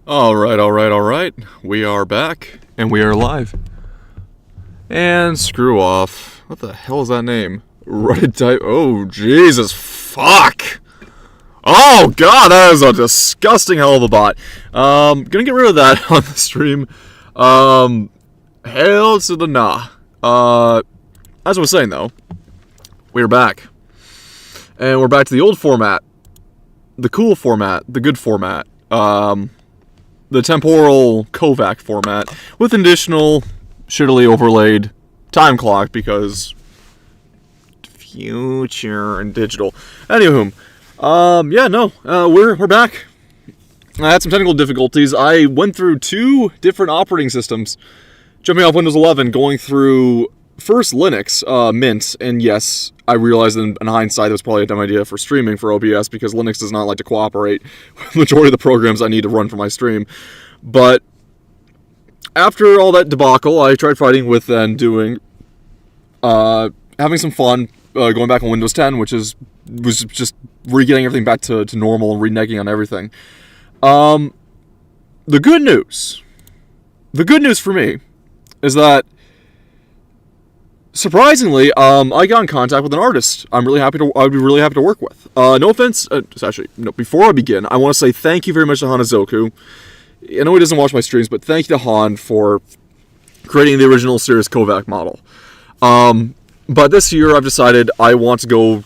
All right. We are back, and we are live. And screw off. What the hell is that name? Reddit type. Oh, Jesus, fuck! Oh, God, that is a disgusting hell of a bot. Gonna get rid of that on the stream. Hell to the nah. As I was saying, though, we're back. And we're back to the old format. The cool format. The good format. The temporal Kovac format with an additional shittily overlaid time clock because future and digital. Anywho, we're back. I had some technical difficulties. I went through two different operating systems, jumping off Windows 11, going through first Linux, Mint, and yes, I realized in hindsight it was probably a dumb idea for streaming for OBS because Linux does not like to cooperate with the majority of the programs I need to run for my stream. But after all that debacle, I tried fighting with and doing, having some fun, going back on Windows 10, which was just re-getting everything back to normal and reneging on everything. The good news for me is that surprisingly, I got in contact with an artist I'd be really happy to work with. No offense, before I begin, I want to say thank you very much to Hanazoku. I know he doesn't watch my streams, but thank you to Han for creating the original Cirrus Kovac model. But this year I've decided I want to go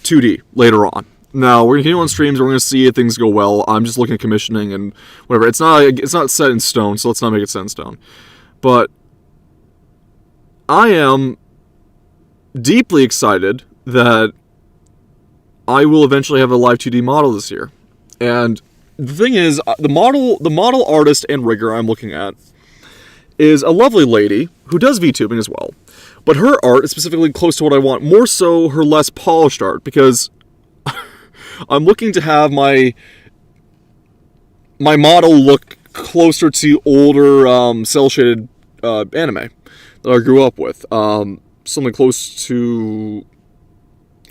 2D later on. Now, we're going to continue on streams, we're going to see if things go well. I'm just looking at commissioning and whatever. It's not set in stone, so let's not make it set in stone. But I am deeply excited that I will eventually have a live 2D model this year. And the thing is, the model artist and rigger I'm looking at is a lovely lady who does VTubing as well. But her art is specifically close to what I want, more so her less polished art, because I'm looking to have my model look closer to older cel-shaded anime that I grew up with. Something close to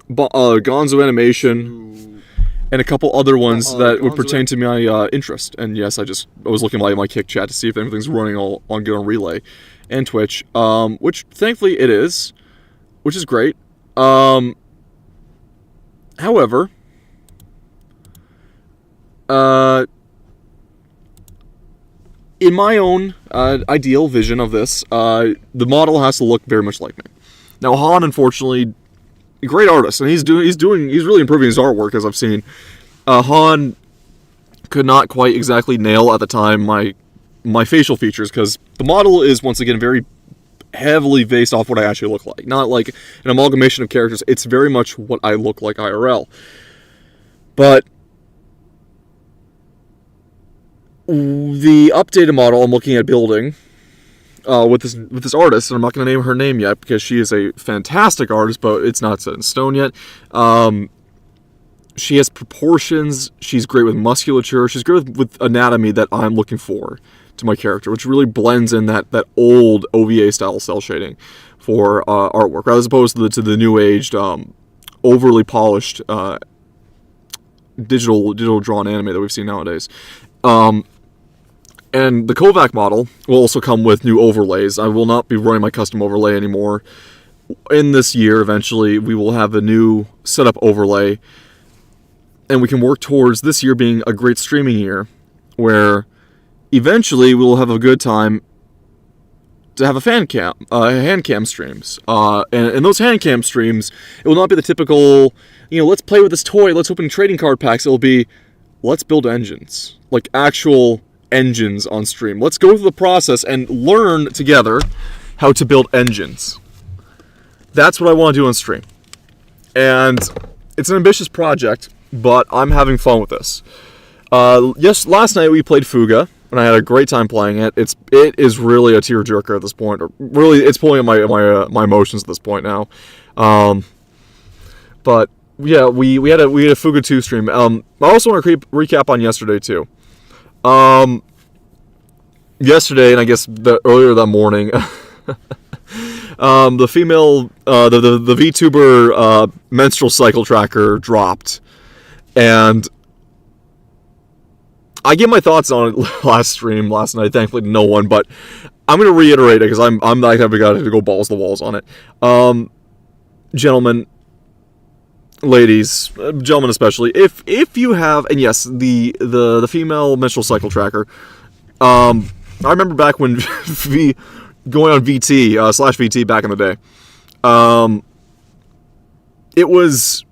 Gonzo Animation and a couple other ones that would pertain to my interest. And yes, I was looking at my Kick chat to see if anything's running all on good on Relay and Twitch, which thankfully it is, which is great. However, in my own ideal vision of this, the model has to look very much like me. Now, Han, unfortunately, a great artist, and he's really improving his artwork, as I've seen. Han could not quite exactly nail at the time my facial features, because the model is, once again, very heavily based off what I actually look like. Not like an amalgamation of characters, it's very much what I look like IRL. But the updated model I'm looking at building with this artist, and I'm not going to name her name yet because she is a fantastic artist, but it's not set in stone yet. She has proportions, she's great with musculature, she's great with anatomy that I'm looking for to my character, which really blends in that old OVA style cel shading for artwork, as opposed to the new aged, overly polished digital drawn anime that we've seen nowadays. And the Kovac model will also come with new overlays. I will not be running my custom overlay anymore. In this year, eventually, we will have a new setup overlay. And we can work towards this year being a great streaming year, where eventually we'll have a good time to have hand cam streams. And those hand cam streams, it will not be the typical, let's play with this toy, let's open trading card packs. It'll be, let's build engines. Like actual engines on stream. Let's go through the process and learn together how to build engines. That's what I want to do on stream. And it's an ambitious project, but I'm having fun with this. Yes, last night we played Fuga, and I had a great time playing it. It is really a tearjerker at this point. Or really, it's pulling at my emotions at this point now. But yeah, we had a Fuga 2 stream. I also want to recap on yesterday too. Yesterday, and I guess earlier that morning, the female, the VTuber menstrual cycle tracker dropped, and I gave my thoughts on it last night. Thankfully, to no one, but I'm going to reiterate it because I'm not type of guy to go balls to the walls on it. Gentlemen, ladies, gentlemen especially, if you have, and yes, the female menstrual cycle tracker. I remember back when going on VT / VT back in the day. It was.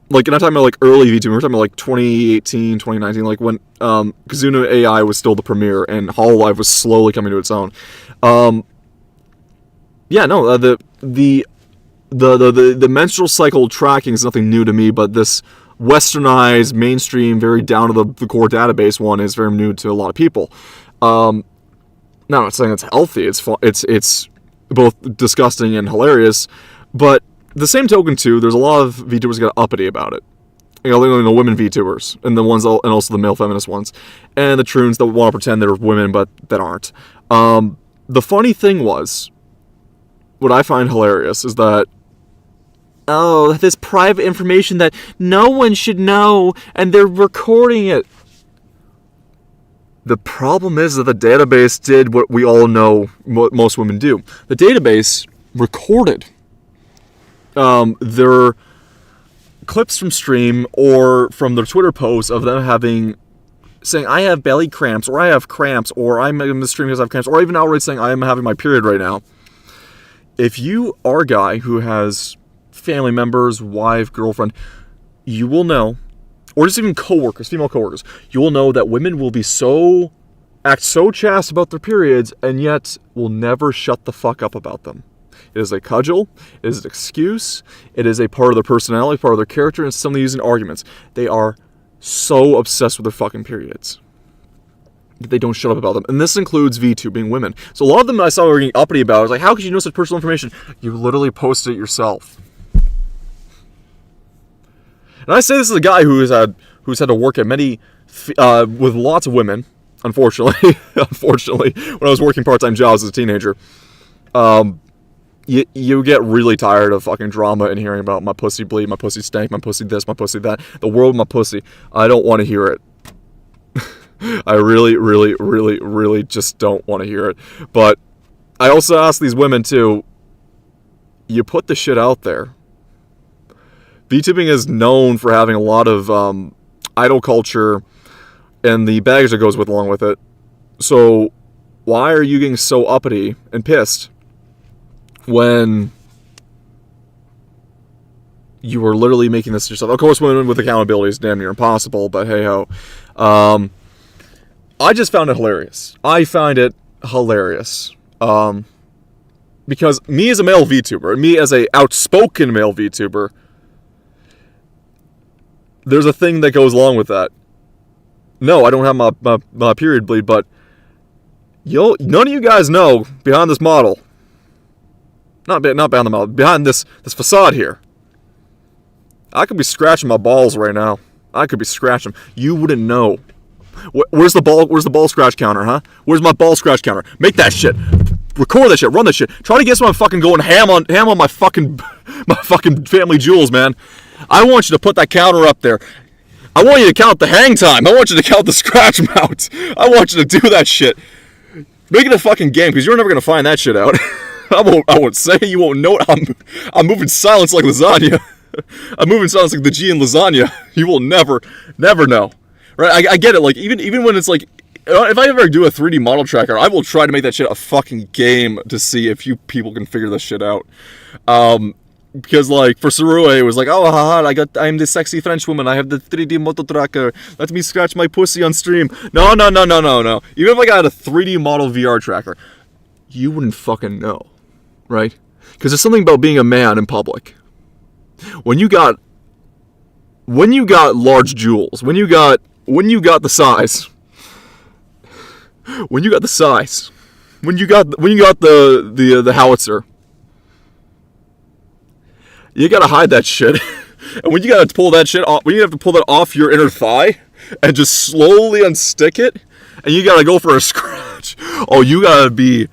Like, and I'm talking about, like, early VTuber, we're talking about, like, 2018, 2019, like, when Kazuna AI was still the premiere, and Hololive was slowly coming to its own. The menstrual cycle tracking is nothing new to me, but this westernized, mainstream, very down to the core database one is very new to a lot of people. Now, I'm not saying it's healthy, it's both disgusting and hilarious, but the same token, too, there's a lot of VTubers that get uppity about it. You know, the women VTubers, and and also the male feminist ones, and the troons that want to pretend they're women but that aren't. The funny thing was, what I find hilarious is that, oh, this private information that no one should know, and they're recording it. The problem is that the database did what we all know most women do. The database recorded their clips from stream or from their Twitter posts of them saying, I have belly cramps, or I have cramps, or I'm in the stream because I have cramps, or even outright saying, I am having my period right now. If you are a guy who has family members, wife, girlfriend, you will know, or just even coworkers, female coworkers, you will know that women will act so chaste about their periods, and yet will never shut the fuck up about them. It is a cudgel, it is an excuse, it is a part of their personality, part of their character, and something used in arguments. They are so obsessed with their fucking periods that they don't shut up about them. And this includes VTubing women. So a lot of them I saw were getting uppity about it. I was like, how could you know such personal information? You literally posted it yourself. And I say this as a guy who's had to work at many, with lots of women, unfortunately, when I was working part-time jobs as a teenager. You get really tired of fucking drama and hearing about my pussy bleed, my pussy stank, my pussy this, my pussy that, the world of my pussy. I don't want to hear it. I really, really, really, really just don't want to hear it. But I also ask these women too, you put the shit out there. VTubing is known for having a lot of idol culture and the baggage that goes along with it. So why are you getting so uppity and pissed when you were literally making this yourself? Of course, women with accountability is damn near impossible, but hey-ho. I just found it hilarious. I find it hilarious. Because me as a male VTuber, me as a outspoken male VTuber, there's a thing that goes along with that. No, I don't have my period bleed, but none of you guys know behind this model, not behind the model, behind this facade here, I could be scratching my balls right now. I could be scratching them. You wouldn't know. Where's the ball scratch counter, huh? Where's my ball scratch counter? Make that shit. Record that shit. Run that shit. Try to guess when I'm fucking going ham on my fucking family jewels, man. I want you to put that counter up there. I want you to count the hang time. I want you to count the scratch amount. I want you to do that shit. Make it a fucking game, because you're never gonna find that shit out. I won't say. You won't know. I'm moving silence like lasagna. I'm moving silence like the G in lasagna. You will never know. Right? I get it. Like even when it's like, if I ever do a 3D model tracker, I will try to make that shit a fucking game to see if you people can figure this shit out. Because like for Sarue, it was like, oh haha, I'm the sexy French woman. I have the 3D model tracker. Let me scratch my pussy on stream. No. Even if I got a 3D model VR tracker, you wouldn't fucking know, right? Because there's something about being a man in public. When you got large jewels, when you got the size, when you got the howitzer, you gotta hide that shit. And when you gotta pull that shit off, when you have to pull that off your inner thigh and just slowly unstick it, and you gotta go for a scratch. You gotta be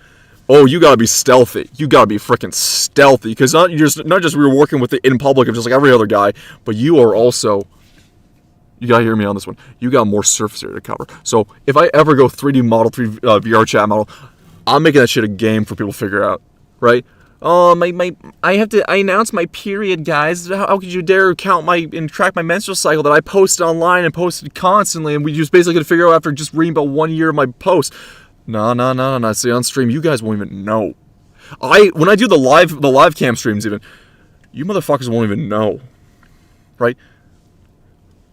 stealthy. You gotta be freaking stealthy, because not just we were working with it in public of just like every other guy, but you are also You gotta hear me on this one. You got more surface area to cover. So if I ever go 3D Model 3 VR chat model, I'm making that shit a game for people to figure out, right? Oh, I announced my period, guys. How could you dare count and track my menstrual cycle that I posted online and posted constantly, and we just basically gonna figure out after just reading about 1 year of my post. No. See, on stream, you guys won't even know. When I do the live cam streams even, you motherfuckers won't even know, right?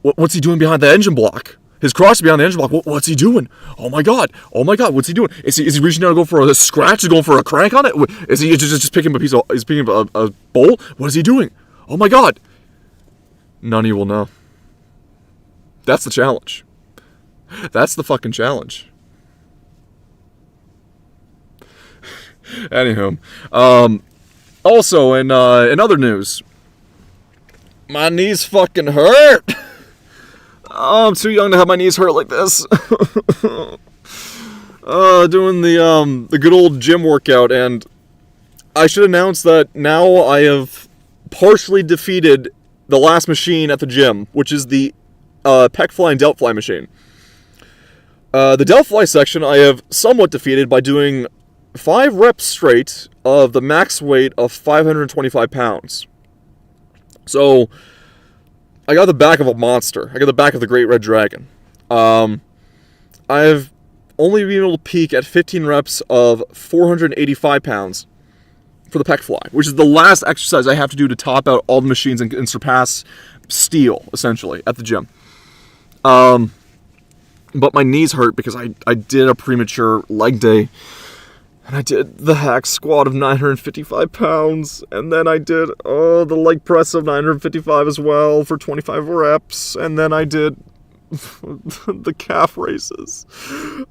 What's he doing behind the engine block? His cross is behind the engine block. What's he doing? Oh my god! What's he doing? Is he reaching down to go for a scratch? Is he going for a crank on it? Is he just picking up He's picking up a bolt? What is he doing? Oh my god! None of you will know. That's the challenge. That's the fucking challenge. Anywho, also in other news, my knees fucking hurt. Oh, I'm too young to have my knees hurt like this. Doing the good old gym workout, and I should announce that now I have partially defeated the last machine at the gym, which is the pec fly and delt fly machine. The delt fly section I have somewhat defeated by doing 5 reps straight of the max weight of 525 pounds. So I got the back of a monster. I got the back of the Great Red Dragon. I've only been able to peak at 15 reps of 485 pounds for the pec fly, which is the last exercise I have to do to top out all the machines and surpass steel, essentially, at the gym. But my knees hurt because I did a premature leg day, and I did the hack squat of 955 pounds, and then I did the leg press of 955 as well for 25 reps, and then I did the calf raises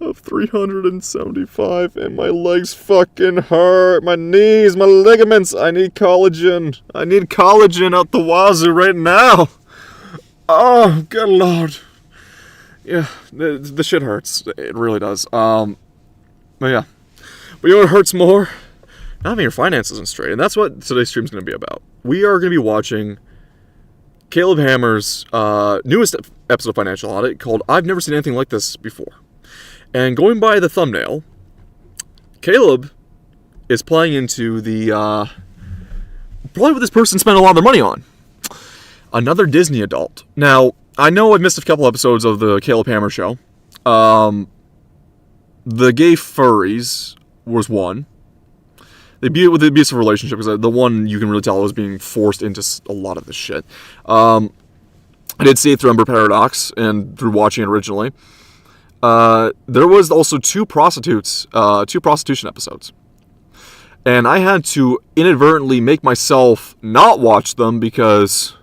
of 375, and my legs fucking hurt. My knees, my ligaments. I need collagen. I need collagen out the wazoo right now. Oh, good lord. Yeah, the shit hurts. It really does. But yeah. But you know what hurts more? Not having your finances in straight. And that's what today's stream is going to be about. We are going to be watching Caleb Hammer's newest episode of Financial Audit called I've Never Seen Anything Like This Before. And going by the thumbnail, Caleb is playing into the probably what this person spent a lot of their money on. Another Disney adult. Now, I know I've missed a couple episodes of the Caleb Hammer show. The Gay Furries was one. The abusive relationship was the one you can really tell was being forced into a lot of this shit. I did see it through Ember Paradox and through watching it originally. There was also two prostitution episodes. And I had to inadvertently make myself not watch them because...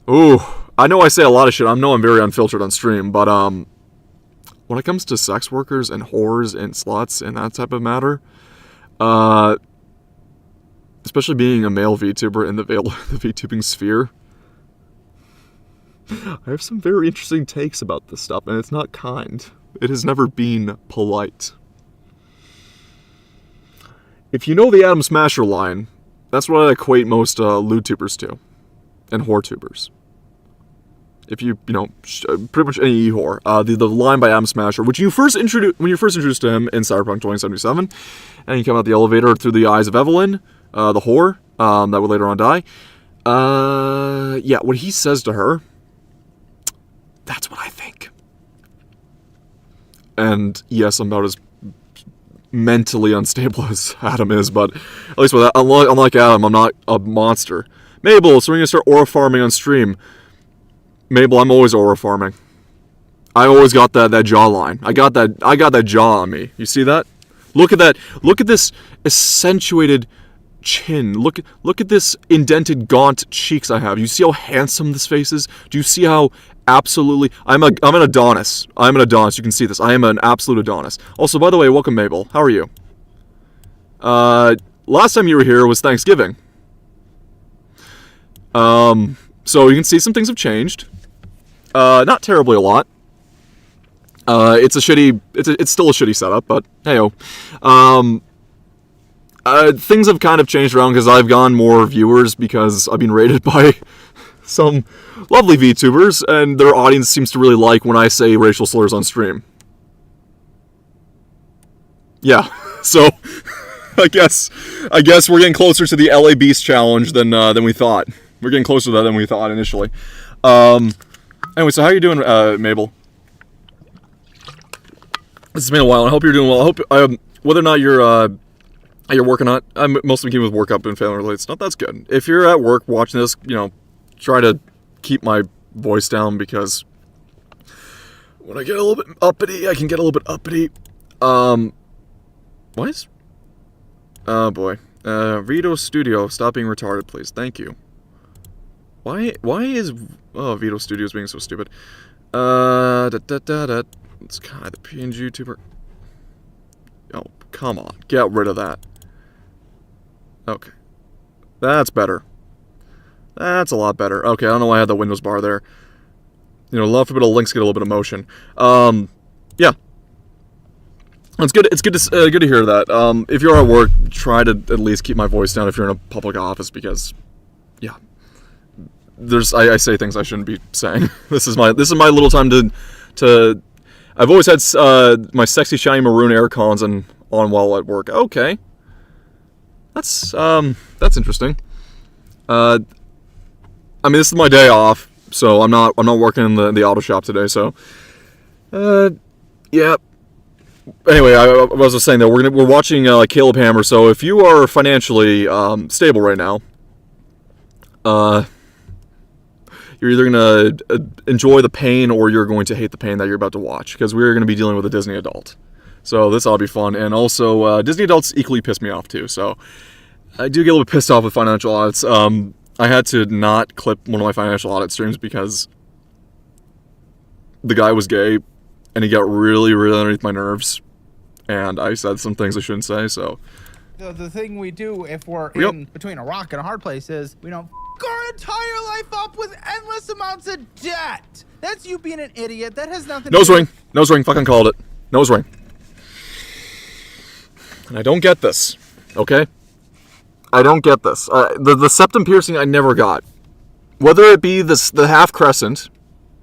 Ooh, I know I say a lot of shit. I know I'm very unfiltered on stream, but when it comes to sex workers and whores and sluts and that type of matter, especially being a male VTuber in the VTubing sphere, I have some very interesting takes about this stuff, and it's not kind. It has never been polite. If you know the Adam Smasher line, that's what I equate most lewd tubers to, and whore tubers. If you know, pretty much any whore. The line by Adam Smasher, which when you're first introduced to him in Cyberpunk 2077, and you come out the elevator through the eyes of Evelyn, the whore, that would later on die. Yeah, what he says to her, that's what I think. And yes, I'm about as mentally unstable as Adam is, but at least with that, unlike Adam, I'm not a monster. Mabel, so we're gonna start aura farming on stream. Mabel, I'm always aura farming. I always got that jawline. I got that jaw on me. You see that? Look at that. Look at this accentuated chin. Look at this indented, gaunt cheeks I have. You see how handsome this face is? Do you see how absolutely... I'm an Adonis. I'm an Adonis. You can see this. I am an absolute Adonis. Also, by the way, welcome, Mabel. How are you? Last time you were here was Thanksgiving. So you can see some things have changed. Not terribly a lot. It's still a shitty setup, but hey-o. Things have kind of changed around because I've gotten more viewers because I've been rated by some lovely VTubers, and their audience seems to really like when I say racial slurs on stream. Yeah, so I guess we're getting closer to the LA Beast challenge than we thought. We're getting closer to that than we thought initially. Anyway, so how are you doing, Mabel? It's been a while. I hope you're doing well. I hope whether or not you're working on. I'm mostly keeping with work up and family related stuff. That's good. If you're at work watching this, try to keep my voice down because when I get a little bit uppity, I can get a little bit uppity. What is? Oh boy. Vito Studio, stop being retarded, please. Thank you. Why is Vito Studios being so stupid? It's kind of the PNG YouTuber. Oh, come on. Get rid of that. Okay. That's better. That's a lot better. Okay, I don't know why I had the Windows bar there. Love for a bit of links, get a little bit of motion. Yeah. It's good. It's good to hear that. If you're at work, try to at least keep my voice down if you're in a public office because, yeah, I say things I shouldn't be saying. This is my little time to. I've always had my sexy shiny maroon air cons on while at work. Okay, that's interesting. I mean, this is my day off, so I'm not working in the auto shop today. So, yeah. Anyway, I was just saying that we're watching Caleb Hammer. So if you are financially stable right now, you're either going to enjoy the pain or you're going to hate the pain that you're about to watch because we're going to be dealing with a Disney adult. So this ought to be fun. And also, Disney adults equally piss me off too. So I do get a little bit pissed off with financial audits. I had to not clip one of my financial audit streams because the guy was gay and he got really, really underneath my nerves. And I said some things I shouldn't say, so. The thing we do if we're in between a rock and a hard place is we don't our entire life up with endless amounts of debt. That's you being an idiot. That has nothing to do. Nose ring. Fucking called it. Nose ring. And I don't get this, okay? I don't get this. The septum piercing I never got. Whether it be the half crescent,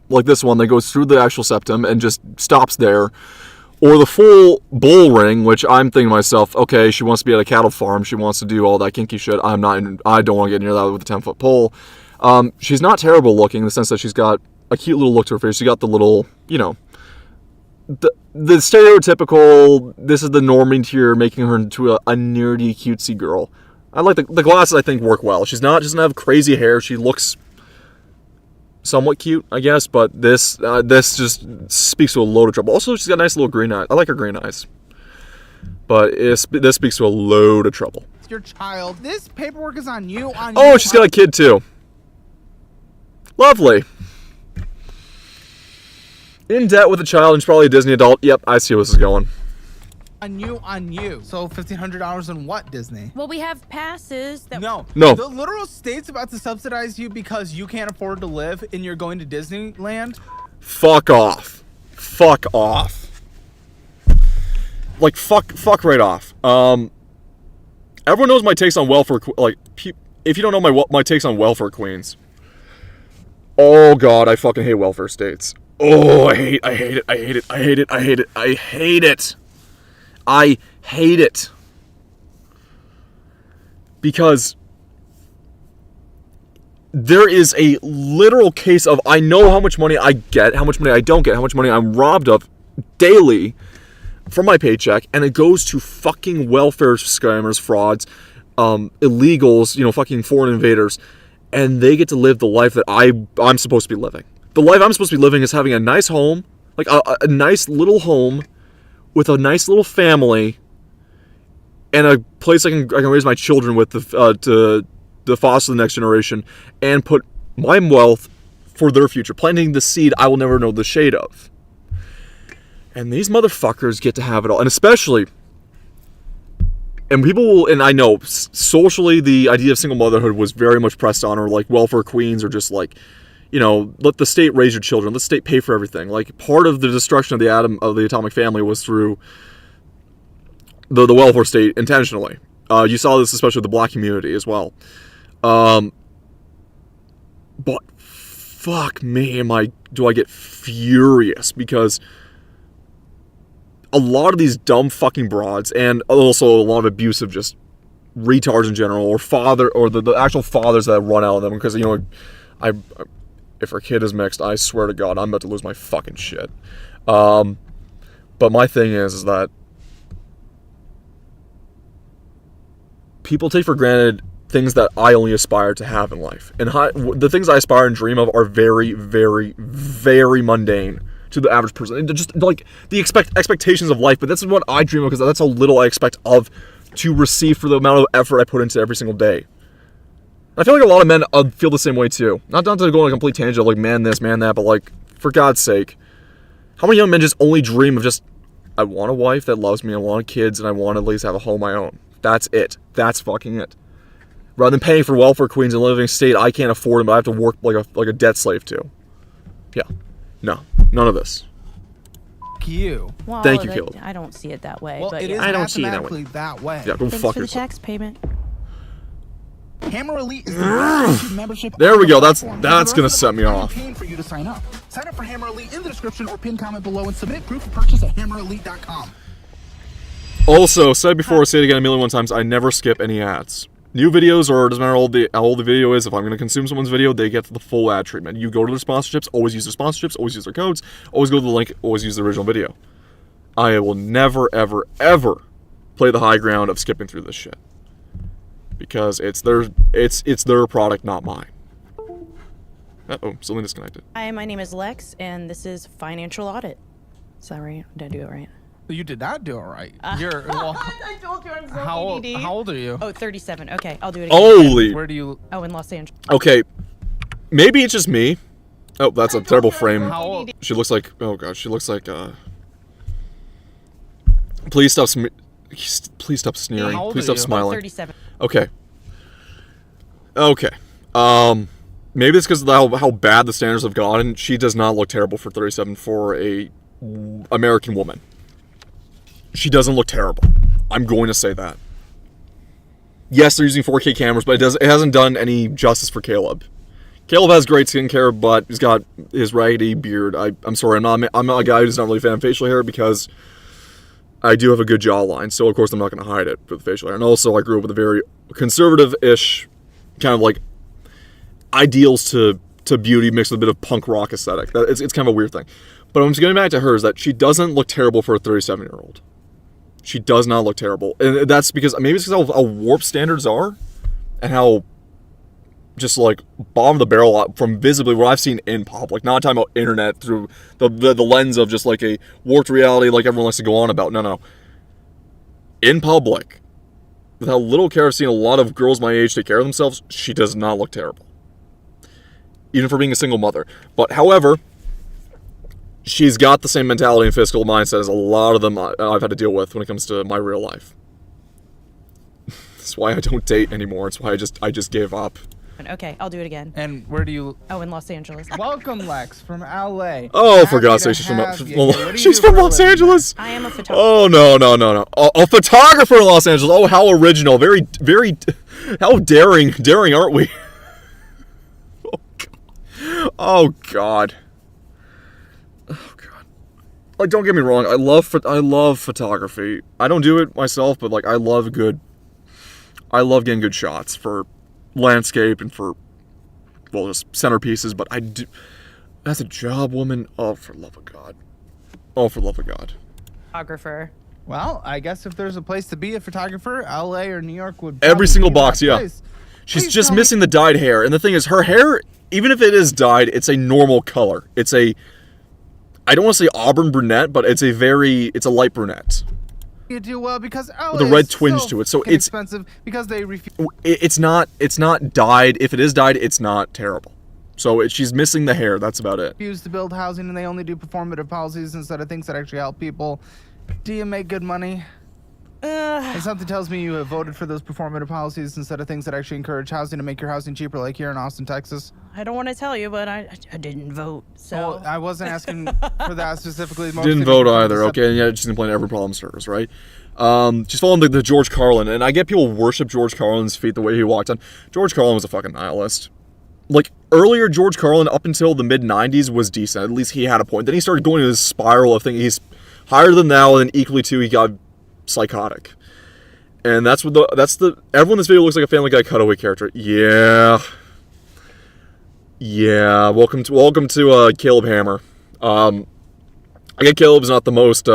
like this one that goes through the actual septum and just stops there, or the full bull ring, which I'm thinking to myself, okay, she wants to be at a cattle farm. She wants to do all that kinky shit. I don't want to get near that with a 10-foot pole. She's not terrible looking in the sense that she's got a cute little look to her face. She got the little, the stereotypical, this is the norming tier, making her into a nerdy, cutesy girl. I like the glasses, I think, work well. She doesn't have crazy hair. She looks somewhat cute, I guess, but this just speaks to a load of trouble. Also, she's got nice little green eyes. I like her green eyes. But this speaks to a load of trouble. It's your child. This paperwork is on you. Oh, she's got a kid, too. Lovely. In debt with a child, and she's probably a Disney adult. Yep, I see where this is going. On you. So $1,500 on what, Disney? Well, we have passes that... No. The literal state's about to subsidize you because you can't afford to live and you're going to Disneyland? Fuck off. Like, fuck right off. Everyone knows my takes on welfare... if you don't know my takes on welfare queens... Oh, God, I fucking hate welfare states. Oh, I hate it. Because there is a literal case of I know how much money I get, how much money I don't get, how much money I'm robbed of daily from my paycheck, and it goes to fucking welfare scammers, frauds, illegals, fucking foreign invaders, and they get to live the life that I'm supposed to be living. The life I'm supposed to be living is having a nice home, like a nice little home, with a nice little family, and a place I can raise my children with to foster the next generation, and put my wealth for their future, planting the seed I will never know the shade of. And these motherfuckers get to have it all, and especially, and people will, and I know socially the idea of single motherhood was very much pressed on, or like welfare queens, or just like, let the state raise your children. Let the state pay for everything. Like, part of the destruction of the atomic family was through the welfare state intentionally. You saw this especially with the black community as well. But fuck me, do I get furious, because a lot of these dumb fucking broads, and also a lot of abusive just retards in general, or the actual fathers that run out of them, because, you know, if our kid is mixed, I swear to God, I'm about to lose my fucking shit. But my thing is that people take for granted things that I only aspire to have in life. And the things I aspire and dream of are very, very, very mundane to the average person. And just like the expectations of life, but this is what I dream of, because that's how little I expect to receive for the amount of effort I put into every single day. I feel like a lot of men feel the same way too. Not to go on a complete tangent of like man this, man that, but like, for God's sake, how many young men just only dream of just, I want a wife that loves me, I want kids, and I want to at least have a home of my own. That's it. That's fucking it. Rather than paying for welfare queens and living in a state I can't afford, but I have to work like a debt slave to. Yeah. No. None of this. You. Well, Thank you, Caleb. I don't see it that way. Well, but it yeah. is I don't see it that way. mathematically that way. Yeah, go Thanks fuck for the yourself. tax payment. Hammer Elite is the best membership. There on we the go. That's platform. gonna set me off. Paying for you to sign up. Sign up for Hammer Elite in the description or pin comment below and submit proof of purchase at hammerelite.com. Also, said before, say it again a million times, I never skip any ads. New videos, or it doesn't matter how old the video is, if I'm going to consume someone's video, they get the full ad treatment. You go to their sponsorships, always use their sponsorships, always use their codes, always go to the link, always use the original video. I will never, ever, ever play the high ground of skipping through this shit. Because it's their product, not mine. Uh-oh, something disconnected. Hi, my name is Lex, and this is Financial Audit. Is that right? Did I do it right? You did not do it right. You're I told you I'm so how old are you? Oh, 37. Okay, I'll do it again. Holy. Where do you? Oh, in Los Angeles. Okay. Maybe it's just me. Oh, that's a terrible frame. How old? She looks like, oh god, she looks like, please stop sneering. How old Please are stop you? smiling. 37. Okay. Maybe it's because of how bad the standards have gotten. She does not look terrible for 37 for a American woman. She doesn't look terrible. I'm going to say that. Yes, they're using 4K cameras, but it hasn't done any justice for Caleb. Caleb has great skincare, but he's got his raggedy beard. I'm sorry, I'm not a guy who's not really a fan of facial hair, because I do have a good jawline, so of course I'm not going to hide it with facial hair. And also, I grew up with a very conservative-ish kind of like ideals to beauty mixed with a bit of punk rock aesthetic. It's kind of a weird thing. But I'm just going back to her is that she doesn't look terrible for a 37-year-old. She does not look terrible. And that's because, maybe it's because how warped standards are, and how just like bottom of the barrel from visibly what I've seen in public, not talking about internet through the lens of just like a warped reality like everyone likes to go on about. No. In public, with how little care I've seen a lot of girls my age take care of themselves, she does not look terrible. Even for being a single mother. But however, she's got the same mentality and fiscal mindset as a lot of them I've had to deal with when it comes to my real life. That's why I don't date anymore. It's why I just gave up. Okay, I'll do it again. And where do you? Oh, in Los Angeles. Welcome, Lex, from LA. Oh, for Happy God's to sake, she's from Los Angeles. I am a photographer. Oh, no. A photographer in Los Angeles. Oh, how original. Very, very, how daring aren't we? Oh, God. Like, don't get me wrong, I love photography. I don't do it myself, but like I love getting good shots for landscape and for, well, just centerpieces. But I do, as a job woman, oh, for love of God. Photographer. Well, I guess if there's a place to be a photographer, LA or New York would Every probably single be that box, yeah. place. She's Please just tell me- missing the dyed hair. And the thing is, her hair, even if it is dyed, it's a normal color. It's a, I don't want to say auburn brunette, but it's a light brunette. You do well because With a red twinge to it, so fucking it's- expensive because they refuse. It's not dyed. If it is dyed, it's not terrible. So she's missing the hair. That's about it. To build housing, and they only do performative policies instead of things that actually help people. Do you make good money? And something tells me you have voted for those performative policies instead of things that actually encourage housing to make your housing cheaper, like here in Austin, Texas. I don't want to tell you, but I didn't vote. So Well, I wasn't asking for that specifically. Most Didn't people vote do either. this- Okay, and yet she's complaining every problem serves, right? She's following the George Carlin, and I get people worship George Carlin's feet the way he walked on. George Carlin was a fucking nihilist. like earlier George Carlin up until the mid 90s was decent. At least he had a point. Then he started going into this spiral of thinking he's higher than thou, and then equally too he got psychotic. And that's what everyone in this video looks like a Family Guy cutaway character. Yeah. Welcome to Caleb Hammer. I get Caleb's not the most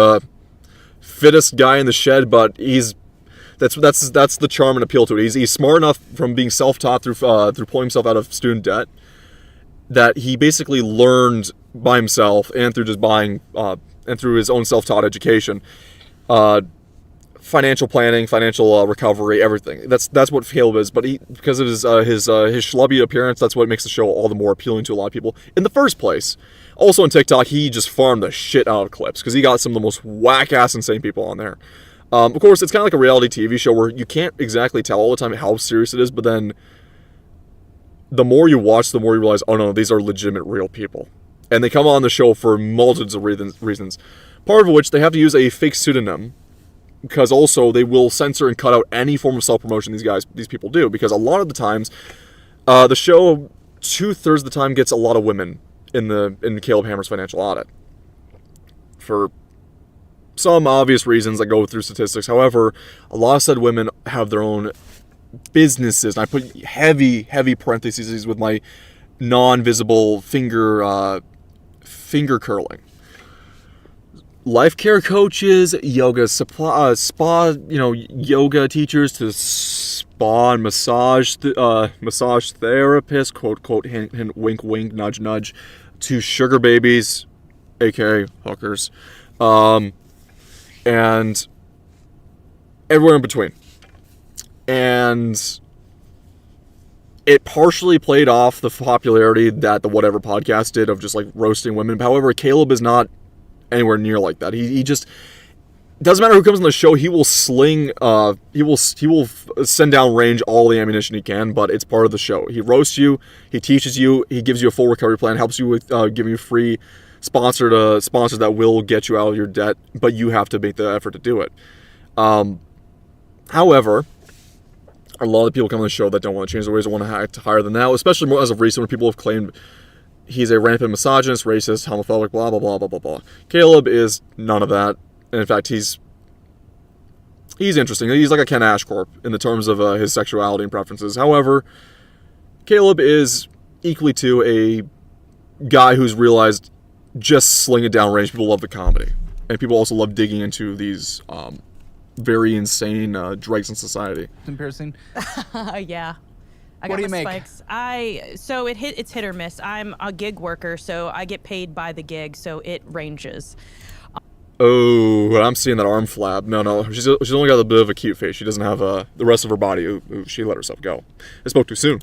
fittest guy in the shed, but that's the charm and appeal to it. He's smart enough from being self-taught through pulling himself out of student debt that he basically learned by himself and through just buying and through his own self-taught education, financial planning, financial recovery, everything. That's what Caleb is. But because of his schlubby appearance, that's what makes the show all the more appealing to a lot of people in the first place. Also on TikTok, he just farmed the shit out of clips because he got some of the most whack-ass insane people on there. Of course, it's kind of like a reality TV show where you can't exactly tell all the time how serious it is, but then the more you watch, the more you realize, oh no, these are legitimate real people. And they come on the show for multitudes of reasons. Part of which, they have to use a fake pseudonym, because also they will censor and cut out any form of self-promotion these people do, because a lot of the times, the show 2/3 of the time gets a lot of women in Caleb Hammer's financial audit. For some obvious reasons that go through statistics. However, a lot of said women have their own businesses. And I put heavy parentheses with my non-visible finger curling. Life care coaches, yoga spa, yoga teachers to spa and massage therapists, quote, hint, hint, wink, wink, nudge, nudge, to sugar babies, aka hookers, and everywhere in between. And it partially played off the popularity that the Whatever podcast did of just like roasting women. However, Caleb is not anywhere near like that. He just doesn't matter who comes on the show. He will sling. He will send down range all the ammunition he can. But it's part of the show. He roasts you. He teaches you. He gives you a full recovery plan. Helps you with giving you free sponsors that will get you out of your debt. But you have to make the effort to do it. However, a lot of people come on the show that don't want to change their ways, don't want to act higher than now, especially more as of recent, when people have claimed he's a rampant misogynist, racist, homophobic, blah, blah, blah, blah, blah, blah. Caleb is none of that. And in fact, he's interesting. He's like a Ken Ashcorp in the terms of his sexuality and preferences. However, Caleb is equally to a guy who's realized just sling it down range. People love the comedy. And people also love digging into these very insane dregs in society. Piercing. Yeah. I What got do you my make? spikes. It's hit or miss. I'm a gig worker, so I get paid by the gig, so it ranges. Oh, I'm seeing that arm flab. No, she's only got a bit of a cute face. She doesn't have the rest of her body. Ooh, she let herself go. I spoke too soon.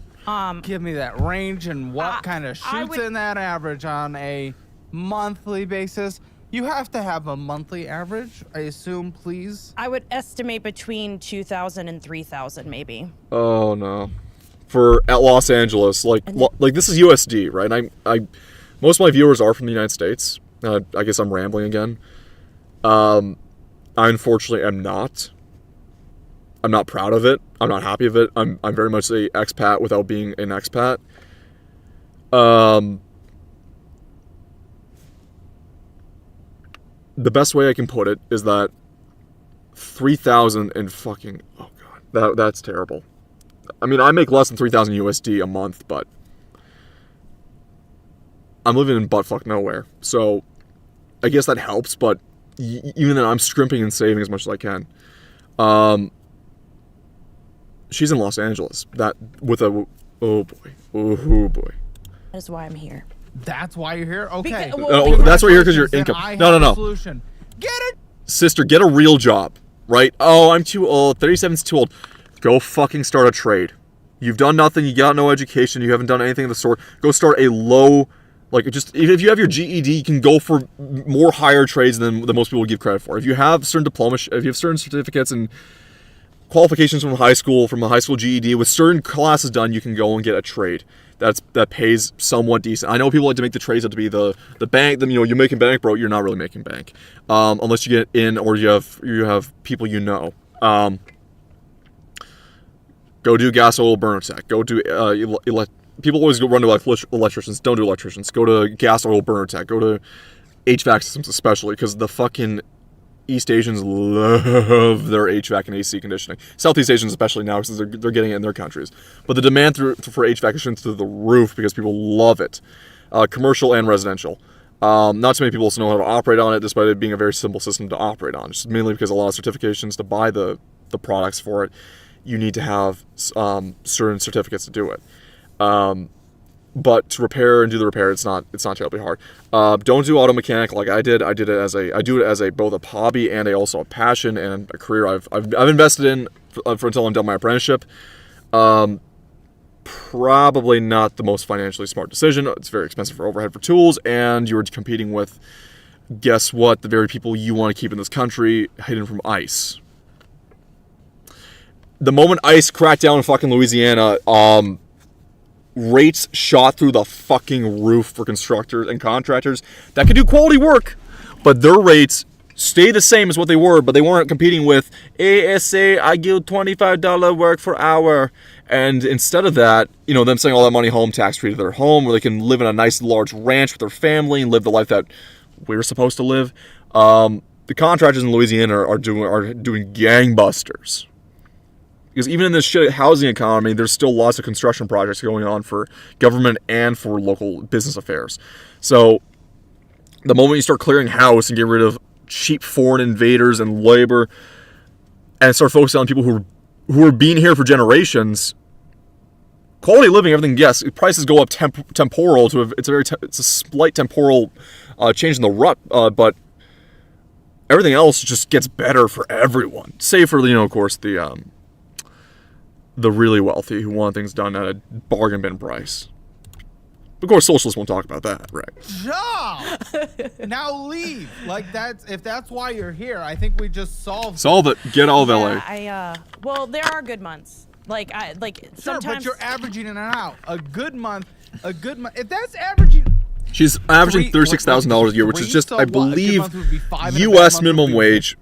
Give me that range and what kind of shoots in that average on a monthly basis. You have to have a monthly average, I assume, please. I would estimate between 2,000 and 3,000, maybe. Oh no, at Los Angeles, like this is USD, right? I most of my viewers are from the United States. I guess I'm rambling again. I unfortunately am not. I'm not proud of it. I'm not happy of it. I'm very much a expat without being an expat. The best way I can put it is that 3,000 and fucking, oh god, that's terrible. I mean, I make less than 3,000 USD a month, but I'm living in buttfuck nowhere. So I guess that helps, but even then I'm scrimping and saving as much as I can. She's in Los Angeles. Oh boy. That is why I'm here. That's why you're here? Okay. That's why you're here, because your income. No. Solution. Get it? Sister, get a real job, right? Oh, I'm too old. 37's too old. Go fucking start a trade. You've done nothing. You got no education. You haven't done anything of the sort. Go start a low, if you have your GED, you can go for more higher trades than most people give credit for. If you have certain diplomas, if you have certain certificates and qualifications from a high school GED, with certain classes done, you can go and get a trade that pays somewhat decent. I know people like to make the trades out to be the bank. You're making bank, bro. You're not really making bank, unless you get in or you have people you know. Go do gas oil burner tech. Go do people always run to like electricians. Don't do electricians. Go to gas, oil, burner tech. Go to HVAC systems, especially because the fucking East Asians love their HVAC and AC conditioning. Southeast Asians, especially now, because they're getting it in their countries. But the demand for HVAC is through the roof because people love it, commercial and residential. Not too many people know how to operate on it, despite it being a very simple system to operate on. Just mainly because a lot of certifications to buy the products for it, you need to have certain certificates to do it. But to repair and do the repair, it's not terribly hard. Don't do auto mechanic like I did. I do it as both a hobby and also a passion and a career I've invested in for until I'm done my apprenticeship. Probably not the most financially smart decision. It's very expensive for overhead for tools, and you're competing with, guess what, the very people you want to keep in this country hidden from ICE. The moment ICE cracked down in fucking Louisiana, rates shot through the fucking roof for constructors and contractors that could do quality work, but their rates stay the same as what they were, but they weren't competing with ASA, I give $25 work for hour. And instead of that, them sending all that money home, tax-free to their home, where they can live in a nice large ranch with their family and live the life that we're supposed to live. The contractors in Louisiana are doing gangbusters. Because even in this shit housing economy, there's still lots of construction projects going on for government and for local business affairs. So the moment you start clearing house and get rid of cheap foreign invaders and labor and start focusing on people who are being here for generations, quality of living, everything, yes, prices go up temporal to it's a slight temporal change in the rut, but everything else just gets better for everyone, save for of course the really wealthy who want things done at a bargain bin price. Of course, socialists won't talk about that, right? Job! Now leave. If that's why you're here, I think we just solved it. Get all of LA. Well, there are good months. Sure, sometimes. but you're averaging it out. A good month. If that's averaging. She's averaging $36,000 a year, which is just, I believe, U.S. minimum wage.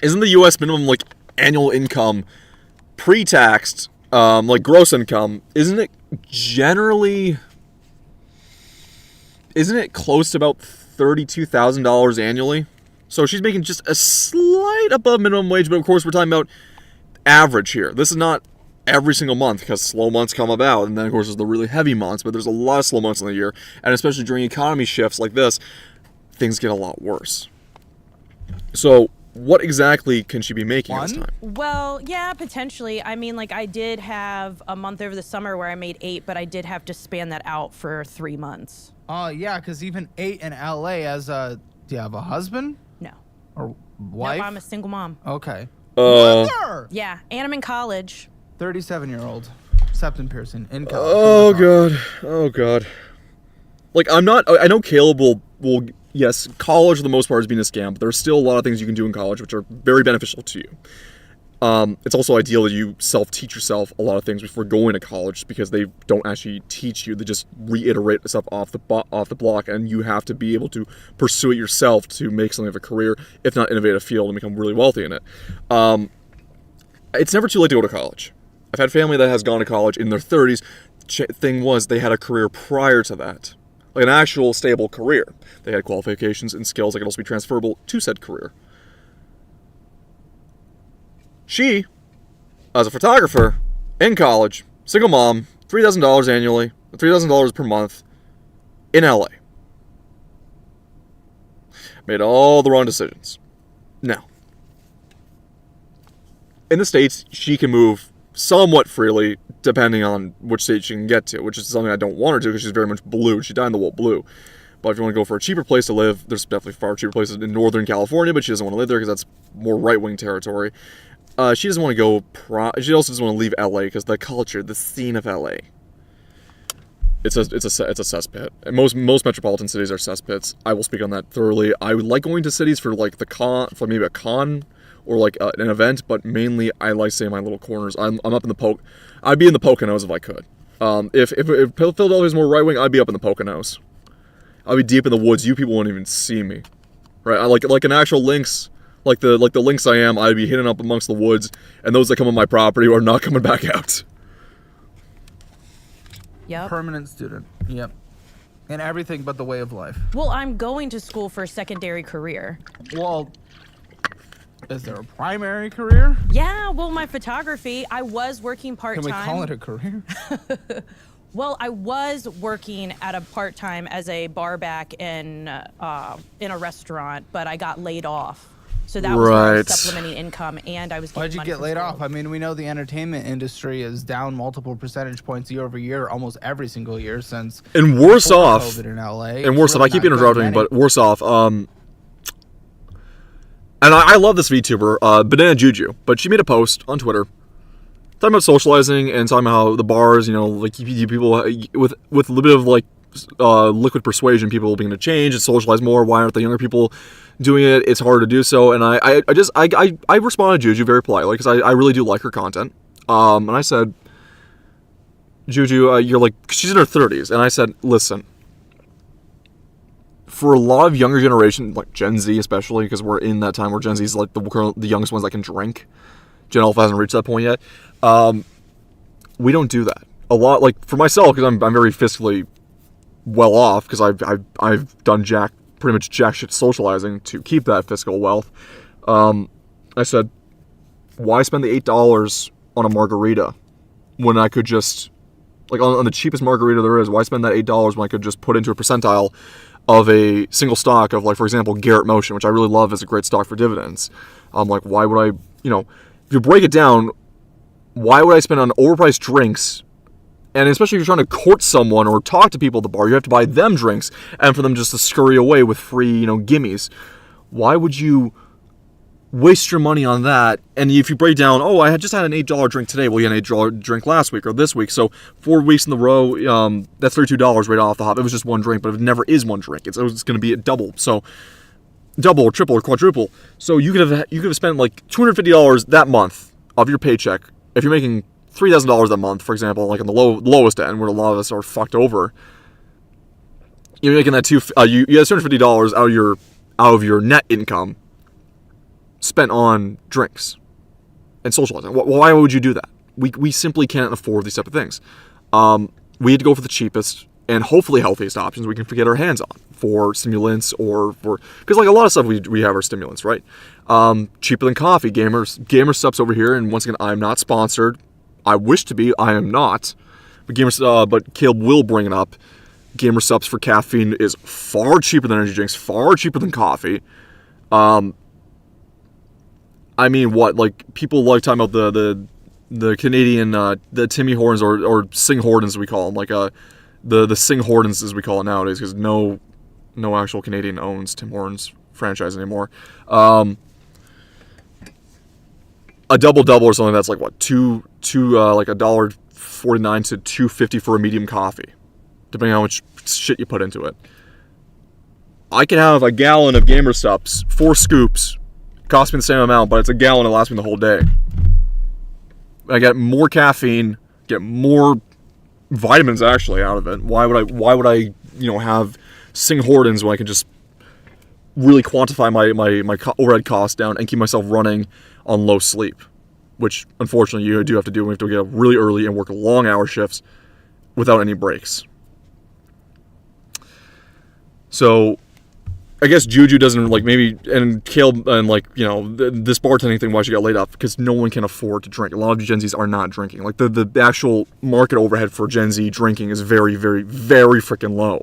Isn't the U.S. minimum annual income pre-taxed, gross income? Isn't it close to about $32,000 annually? So she's making just a slight above minimum wage, but of course we're talking about average here. This is not every single month, because slow months come about, and then of course there's the really heavy months, but there's a lot of slow months in the year, and especially during economy shifts like this, things get a lot worse. So what exactly can she be making this time? Well, yeah, potentially. I mean, I did have a month over the summer where I made 8, but I did have to span that out for 3 months. Yeah, because even 8 in LA do you have a husband? No. Or wife? No, I'm a single mom. Okay. Mother! Yeah, and I'm in college. 37-year-old septum piercing in college. Oh god. I know Caleb will yes, college for the most part is being a scam, but there's still a lot of things you can do in college which are very beneficial to you. It's also ideal that you self-teach yourself a lot of things before going to college, because they don't actually teach you. They just reiterate stuff off the block, and you have to be able to pursue it yourself to make something of a career, if not innovate a field and become really wealthy in it. It's never too late to go to college. I've had family that has gone to college in their 30s. Thing was, they had a career prior to that. An actual stable career. They had qualifications and skills that could also be transferable to said career. She, as a photographer, in college, single mom, $3,000 annually, $3,000 per month, in LA. Made all the wrong decisions. Now, in the States, she can move somewhat freely, depending on which state she can get to, which is something I don't want her to, because she's very much blue. She's dyed-in-the-wool blue. But if you want to go for a cheaper place to live, there's definitely far cheaper places in Northern California, but she doesn't want to live there because that's more right-wing territory. She doesn't want to go. She also doesn't want to leave LA because the culture, the scene of LA. It's a cesspit. And most metropolitan cities are cesspits. I will speak on that thoroughly. I would like going to cities for for maybe a con or an event, but mainly I like staying in my little corners. I'm up in the I'd be in the Poconos if I could. If Philadelphia's more right wing, I'd be up in the Poconos. I'd be deep in the woods. You people won't even see me, right? I like an actual lynx, like the lynx I am. I'd be hidden up amongst the woods, and those that come on my property are not coming back out. Yep. Permanent student. Yep. In everything but the way of life. Well, I'm going to school for a secondary career. Well, is there a primary career? Yeah, well, my photography, I was working Can part-time. we call it a career? Well, I was working at a part-time as a bar back in a restaurant, but I got laid off. So that was where I was Right. supplementing income, and I was getting Why'd you money get from laid school. off? I mean, we know the entertainment industry is down multiple percentage points year over year, almost every single year since And worse before off, COVID in LA. and worse off, I keep interrupting, but worse off, and I love this VTuber, Banana Juju, but she made a post on Twitter talking about socializing and talking about how the bars, like people with a little bit of like liquid persuasion, people are beginning to change and socialize more. Why aren't the younger people doing it? It's hard to do so. And I responded to Juju very politely because I really do like her content. And I said, Juju, you're like, she's in her 30s, and I said, listen. For a lot of younger generation, like Gen Z especially, because we're in that time where Gen Z is like the youngest ones that can drink. Gen Alpha hasn't reached that point yet. We don't do that. A lot, like for myself, because I'm very fiscally well off, because I've done pretty much jack shit socializing to keep that fiscal wealth. I said, why spend the $8 on a margarita when I could just, like on the cheapest margarita there is, why spend that $8 when I could just put into a percentile of a single stock of, like, for example, Garrett Motion, which I really love as a great stock for dividends. Like, why would I, if you break it down, why would I spend on overpriced drinks? And especially if you're trying to court someone or talk to people at the bar, you have to buy them drinks, and for them just to scurry away with free, gimmies. Why would you waste your money on that? And if you break down, I had just had an $8 drink today. Well, you had an $8 drink last week or this week. So 4 weeks in a row, that's $32 right off the hop. It was just one drink, but it never is one drink. It's going to be a double. So double or triple or quadruple. So you could have spent like $250 that month of your paycheck. If you're making $3,000 a month, for example, like on the lowest end, where a lot of us are fucked over, you're making that you have $250 out of your net income spent on drinks and socializing. Why would you do that? We simply can't afford these type of things. We had to go for the cheapest and hopefully healthiest options we can get our hands on for stimulants because like a lot of stuff we have are stimulants, right? Cheaper than coffee. Gamer Supps over here, and once again, I'm not sponsored. I wish to be. I am not. But Caleb will bring it up. Gamer Supps for caffeine is far cheaper than energy drinks, far cheaper than coffee. I mean, what? Like, people like talking about the Canadian, the Timmy Hortons or Sing Hortons, as we call them. Like, the Sing Hortons, as we call it nowadays, because no actual Canadian owns Tim Hortons franchise anymore. A double or something that's like, what, like $1.49 to $2.50 for a medium coffee, depending on how much shit you put into it. I can have a gallon of Gamer Supps, 4 scoops, cost me the same amount, but it's a gallon that lasts me the whole day. I get more caffeine, get more vitamins actually out of it. Why would I have Sing Hortons when I can just really quantify my overhead costs down and keep myself running on low sleep, which unfortunately you do have to do. We have to get up really early and work long hour shifts without any breaks. So I guess Juju doesn't and Caleb and this bartending thing, why she got laid off, because no one can afford to drink. A lot of Gen Zs are not drinking. Like the actual market overhead for Gen Z drinking is very, very, very freaking low.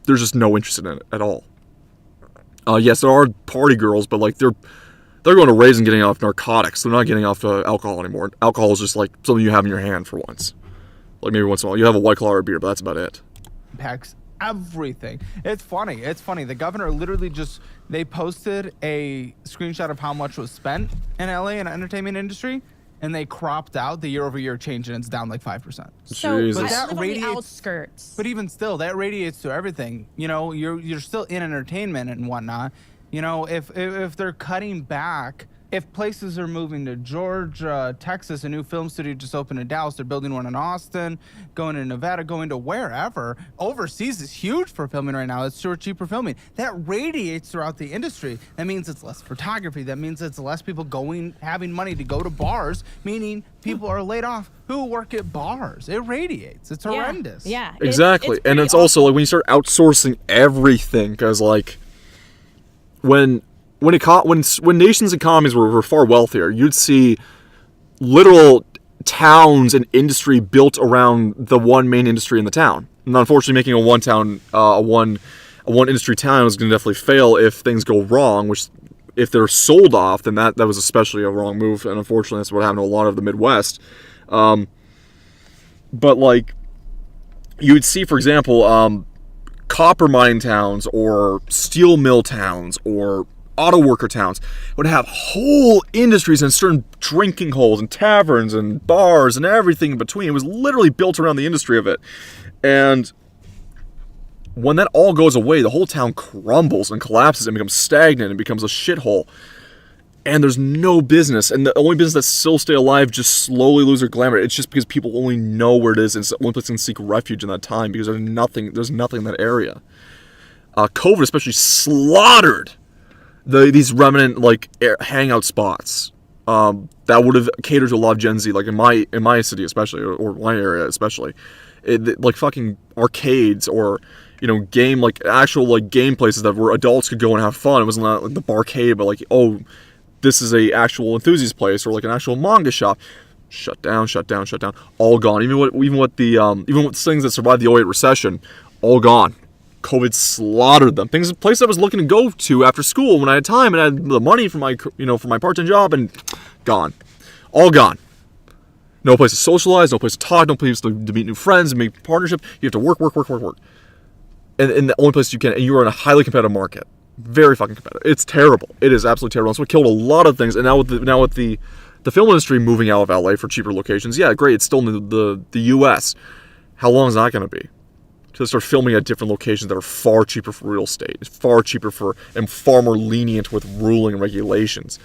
There's just no interest in it at all. Yes, there are party girls, but like they're going to raise and getting off narcotics. They're not getting off alcohol anymore. Alcohol is just like something you have in your hand for once. Like maybe once in a while you have a White Claw or a beer, but that's about it. Packs everything. It's funny. The governor literally they posted a screenshot of how much was spent in LA in the entertainment industry, and they cropped out the year-over-year change, and it's down like 5%. So Jesus. I But that live on the radiates- outskirts. But even still, that radiates to everything. You're still in entertainment and whatnot. If they're cutting back if places are moving to Georgia, Texas, a new film studio just opened in Dallas, they're building one in Austin, going to Nevada, going to wherever. Overseas is huge for filming right now. It's cheaper filming. That radiates throughout the industry. That means it's less photography. That means it's less people having money to go to bars, meaning people are laid off who work at bars. It radiates. It's horrendous. Yeah. Exactly. And pretty it's also awful. like when you start outsourcing everything, because like when nations' economies were far wealthier, you'd see literal towns and industry built around the one main industry in the town. And unfortunately, making a one industry town is going to definitely fail if things go wrong. Which, if they're sold off, then that was especially a wrong move. And unfortunately, that's what happened to a lot of the Midwest. But like, you would see, for example, copper mine towns or steel mill towns or auto worker towns would have whole industries and certain drinking holes and taverns and bars and everything in between. It was literally built around the industry of it. And when that all goes away, the whole town crumbles and collapses and becomes stagnant and becomes a shithole. And there's no business. And the only business that still stay alive just slowly lose their glamour. It's just because people only know where it is, and it's the only place they can seek refuge in that time, because there's nothing in that area. COVID especially slaughtered these remnant like hangout spots that would have catered to a lot of Gen Z, like in my city especially, or my area especially, like fucking arcades or actual game places that where adults could go and have fun. It wasn't like the barcade, but like, oh, this is a actual enthusiast place or like an actual manga shop. Shut down, all gone. Even with things that survived the 2008 recession, all gone. COVID slaughtered them. Places I was looking to go to after school when I had time and I had the money for my part-time job, and gone. All gone. No place to socialize, no place to talk, no place to meet new friends and make partnership. You have to work. And the only place you can, and you are in a highly competitive market. Very fucking competitive. It's terrible. It is absolutely terrible. That's what killed a lot of things. And now with the film industry moving out of LA for cheaper locations, yeah, great. It's still in the US. How long is that going to be? To start filming at different locations that are far cheaper for real estate, far cheaper and far more lenient with ruling and regulations.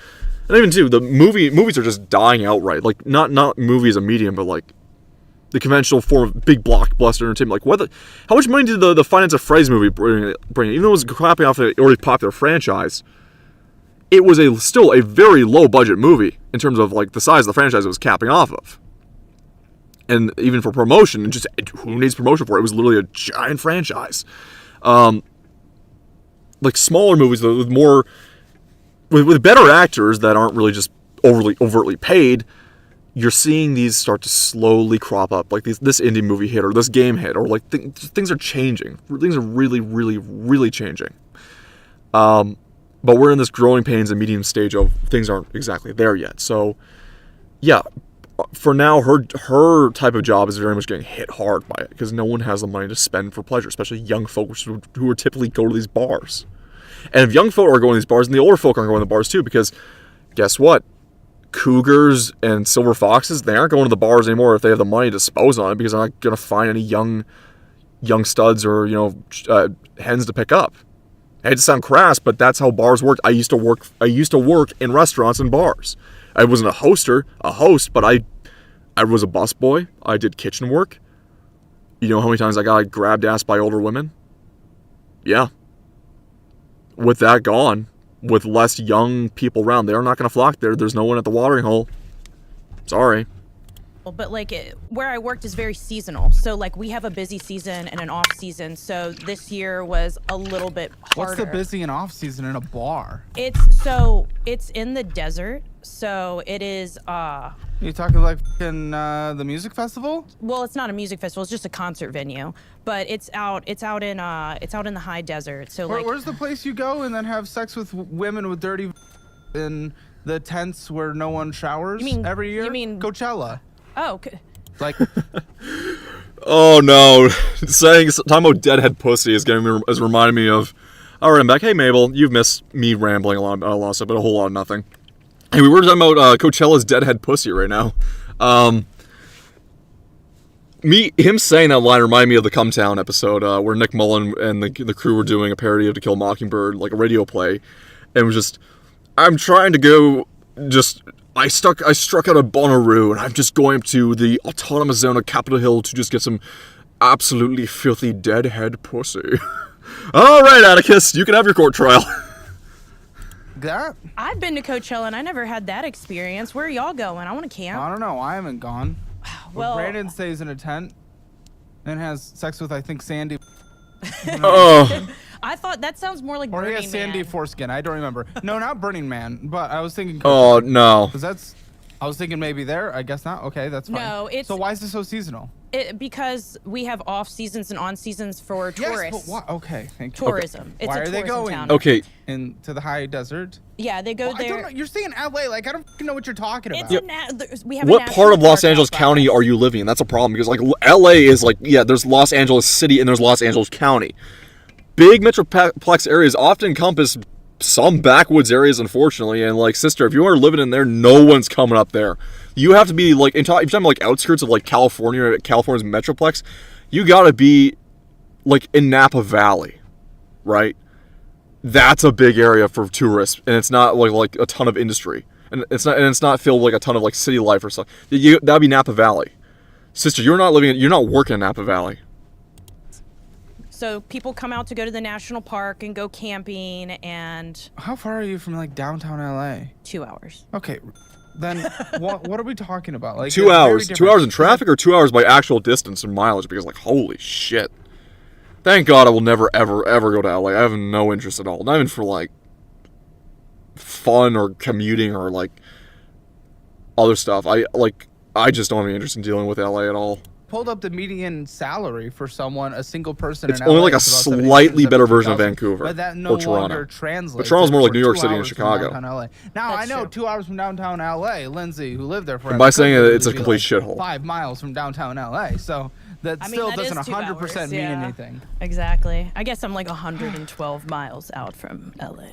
And even too, the movies are just dying outright. Like not movie as a medium, but like the conventional form of big blockbuster entertainment. Like how much money did the Finance of Freddy's movie bring? Even though it was crapping off an already popular franchise, it was still a very low budget movie in terms of like the size of the franchise it was capping off of. And even for promotion, and just who needs promotion for it? It was literally a giant franchise. Like smaller movies with better actors that aren't really just overtly paid, you're seeing these start to slowly crop up. Like this indie movie hit or this game hit, or like things are changing. Things are really, really, really changing. But we're in this growing pains and medium stage of things aren't exactly there yet. So, yeah. For now, her type of job is very much getting hit hard by it because no one has the money to spend for pleasure, especially young folks who are typically go to these bars. And if young folk are going to these bars, then the older folk aren't going to the bars too, because guess what? Cougars and silver foxes, they aren't going to the bars anymore if they have the money to dispose on it, because they're not going to find any young studs or hens to pick up. I hate to sound crass, but that's how bars work. I used to work in restaurants and bars. I wasn't a host, but I was a busboy. I did kitchen work. You know how many times I got grabbed ass by older women? Yeah. With that gone, with less young people around, they're not going to flock there. There's no one at the watering hole. Sorry. But like where I worked is very seasonal. So like we have a busy season and an off season. So this year was a little bit harder. What's the busy and off season in a bar? It's in the desert. So it is You talking like in the music festival? well, it's not a music festival, it's just a concert venue. But it's out in the high desert. So like Where's the place you go and then have sex with women with dirty in the tents where no one showers every year? You mean Coachella. Oh, okay. Like Oh no! Talking about deadhead pussy is reminding me of. All right, I'm back. Hey Mabel, you've missed me rambling a lot of stuff, but a whole lot of nothing. Hey, we were talking about Coachella's deadhead pussy right now. Him saying that line reminded me of the Come Town episode where Nick Mullen and the crew were doing a parody of To Kill a Mockingbird, like a radio play, and it was just, I'm trying to go I struck out of Bonnaroo, and I'm just going up to the autonomous zone of Capitol Hill to just get some absolutely filthy deadhead pussy. All right, Atticus, you can have your court trial. That? I've been to Coachella and I never had that experience. Where are y'all going? I want to camp. I don't know. I haven't gone. Well, Brandon stays in a tent and has sex with, I think, Sandy. Oh, I thought that sounds more like Or he Burning has Sandy Man. foreskin. I don't remember. No, not Burning Man, but I was thinking. oh no. Because I was thinking maybe there. I guess not. Okay, that's fine. No, it's- So why is it so seasonal? Because we have off seasons and on seasons for tourists. Yes, but why? Okay, thank you. Tourism. It's Why a are they tourism going? town. Okay, Into the high desert. Yeah, they go Well, I don't know. there. You're saying LA. Like I don't fucking know what you're talking about. We have a what national part of Los park Angeles outside County us. are you living in? That's a problem because like LA is like, yeah, there's Los Angeles City and there's Los Angeles County. Big metroplex areas often encompass some backwoods areas, unfortunately. And like, sister, if you are living in there, no one's coming up there. You have to be like, if you're talking like outskirts of like California, California's metroplex, you gotta be like in Napa Valley, right? That's a big area for tourists, and it's not like a ton of industry, and it's not filled with like a ton of like city life or stuff. That'd be Napa Valley, sister. You're not working in Napa Valley. So people come out to go to the national park and go camping, and How far are you from like downtown LA? 2 hours. Okay, then what are we talking about? Like 2 it's very hours. 2 different. hours in traffic or 2 hours by actual distance and mileage? Because like, holy shit. Thank God I will never ever ever go to LA. I have no interest at all. Not even for like fun or commuting or like other stuff. I just don't have any interest in dealing with LA at all. Pulled up the median salary for someone, a single person. It's in only LA. like a It's about slightly better version of 72,000. Vancouver But that no or Toronto. longer translates. But Toronto's more like for New York 2 City and hours from Chicago. downtown LA. Now That's I know true. 2 hours from downtown LA, Lindsay, who lived there forever. And by saying could it, it's a be complete like shithole. 5 miles from downtown LA, so that I mean, still that is doesn't 2 100% hours, mean yeah. anything. Exactly. I guess I'm like 112 miles out from LA.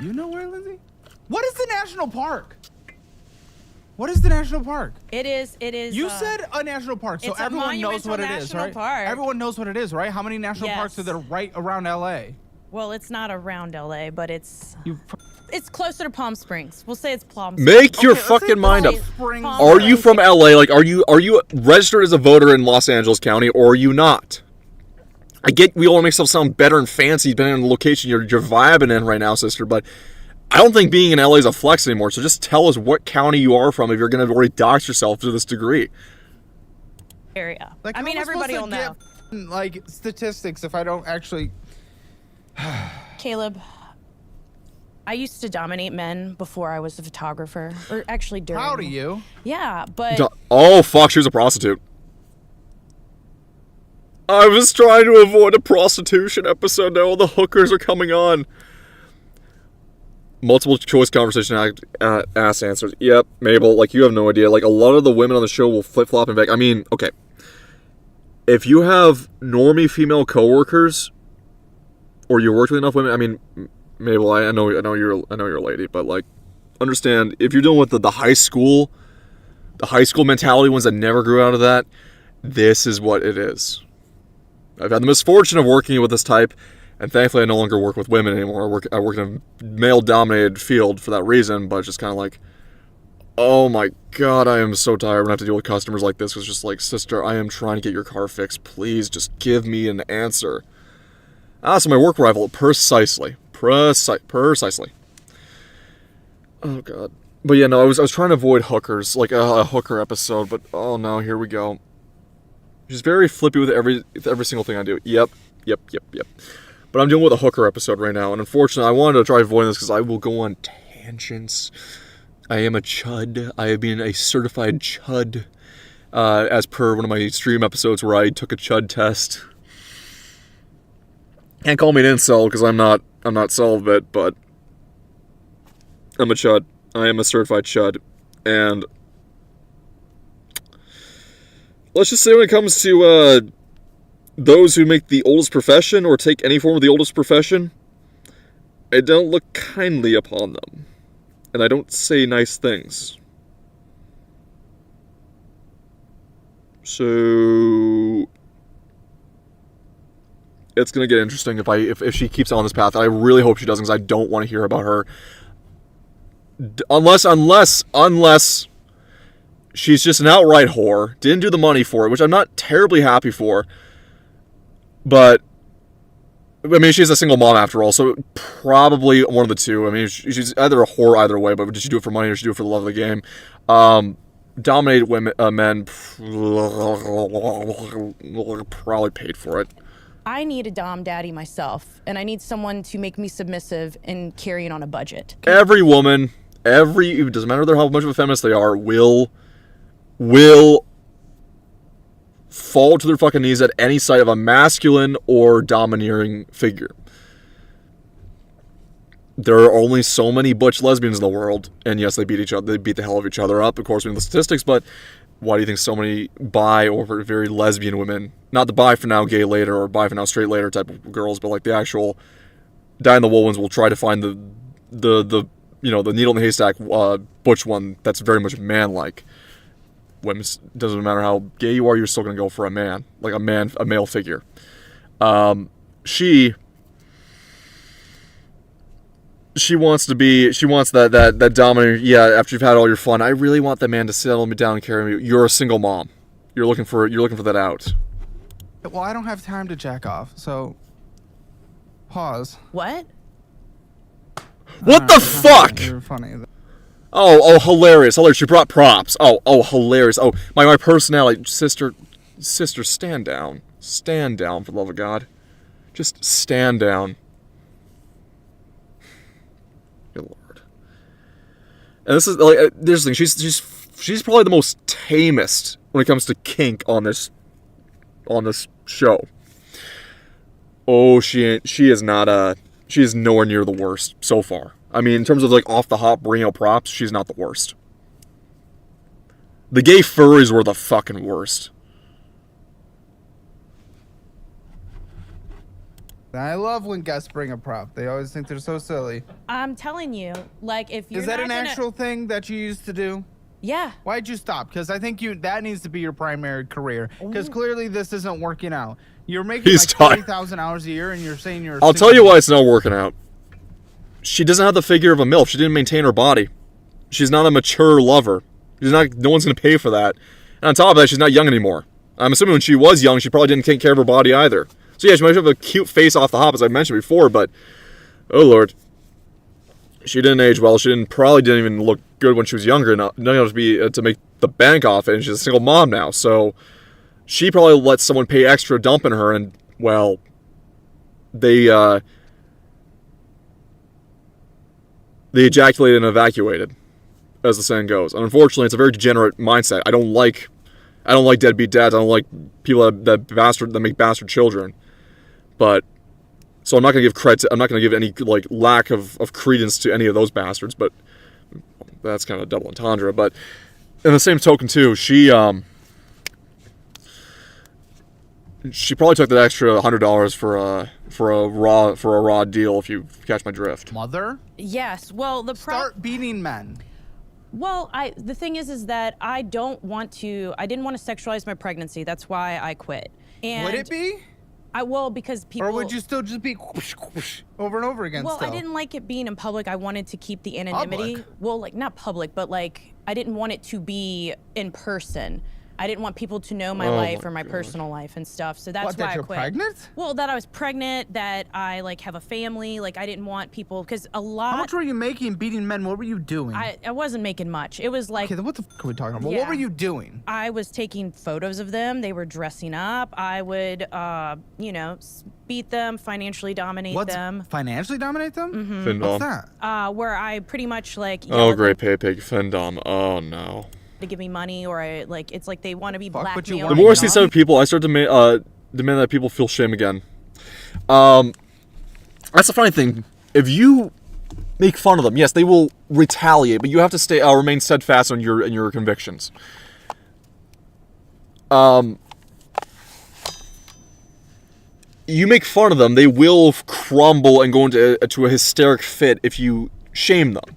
You know where, Lindsay? What is the national park? What is the national park? It is. You said a national park, so it's a everyone knows what it is, monumental right? national park. Everyone knows what it is, right? How many national parks are Yes. there right around LA? Well, it's not around LA, but it's You closer to Palm Springs. We'll say it's Palm Springs. Make your Okay, let's say fucking mind up. Palm Springs. Are you from LA? Like, are you registered as a voter in Los Angeles County, or are you not? I get we all want to make stuff sound better and fancy depending on the location you're vibing in right now, sister, but I don't think being in LA is a flex anymore. So just tell us what county you are from if you're going to already dox yourself to this degree. area. Like, I how mean, am everybody will supposed to know. get, like statistics if I don't actually. Caleb, I used to dominate men before I was a photographer, or actually during. Proud of you. Yeah, but Oh, fuck, she was a prostitute. I was trying to avoid a prostitution episode. Now all the hookers are coming on. Multiple choice conversation ass answers. Yep, Mabel, like you have no idea. Like a lot of the women on the show will flip flop and back. I mean, okay. If you have normie female coworkers, or you worked with enough women, I mean, Mabel, I know you're a lady, but like, understand if you're dealing with the high school mentality ones that never grew out of that, this is what it is. I've had the misfortune of working with this type, and thankfully I no longer work with women anymore. I work in a male-dominated field for that reason, but it's just kind of like, oh my god, I am so tired. I'm gonna have to deal with customers like this. It's just like, sister, I am trying to get your car fixed. Please just give me an answer. So my work rival, precisely. Oh god. But yeah, no, I was trying to avoid hookers, like a hooker episode, but oh no, here we go. She's very flippy with every single thing I do. Yep. But I'm dealing with a hooker episode right now, and unfortunately, I wanted to try avoiding this because I will go on tangents. I am a chud. I have been a certified chud, as per one of my stream episodes where I took a chud test. Can't call me an incel because I'm not celibate, but I'm a chud. I am a certified chud, and let's just say when it comes to those who make the oldest profession or take any form of the oldest profession, I don't look kindly upon them, and I don't say nice things. So it's gonna get interesting if she keeps on this path. I really hope she doesn't, because I don't want to hear about her Unless she's just an outright whore, didn't do the money for it, which I'm not terribly happy for. But I mean, she's a single mom after all, so probably one of the two. I mean, she's either a whore either way, but did she do it for money or did she do it for the love of the game? Dominated men probably paid for it. I need a dom daddy myself, and I need someone to make me submissive and carrying on a budget. Every woman, it doesn't matter how much of a feminist they are, will fall to their fucking knees at any sight of a masculine or domineering figure. There are only so many butch lesbians in the world, and yes, they beat the hell out of each other up, of course, we know the statistics, but why do you think so many bi or very lesbian women, not the bi for now, gay later, or bi for now, straight later type of girls, but like the actual dyed-in-the-wool ones will try to find the needle in the haystack butch one that's very much man-like. Women, doesn't matter how gay you are, you're still going to go for a man, like a male figure. She wants that dominant, yeah, after you've had all your fun, I really want that man to settle me down and carry me. You're a single mom. You're looking for that out. Well, I don't have time to jack off, so pause. What? What the fuck? You're funny. Oh, hilarious. She brought props. Oh, hilarious. Oh, my personality. Sister, stand down. Stand down, for the love of God. Just stand down. Good Lord. And this is, like, there's the thing. She's probably the most tamest when it comes to kink on this show. Oh, she is nowhere near the worst so far. I mean, in terms of, like, off-the-hop, bring out props, she's not the worst. The gay furries were the fucking worst. I love when guests bring a prop. They always think they're so silly. I'm telling you, like, if you're Is that not an gonna... actual thing that you used to do? Yeah. Why'd you stop? Because I think that needs to be your primary career. Because clearly this isn't working out. You're making He's like tired. 30,000 hours a year, and you're saying you're. I'll tell you why it's not working out. She doesn't have the figure of a MILF. She didn't maintain her body. She's not a mature lover. No one's going to pay for that. And on top of that, she's not young anymore. I'm assuming when she was young, she probably didn't take care of her body either. So yeah, she might have a cute face off the hop, as I mentioned before, but oh Lord. She didn't age well. She probably didn't even look good when she was younger enough to make the bank off it, and she's a single mom now. So she probably let someone pay extra dumping her, and, well, they ejaculated and evacuated, as the saying goes. And unfortunately, it's a very degenerate mindset. I don't like deadbeat dads. I don't like people that make bastard children. But so I'm not gonna give credit. I'm not gonna give any like lack of credence to any of those bastards. But that's kind of a double entendre. But in the same token too, she probably took that extra $100 for a raw deal, if you catch my drift. Mother? Yes. Well, Start beating men. Well, the thing is that I didn't want to sexualize my pregnancy. That's why I quit. And Would it be? Because people. Or would you still just be whoosh, whoosh, over and over again? Well, still? I didn't like it being in public. I wanted to keep the anonymity. Public? Well, like not public, but like I didn't want it to be in person. I didn't want people to know my life or my personal life and stuff. So that's why that I you're quit. Pregnant? Well, that I was pregnant, that I like have a family. Like I didn't want people because a lot. How much were you making beating men? What were you doing? I wasn't making much. It was like. Okay, then what the fuck are we talking about? Yeah. What were you doing? I was taking photos of them. They were dressing up. I would, beat them, financially dominate them. Financially dominate them? Mm-hmm. Findom. What's that? Where I pretty much like. Oh, great pay pig. Findom. Oh no. To give me money, or it's like they want to be Fuck what you blackmailed. want. The more I see this type of people, I start to demand that people feel shame again. That's the funny thing. If you make fun of them, yes, they will retaliate, but you have to remain steadfast on your convictions. You make fun of them, they will crumble and go into a hysteric fit if you shame them.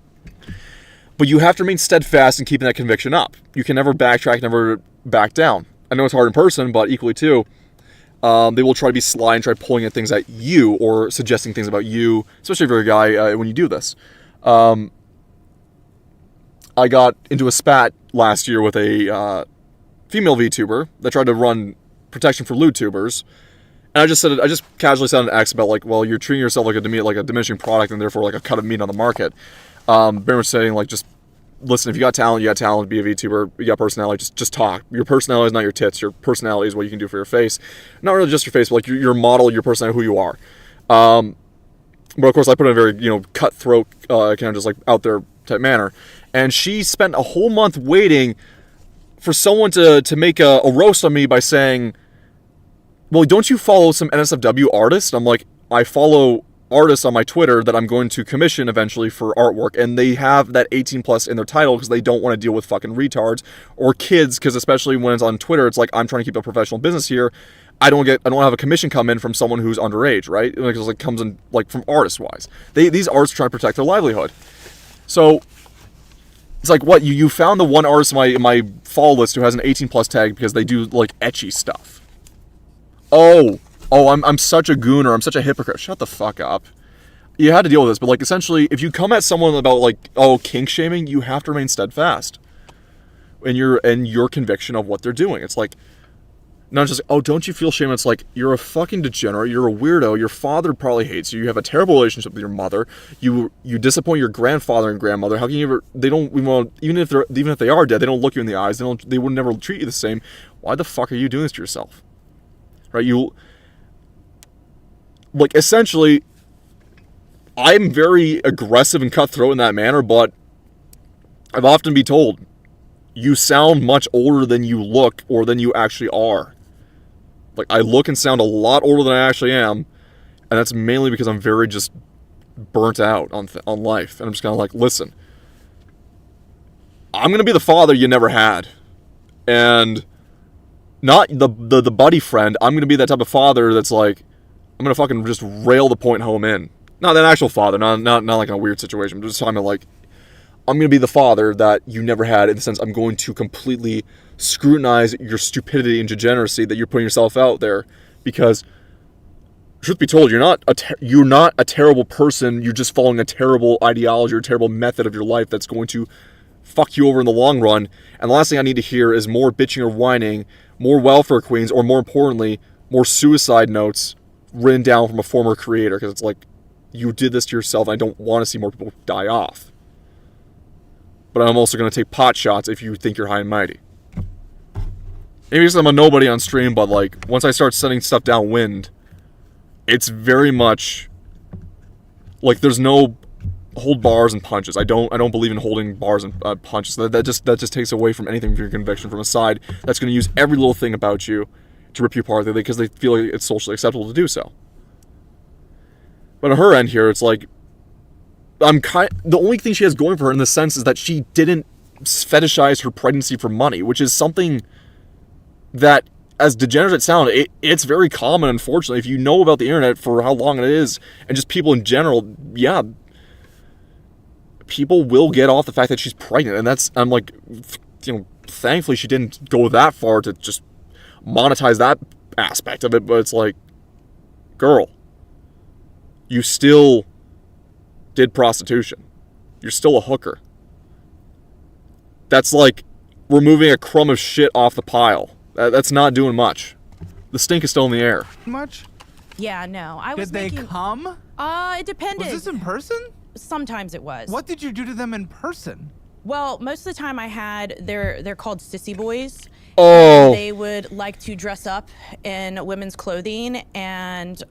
But you have to remain steadfast in keeping that conviction up. You can never backtrack, never back down. I know it's hard in person, but equally too, they will try to be sly and try pulling at things at you or suggesting things about you, especially if you're a guy when you do this. I got into a spat last year with a female VTuber that tried to run protection for lewd tubers. And I just casually said on X about like, well, you're treating yourself like a diminishing product and therefore like a cut of meat on the market. Very much saying like, just listen, if you got talent, be a VTuber, you got personality, just talk. Your personality is not your tits. Your personality is what you can do for your face. Not really just your face, but like your model, your personality, who you are. But of course I put it in a very, cutthroat, kind of just like out there type manner. And she spent a whole month waiting for someone to make a roast on me by saying, well, don't you follow some NSFW artists? And I'm like, I follow artists on my Twitter that I'm going to commission eventually for artwork, and they have that 18 plus in their title because they don't want to deal with fucking retards or kids, because especially when it's on Twitter, it's like, I'm trying to keep a professional business here. I don't have a commission come in from someone who's underage, right? Because it comes in like from artist wise. These artists are trying to protect their livelihood. So it's like, what, you found the one artist in my follow list who has an 18 plus tag because they do like ecchi stuff. Oh, I'm such a gooner, I'm such a hypocrite. Shut the fuck up. You had to deal with this, but like essentially, if you come at someone about like, kink shaming, you have to remain steadfast in your conviction of what they're doing. It's like, not just, don't you feel shame? It's like, you're a fucking degenerate, you're a weirdo, your father probably hates you, you have a terrible relationship with your mother, you disappoint your grandfather and grandmother. How can you ever, they don't, even if they are dead, they don't look you in the eyes, they would never treat you the same. Why the fuck are you doing this to yourself? Right? Like, essentially, I'm very aggressive and cutthroat in that manner, but I've often been told, you sound much older than you look or than you actually are. Like, I look and sound a lot older than I actually am, and that's mainly because I'm very just burnt out on life. And I'm just kind of like, listen, I'm going to be the father you never had. And not the buddy friend. I'm going to be that type of father that's like, I'm going to fucking just rail the point home in. Not an actual father, not like in a weird situation, but just talking about like, I'm going to be the father that you never had, in the sense I'm going to completely scrutinize your stupidity and degeneracy that you're putting yourself out there, because truth be told, you're not a terrible person, you're just following a terrible ideology or a terrible method of your life that's going to fuck you over in the long run. And the last thing I need to hear is more bitching or whining, more welfare queens, or more importantly, more suicide notes written down from a former creator, because it's like, you did this to yourself, and I don't want to see more people die off. But I'm also going to take pot shots if you think you're high and mighty. Maybe because I'm a nobody on stream, but like, once I start sending stuff downwind, it's very much like there's no hold bars and punches. I don't believe in holding bars and punches. That just takes away from anything from your conviction from a side that's going to use every little thing about you to rip you apart because they feel like it's socially acceptable to do so. But on her end here, it's like, the only thing she has going for her in this sense is that she didn't fetishize her pregnancy for money, which is something that, as degenerate as it sounds, it's very common, unfortunately. If you know about the internet for how long it is, and just people in general, yeah, people will get off the fact that she's pregnant. And I'm like, thankfully she didn't go that far to just monetize that aspect of it, but it's like, girl, you still did prostitution. You're still a hooker. That's like removing a crumb of shit off the pile. That's not doing much. The stink is still in the air. Much? Yeah, no. Did they come? It depended. Was this in person? Sometimes it was. What did you do to them in person? Well, most of the time they're called sissy boys. Oh. They would like to dress up in women's clothing and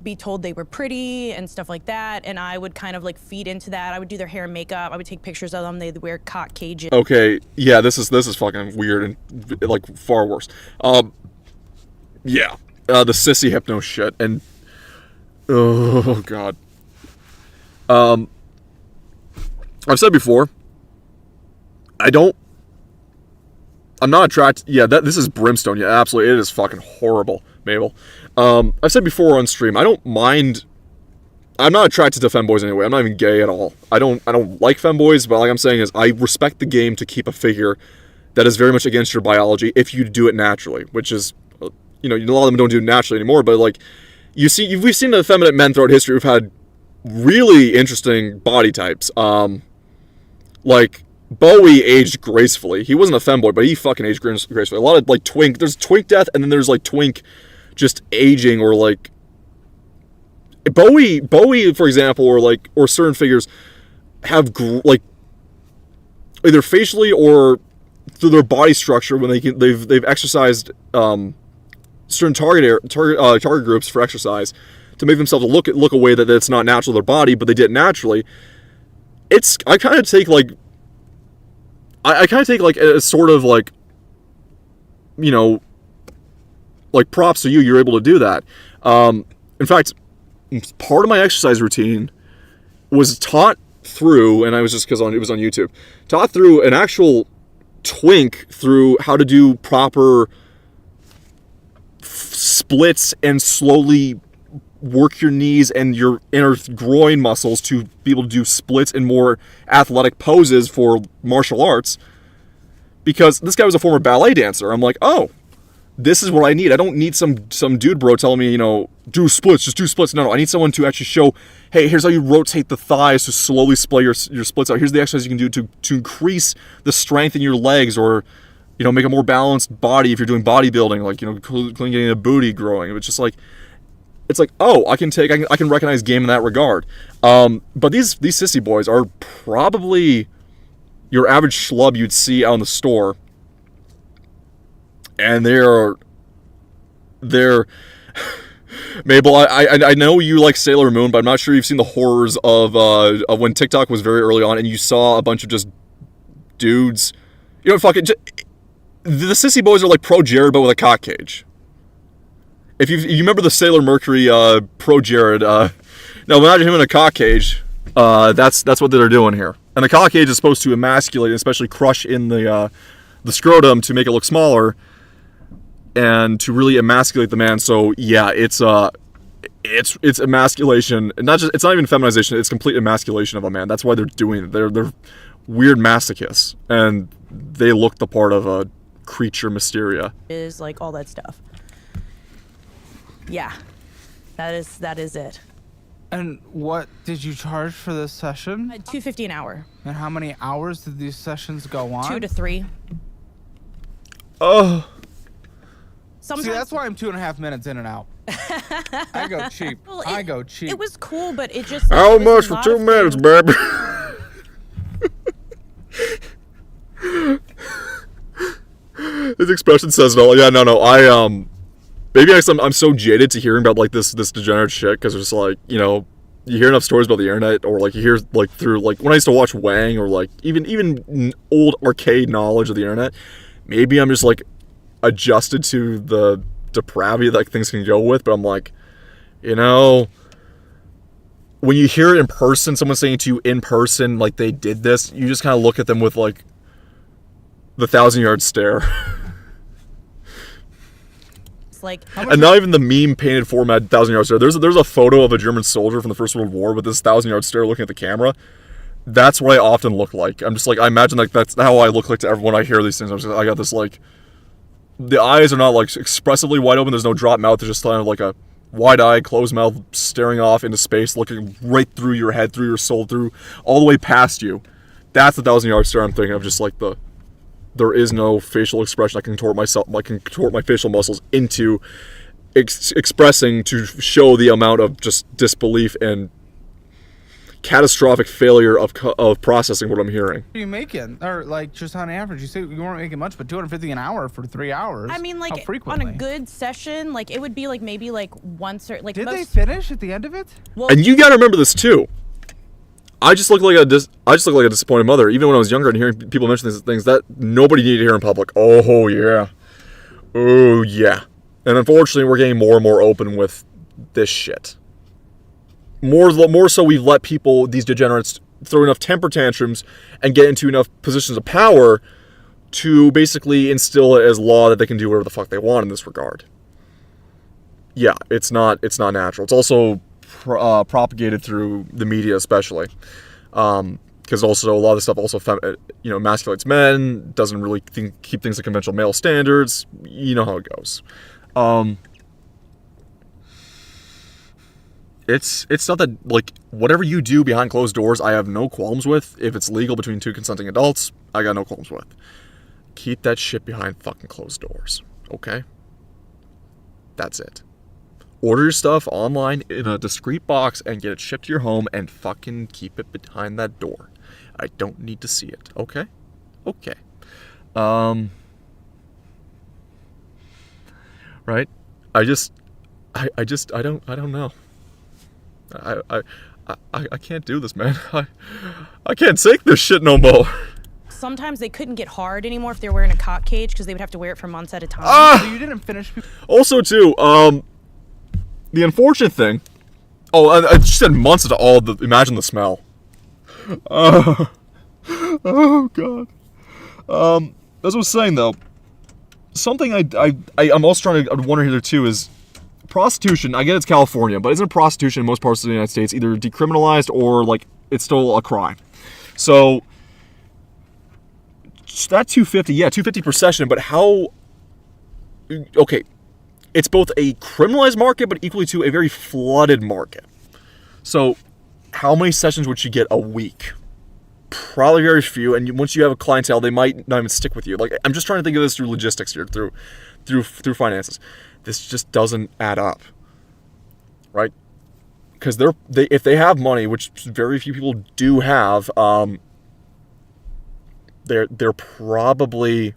be told they were pretty and stuff like that. And I would kind of like feed into that. I would do their hair and makeup. I would take pictures of them. They'd wear cock cages. Okay, yeah, this is fucking weird and like far worse. Yeah, the sissy hypno shit, and oh god. I've said before, I'm not attracted. Yeah, this is brimstone. Yeah, absolutely. It is fucking horrible, Mabel. I've said before on stream, I don't mind. I'm not attracted to femboys anyway. I'm not even gay at all. I don't like femboys, but like I'm saying is, I respect the game to keep a figure that is very much against your biology if you do it naturally, which is, a lot of them don't do it naturally anymore, but like, we've seen the effeminate men throughout history who've had really interesting body types. Like, Bowie aged gracefully. He wasn't a femboy, but he fucking aged gracefully. A lot of like twink. There's twink death, and then there's like twink just aging, or like Bowie, for example, or certain figures have like either facially or through their body structure when they've exercised certain target groups for exercise to make themselves look a way that it's not natural to their body, but they did it naturally. I kind of take like a sort of like, you know, like props to you. You're able to do that. In fact, part of my exercise routine was taught through, and I was just because it was on YouTube, taught through an actual twink through how to do proper splits and slowly work your knees and your inner groin muscles to be able to do splits and more athletic poses for martial arts. Because this guy was a former ballet dancer. I'm like, oh, this is what I need. I don't need some dude bro telling me, you know, do splits, just do splits. No, I need someone to actually show, hey, here's how you rotate the thighs to slowly splay your splits out. Here's the exercise you can do to increase the strength in your legs, or, you know, make a more balanced body if you're doing bodybuilding, like, you know, getting a booty growing. It's just like, it's like, oh, I can recognize game in that regard. But these sissy boys are probably your average schlub you'd see out in the store. And they're Mabel, I know you like Sailor Moon, but I'm not sure you've seen the horrors of when TikTok was very early on and you saw a bunch of just dudes, you know, fucking the sissy boys are like Pro Jared but with a cock cage. If you remember the Sailor Mercury Pro Jared, now imagine him in a cock cage. That's what they're doing here. And the cock cage is supposed to emasculate, especially crush in the scrotum to make it look smaller, and to really emasculate the man. So yeah, it's emasculation, and it's not even feminization. It's complete emasculation of a man. That's why they're doing it. They're weird masochists, and they look the part of a creature mysteria. Is like all that stuff. Yeah, that is it. And what did you charge for this session? $250 an hour. And how many hours did these sessions go on? 2 to 3. Oh. Sometimes. See, that's why I'm 2.5 minutes in and out. I go cheap. Well, I go cheap. It was cool, but it just. How it much was for 2 minutes, baby? His expression says it all. Yeah, no. Maybe I'm so jaded to hearing about like this degenerate shit, because it's like, you know, you hear enough stories about the internet, or like you hear like through like when I used to watch Wang, or like even old arcade knowledge of the internet. Maybe I'm just like adjusted to the depravity that like, things can go with, but I'm like, you know, when you hear it in person, someone saying to you in person like they did this, you just kind of look at them with like the 1,000-yard stare. Like, and not even the meme painted format 1,000-yard stare. There's a photo of a German soldier from the First World War with this 1,000-yard stare looking at the camera. That's what I often look like. I'm just like, I imagine like that's how I look like to everyone I hear these things. I got this like, the eyes are not like expressively wide open. There's no drop mouth. There's just kind of like a wide-eyed, closed mouth, staring off into space, looking right through your head, through your soul, through all the way past you. That's the 1,000-yard stare I'm thinking of. Just like there is no facial expression. I can contort my facial muscles into expressing to show the amount of just disbelief and catastrophic failure of processing what I'm hearing. What are you making? Or like just on average, you say you weren't making much, but $250 an hour for 3 hours. I mean, like how frequently? on a good session, like it would be like maybe like once or like. Did most, they finish at the end of it? Well, And you got to remember this too. I just look like a disappointed mother. Even when I was younger and hearing people mention these things that nobody needed to hear in public. Oh yeah, oh yeah. And unfortunately, we're getting more and more open with this shit. More so, we've let people, these degenerates, throw enough temper tantrums and get into enough positions of power to basically instill it as law that they can do whatever the fuck they want in this regard. Yeah, it's not natural. It's also propagated through the media, especially, because also a lot of the stuff also emasculates men, doesn't really keep things to conventional male standards. You know how it goes. It's not that, like, whatever you do behind closed doors, I have no qualms with. If it's legal between two consenting adults, I got no qualms with. Keep that shit behind fucking closed doors, okay? That's it. Order your stuff online in a discreet box and get it shipped to your home and fucking keep it behind that door. I don't need to see it, okay? Okay. Right? I don't know. I can't do this, man. I can't take this shit no more. Sometimes they couldn't get hard anymore if they were wearing a cock cage because they would have to wear it for months at a time. So you didn't finish. Also, too, the unfortunate thing. Oh, I just said months to all the. Imagine the smell. Oh God. As I was saying though, something I'm also trying to wonder here too is prostitution. I get it's California, but isn't prostitution in most parts of the United States either decriminalized or like it's still a crime? So that $250 per session, but how? Okay, it's both a criminalized market, but equally to a very flooded market. So, how many sessions would you get a week? Probably very few. And once you have a clientele, they might not even stick with you. Like, I'm just trying to think of this through logistics here, through finances. This just doesn't add up, right? Because if they have money, which very few people do have, they're probably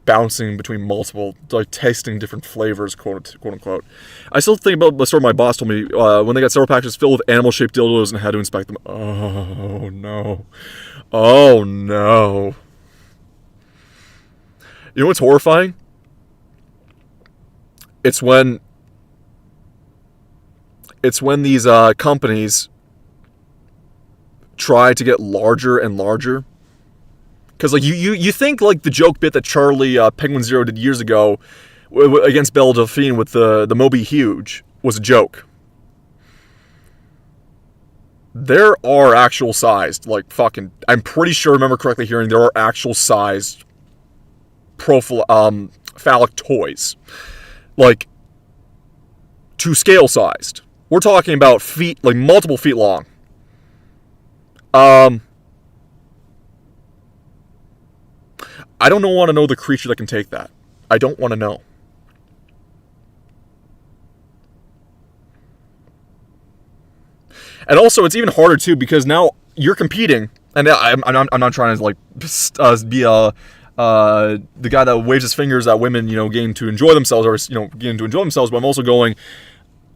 bouncing between multiple, like tasting different flavors, quote unquote. I still think about the story my boss told me when they got several packages filled with animal-shaped dildos and had to inspect them. Oh no. Oh no. You know what's horrifying? It's when these companies try to get larger and larger. Because like you think like the joke bit that Charlie Penguin Zero did years ago against Belle Delphine with the Moby Huge was a joke. There are actual sized, like fucking, I'm pretty sure I remember correctly hearing there are actual sized phallic toys. Like to scale sized. We're talking about feet, like multiple feet long. I don't want to know the creature that can take that. I don't want to know. And also, it's even harder too because now you're competing, and I'm not trying to like be the guy that waves his fingers at women, getting to enjoy themselves, or getting to enjoy themselves. But I'm also going,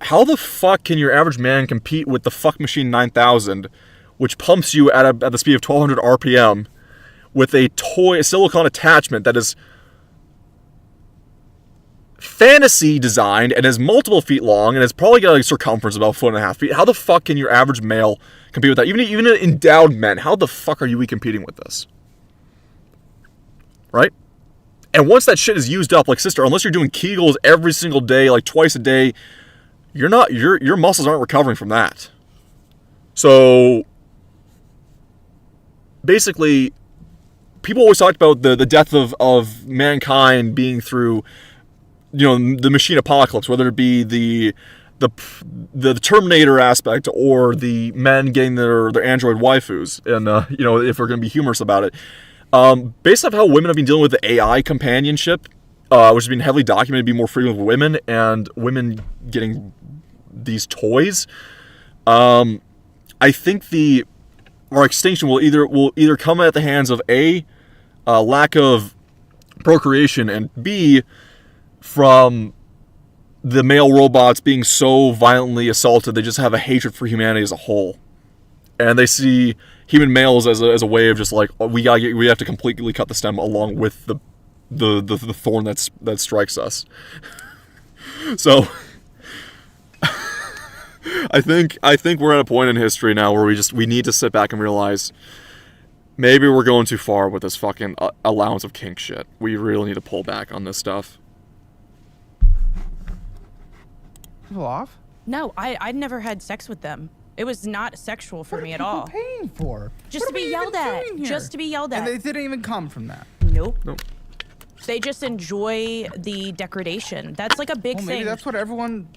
how the fuck can your average man compete with the Fuck Machine 9000, which pumps you at the speed of 1200 RPM? With a silicone attachment that is fantasy designed and is multiple feet long and has probably got a circumference of about 1.5 feet. How the fuck can your average male compete with that? Even endowed men, how the fuck are you competing with this? Right? And once that shit is used up, like sister, unless you're doing Kegels every single day, like twice a day, your muscles aren't recovering from that. So basically, people always talked about the death of mankind being through, the machine apocalypse, whether it be the Terminator aspect or the men getting their android waifus. And, if we're going to be humorous about it. Based off how women have been dealing with the AI companionship, which has been heavily documented to be more frequent with women, and women getting these toys, I think our extinction will either come at the hands of A, lack of procreation, and B, from the male robots being so violently assaulted they just have a hatred for humanity as a whole, and they see human males as a way of just like, we have to completely cut the stem along with the thorn that strikes us. So I think we're at a point in history now where we need to sit back and realize maybe we're going too far with this fucking allowance of kink shit. We really need to pull back on this stuff. People off? No, I'd never had sex with them. It was not sexual for me at all. What are people paying for? Just to be yelled at. Just to be yelled at. And they didn't even come from that. Nope. They just enjoy the degradation. That's like a big Well, thing. maybe that's what everyone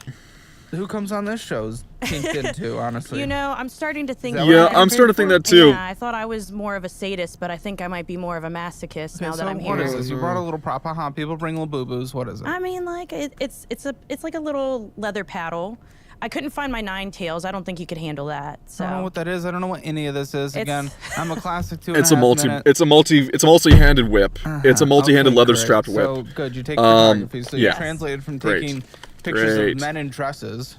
who comes on this show's kinked into, honestly. You know, I'm starting to think. Is that what Yeah, you're I'm starting to think that too. Yeah, I thought I was more of a sadist, but I think I might be more of a masochist now that So I'm what here. is this? You brought a little prop. People bring little boo-boos. What is it? I mean, like it's like a little leather paddle. I couldn't find my 9 tails. I don't think you could handle that. So I don't know what that is. I don't know what any of this is. Again, I'm a classic 2.5 It's a minute. it's a multi-handed whip. It's a multi-handed Okay, leather great. strapped whip. So good. You take photography. So you yeah. translated from Great. taking pictures Great. of men in dresses.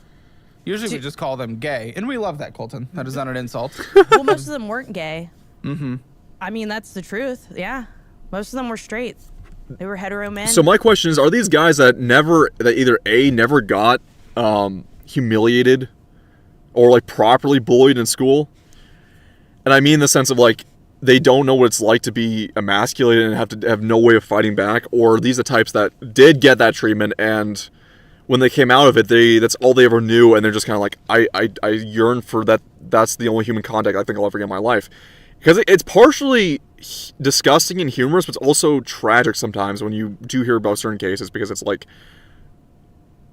Usually we just call them gay, and we love that, Colton. That is not an insult. well, most of them weren't gay. Mm-hmm. I mean, that's the truth. Yeah, most of them were straight. They were hetero men. So my question is, are these guys that either A, never got humiliated or like properly bullied in school? And I mean in the sense of like they don't know what it's like to be emasculated and have to have no way of fighting back, or are these the types that did get that treatment and when they came out of it, that's all they ever knew, and they're just kind of like, I yearn for that. That's the only human contact I think I'll ever get in my life. Because it's partially disgusting and humorous, but it's also tragic sometimes when you do hear about certain cases, because it's like,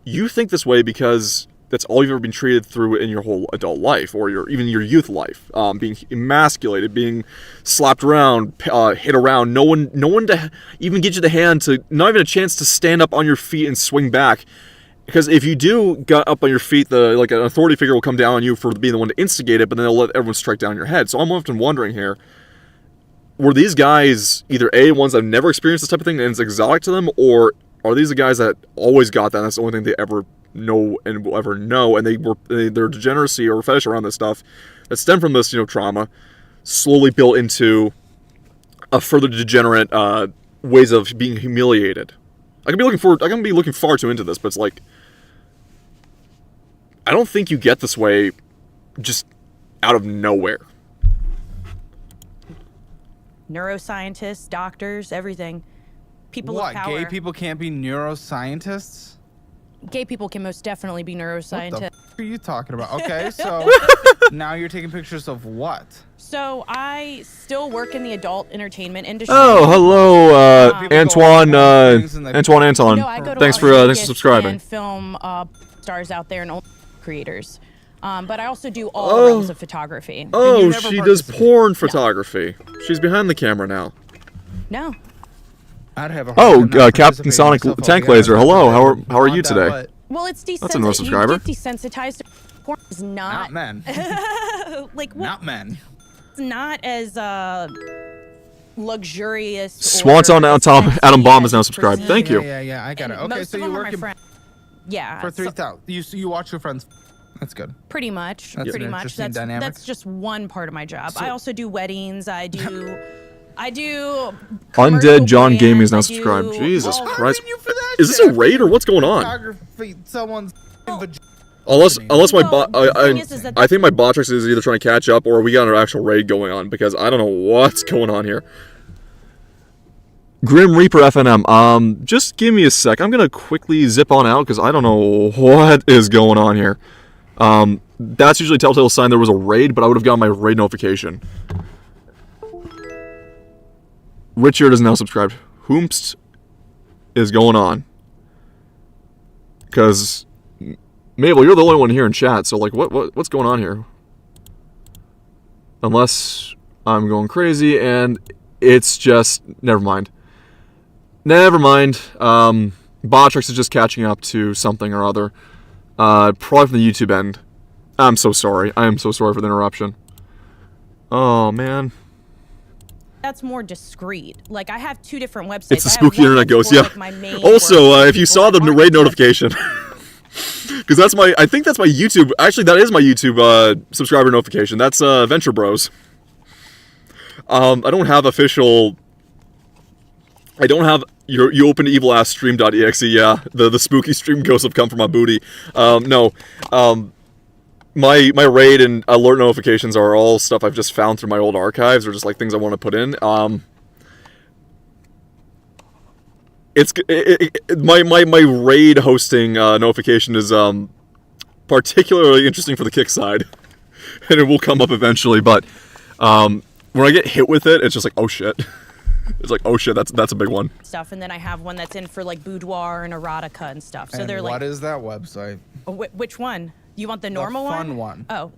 you think this way because that's all you've ever been treated through in your whole adult life, or even your youth life. Being emasculated, being slapped around, hit around, no one to even get you the hand to, not even a chance to stand up on your feet and swing back. Because if you do get up on your feet, like an authority figure will come down on you for being the one to instigate it, but then they'll let everyone strike down your head. So I'm often wondering here, were these guys either A, ones that have never experienced this type of thing and it's exotic to them, or are these the guys that always got that and that's the only thing they ever know and will ever know, and their degeneracy or fetish around this stuff that stemmed from this, trauma, slowly built into a further degenerate ways of being humiliated. I can be looking far too into this, but it's like, I don't think you get this way just out of nowhere. Neuroscientists, doctors, everything. People What? with power. Gay people can't be neuroscientists? Gay people can most definitely be What the neuroscientists. f- are you talking about? Okay, so now you're taking pictures of what? So I still work in the adult entertainment industry. Oh, hello, People Antoine, go on things and they- Anton. No, I go to Thanks Las for Vegas subscribing. And film stars out there and creators. But I also do all realms of photography. Oh, never she does participate? porn photography. She's behind the camera now. No. I'd have a hard Oh, time not Captain participating Sonic myself Tank altogether. Laser. Hello, how are you Want that today? what? Well, it's desensitized. That's a new subscriber. You get desensitized to porn is Not not men. like what, Not men. it's not as luxurious. Swanson or on top. sexy Adam Bomb as is now it's subscribed. perceived. Thank you. Yeah, I got it. And Okay, most so of you them are work my in, friends. Yeah. for so- 3,000. You watch your friends. That's good. Pretty much. That's Pretty an much. interesting That's dynamic. that's just one part of my job. So- I also do weddings. I do Undead commercial John Gaming is now brands, I subscribed. do Jesus all- Christ. Paying you for that Is this shit. a raid or what's going on? Photography, someone's vagina. Unless my Well, bot, the thing is that- I think my Botrix is either trying to catch up or we got an actual raid going on, because I don't know what's going on here. Grim Reaper FNM. Just give me a sec. I'm gonna quickly zip on out because I don't know what is going on here. That's usually a telltale sign there was a raid, but I would have gotten my raid notification. Richard is now subscribed. Whomst is going on? Because Mabel, you're the only one here in chat, so like, what's going on here? Unless I'm going crazy and it's just never mind. Never mind. Botrix is just catching up to something or other. Probably from the YouTube end. I'm so sorry. I am so sorry for the interruption. Oh man. That's more discreet. Like I have 2 different websites. It's the I have spooky one internet that's ghost, for, yeah. like, my main Also, work if you people saw the that aren't raid just- notification, because I think that's my YouTube. Actually, that is my YouTube subscriber notification. That's Venture Bros. I don't have official. I don't have you open evil ass stream.exe. Yeah, the spooky stream ghosts have come from my booty. No. My raid and alert notifications are all stuff I've just found through my old archives, or just like things I want to put in. My raid hosting notification is particularly interesting for the kick side, and it will come up eventually. But when I get hit with it, it's just like, oh shit. It's like, oh shit, that's a big one. stuff, and then I have one that's in for like boudoir and erotica and stuff. So And they're what like, is that website? which one? You want the normal The fun one. Oh.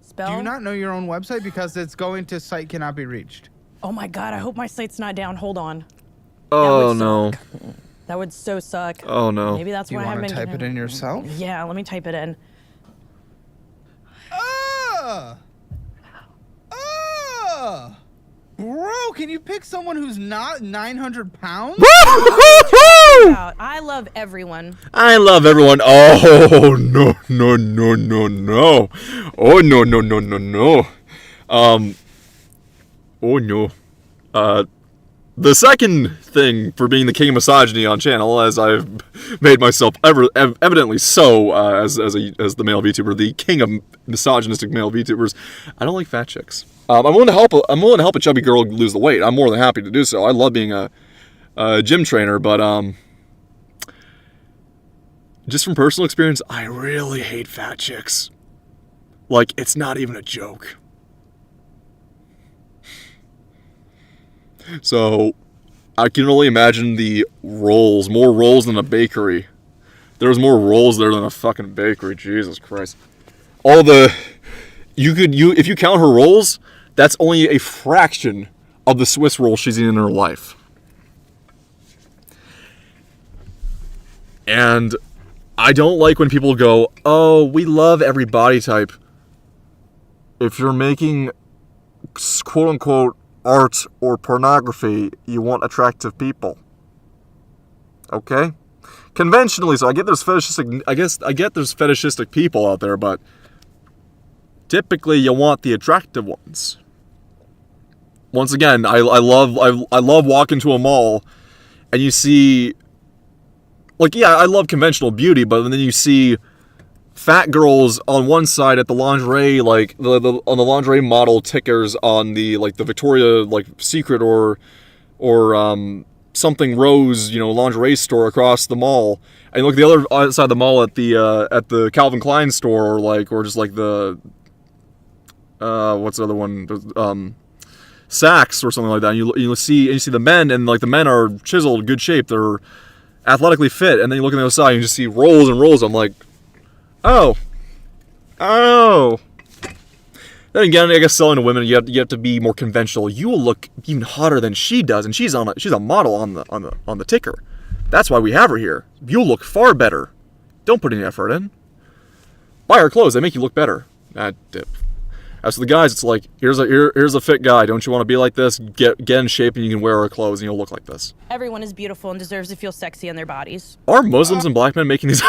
Spell. Do you not know your own website? Because it's going to site cannot be reached. Oh my god, I hope my site's not down. Hold on. Oh would no. suck. That would so suck. Oh no. Maybe that's Do you why I want haven't to type it in yourself? Yeah, let me type it in. Bro, can you pick someone who's not 900 pounds? I love everyone. I love everyone. Oh no no no no no. Oh no no no no no. Oh no. The second thing for being the king of misogyny on channel, as I've made myself evidently so as the male VTuber, the king of misogynistic male VTubers, I don't like fat chicks. I'm willing to help. I'm willing to help a chubby girl lose the weight. I'm more than happy to do so. I love being a gym trainer, but just from personal experience, I really hate fat chicks. Like, it's not even a joke. So, I can only imagine the rolls. More rolls than a bakery. There's more rolls there than a fucking bakery. Jesus Christ. All the... if you count her rolls, that's only a fraction of the Swiss roll she's eaten in her life. And I don't like when people go, oh, we love every body type. If you're making quote-unquote art or pornography, you want attractive people. Okay? Conventionally, so I get there's fetishistic people out there, but typically you want the attractive ones. Once again, I love walking to a mall and you see, like, yeah, I love conventional beauty, but then you see fat girls on one side at the lingerie, like on the lingerie model tickers on the Victoria Secret or something Rose, lingerie store across the mall, and you look at the other side of the mall at the Calvin Klein store or just like the what's the other one, Saks or something like that. And you see the men, and the men are chiseled, good shape, they're athletically fit, and then you look on the other side and you just see rolls and rolls. I'm like, oh. Then again, I guess selling to women, you have to be more conventional. You will look even hotter than she does, and she's a model on the ticker. That's why we have her here. You'll look far better. Don't put any effort in. Buy her clothes; they make you look better. As for the guys, it's like, here's a fit guy. Don't you want to be like this? Get in shape, and you can wear our clothes, and you'll look like this. Everyone is beautiful and deserves to feel sexy in their bodies. Are Muslims and black men making these?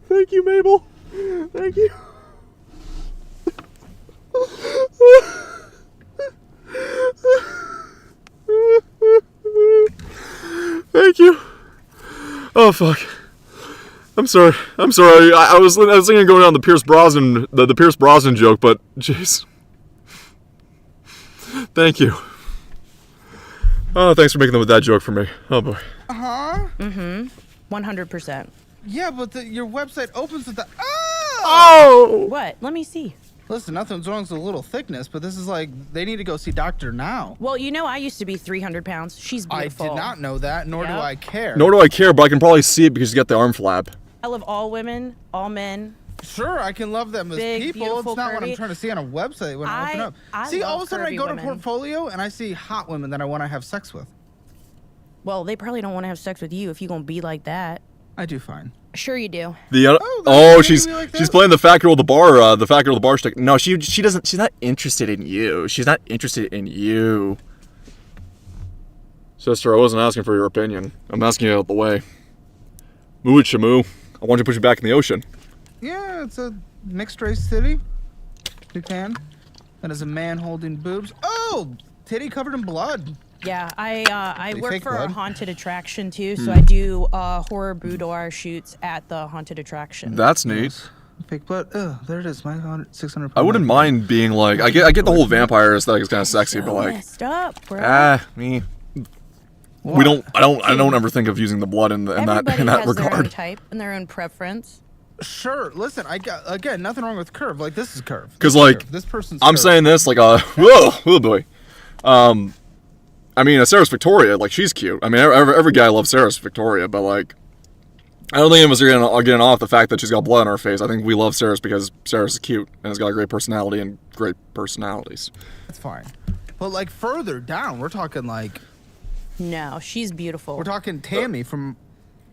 Thank you, Mabel. Thank you. Thank you. Oh fuck. I'm sorry. I was thinking of going on the Pierce Brosnan joke, but jeez. Thank you. Oh, thanks for making that joke for me. Oh boy. Huh? 100%. Yeah, but your website opens with the Oh. What? Let me see. Listen, nothing's wrong with a little thickness, but this is like, they need to go see doctor now. Well, I used to be 300 pounds. She's I beautiful. did not know that, nor do Yep. I care. Nor do I care, but I can probably see it because you got the arm flab. I love all women, all men. Sure, I can love them as Big, people. beautiful, It's not what I'm curvy. trying to see on a website when I open up. I See, all love of a sudden I curvy go to women. Portfolio and I see hot women that I want to have sex with. Well, they probably don't want to have sex with you if you're going to be like that. I do fine. Sure you do. She's playing the fat girl at the bar. The fat girl at the bar. She's like, no, she doesn't. She's not interested in you. She's not interested in you. Sister, I wasn't asking for your opinion. I'm asking you out the way. Moo it, Shamu. I want you to put you back in the ocean. Yeah, it's a mixed race city. Japan. That is a man holding boobs. Oh, titty covered in blood. Yeah, I work fake for a blood? haunted attraction too, so I do horror boudoir shoots at the haunted attraction. That's neat. Fake blood. Oh, there it is. My 600. I wouldn't mind being like, I get the whole vampire aesthetic is kind of sexy, but like, Messed up, bro. me. We don't. I don't ever think of using the blood in Everybody that has their own regard. type and their own preference. Sure. Listen, I got again nothing wrong with curve. Like this is curve. Because This is like curve. This person's. I'm curve. saying this like oh boy. I mean, Sarah's Victoria, like she's cute. I mean, every guy loves Sarah's Victoria, but like, I don't think any of us are getting off the fact that she's got blood on her face. I think we love Sarah's because Sarah's cute and has got a great personality and great personalities. That's fine. But like further down, we're talking like No, she's beautiful. we're talking Tammy from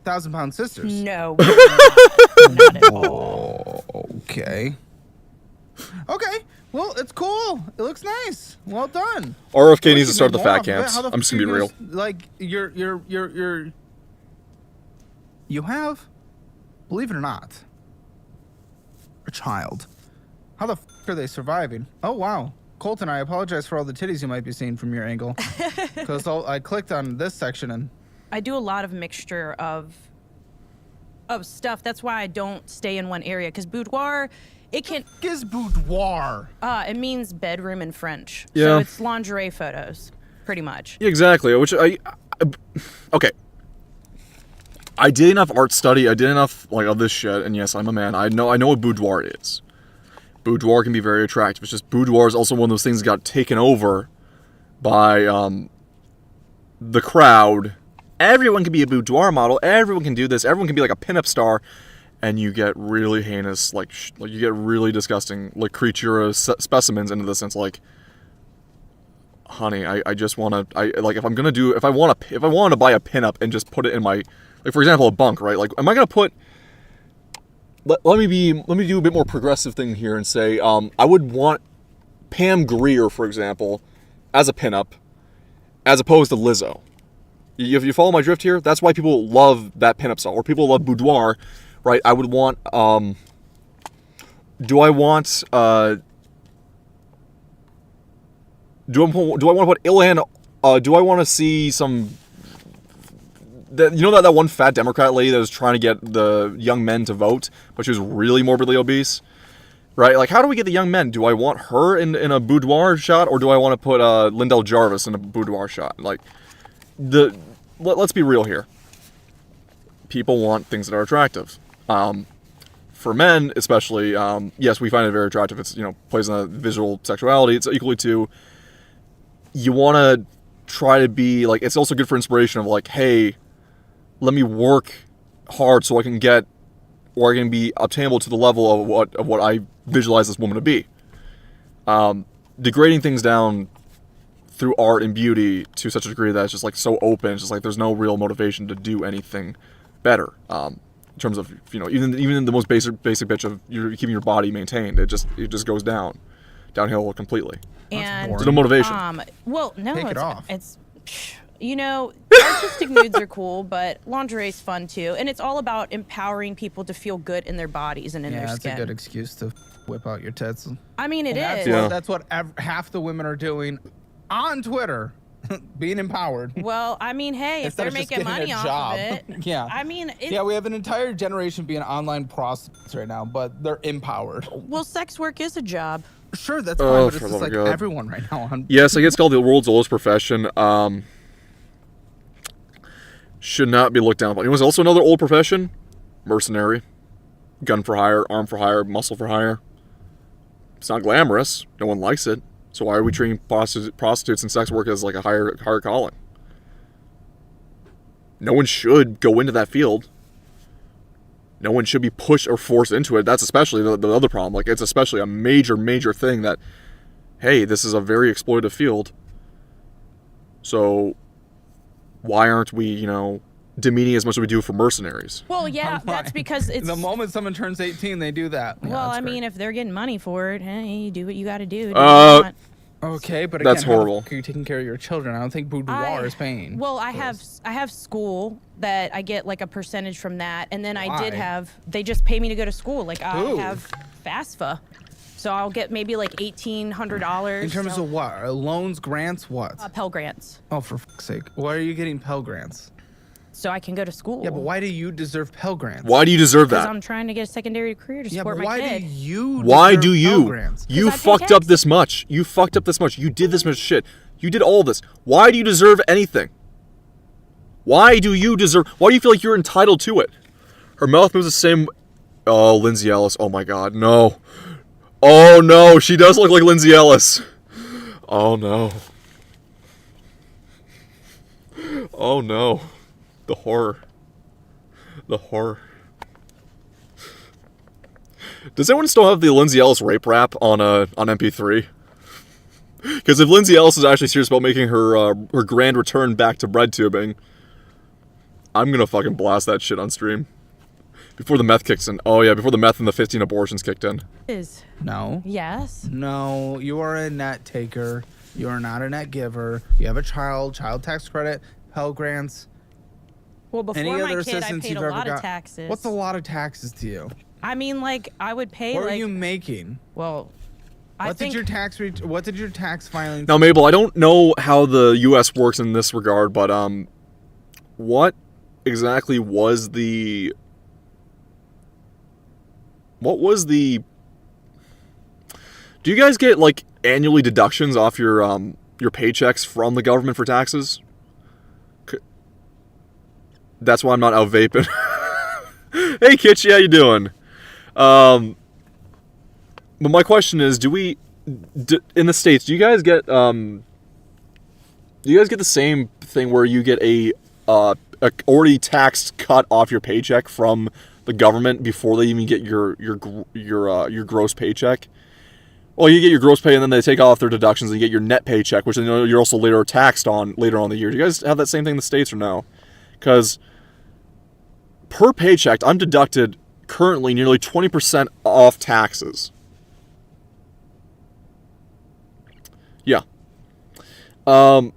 1,000 Pound Sisters. No, not at all. Okay. Okay. Well, it's cool. It looks nice. Well done. RFK What, needs to you start made the more fat off of it? camps. How the I'm just fuck gonna be are you real. Like you're you have, believe it or not, a child. How the fuck are they surviving? Oh wow. Colton, I apologize for all the titties you might be seeing from your angle. Because I clicked on this section and I do a lot of mixture of stuff. That's why I don't stay in one area. Because boudoir, it can is boudoir. it means bedroom in French. Yeah. So it's lingerie photos, pretty much. Yeah, exactly. Which okay. I did enough art study. I did enough like of this shit, and yes, I'm a man. I know what boudoir is. Boudoir can be very attractive. It's just boudoir is also one of those things that got taken over by the crowd. Everyone can be a boudoir model. Everyone can do this. Everyone can be like a pinup star, and you get really heinous, like you get really disgusting, like creature specimens into the sense like, honey, I just want to, like if I want to buy a pinup and just put it in my, like for example a bunk, right? Like am I gonna put? Let me do a bit more progressive thing here and say I would want Pam Grier, for example, as a pinup, as opposed to Lizzo. If you follow my drift here, that's why people love that pinup song, or people love boudoir, right? I would want. Do I want to put Ilhan? Do I want to see some? You know that one fat Democrat lady that was trying to get the young men to vote, but she was really morbidly obese, right? Like, how do we get the young men? Do I want her in a boudoir shot, or do I want to put Lyndall Jarvis in a boudoir shot? Like, let's be real here. People want things that are attractive. For men, especially, yes, we find it very attractive. It's plays on the visual sexuality. It's equally to you want to try to be like. It's also good for inspiration of like, hey. Let me work hard so I can get, or I can be obtainable to the level of what I visualize this woman to be. Degrading things down through art and beauty to such a degree that it's just like so open. It's just like there's no real motivation to do anything better. In terms of even the most basic bitch of you're keeping your body maintained, it just goes downhill completely. And There's no motivation. Well, no, Take it off. It's artistic nudes are cool, but lingerie's fun too, and it's all about empowering people to feel good in their bodies and in their Yeah, that's skin. a good excuse to whip out your tits. I mean, it That's is. Yeah. what, that's what half the women are doing on Twitter, being empowered. Well, I mean, hey, if Instead they're of just making getting money a off job. of it, Yeah. I mean, Yeah, we have an entire generation being online prostitutes right now, but they're empowered. well, sex work is a job. Sure, that's fine, Oh, but it's for the just love like of God. everyone right now. Yes, I guess it's called the world's oldest profession. Should not be looked down upon. It was also another old profession, mercenary, gun for hire, arm for hire, muscle for hire. It's not glamorous. No one likes it. So why are we treating prostitutes and sex work as like a higher calling? No one should go into that field. No one should be pushed or forced into it. That's especially the other problem. Like it's especially a major thing that, hey, this is a very exploitative field. So why aren't we, demeaning as much as we do for mercenaries? Well, yeah, that's because it's. The moment someone turns 18, they do that. Yeah, well, that's I great. mean, if they're getting money for it, hey, you do what you got to do. Okay, but That's again, horrible. How are you taking care of your children? I don't think boudoir is paying. Well, I have school that I get like a percentage from that, and then I did Why? have they just pay me to go to school. Like I Who? have FAFSA, so I'll get maybe like $1,800 In terms of what? Loans, grants, what? Pell Grants, Oh, for fuck's sake. Why are you getting Pell Grants? so I can go to school. Yeah, but why do you deserve Pell Grants? Why do you deserve Because that? I'm trying to get a secondary career to Yeah, support but my why kid. do you Why deserve do Pell you? Grants? You 'Cause I pay fucked up taxes. this much. You fucked up this much. You did this much shit. You did all this. Why do you deserve anything? Why do you feel like you're entitled to it? Her mouth moves the same. Oh, Lindsay Ellis. Oh my God, no. Oh no, she does look like Lindsay Ellis. Oh no. Oh no. The horror. The horror. Does anyone still have the Lindsay Ellis rape rap on MP3? Because if Lindsay Ellis is actually serious about making her grand return back to bread tubing, I'm gonna fucking blast that shit on stream. Before the meth kicks in. Oh yeah, before the meth and the 15 abortions kicked in. Is. No. Yes. No, you are a net taker. You are not a net giver. You have a child tax credit, Pell Grants. Well, before Any my other kid, I assistance paid you've a ever lot of got? taxes. What's a lot of taxes to you? I mean, like, I would pay, What like... are you making? Well, I What think... did your tax filing? Now, Mabel, I don't know how the U.S. works in this regard, but what exactly was the... What was the... Do you guys get, like, annually deductions off your paychecks from the government for taxes? That's why I'm not out vaping. Hey, Kitschy, how you doing? But my question is, in the States, do you guys get the same thing where you get a already taxed cut off your paycheck from the government before they even get your gross paycheck? Well, you get your gross pay and then they take off their deductions and you get your net paycheck, which you're also later taxed on later on in the year. Do you guys have that same thing in the States or no? Because per paycheck, I'm deducted currently nearly 20% off taxes. Yeah. And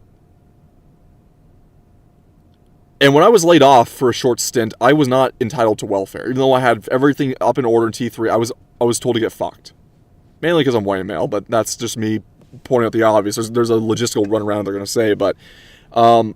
when I was laid off for a short stint, I was not entitled to welfare. Even though I had everything up in order in T3, I was told to get fucked. Mainly because I'm white and male, but that's just me pointing out the obvious. There's a logistical runaround they're going to say, but I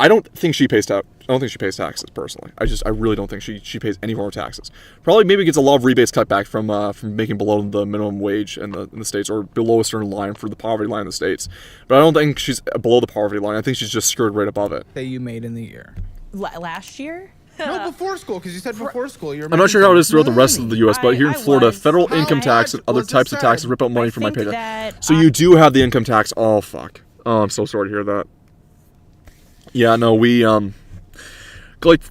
don't think she pays taxes. I don't think she pays taxes personally. I really don't think she pays any form of taxes. Probably maybe gets a lot of rebates cut back from making below the minimum wage in the States or below a certain line for the poverty line in the States. But I don't think she's below the poverty line. I think she's just skirted right above it. That you made in the year. Last year? No, before school, because you said before school. I'm not sure how it is throughout the rest of the U.S., but here in Florida, was. federal How income tax and other was it types of taxes said? rip out money I from my think paycheck. that So you do have the income tax. Oh, fuck. Oh, I'm so sorry to hear that. Yeah, no, we, like,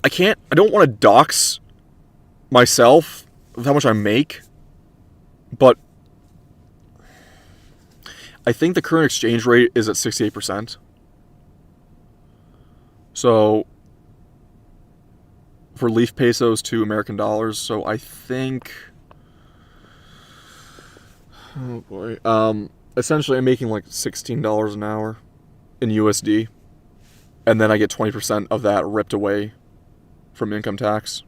I don't want to dox myself with how much I make, but I think the current exchange rate is at 68%. So, for Leaf pesos to American dollars, so I think, oh boy, essentially I'm making like $16 an hour in USD, and then I get 20% of that ripped away from income tax.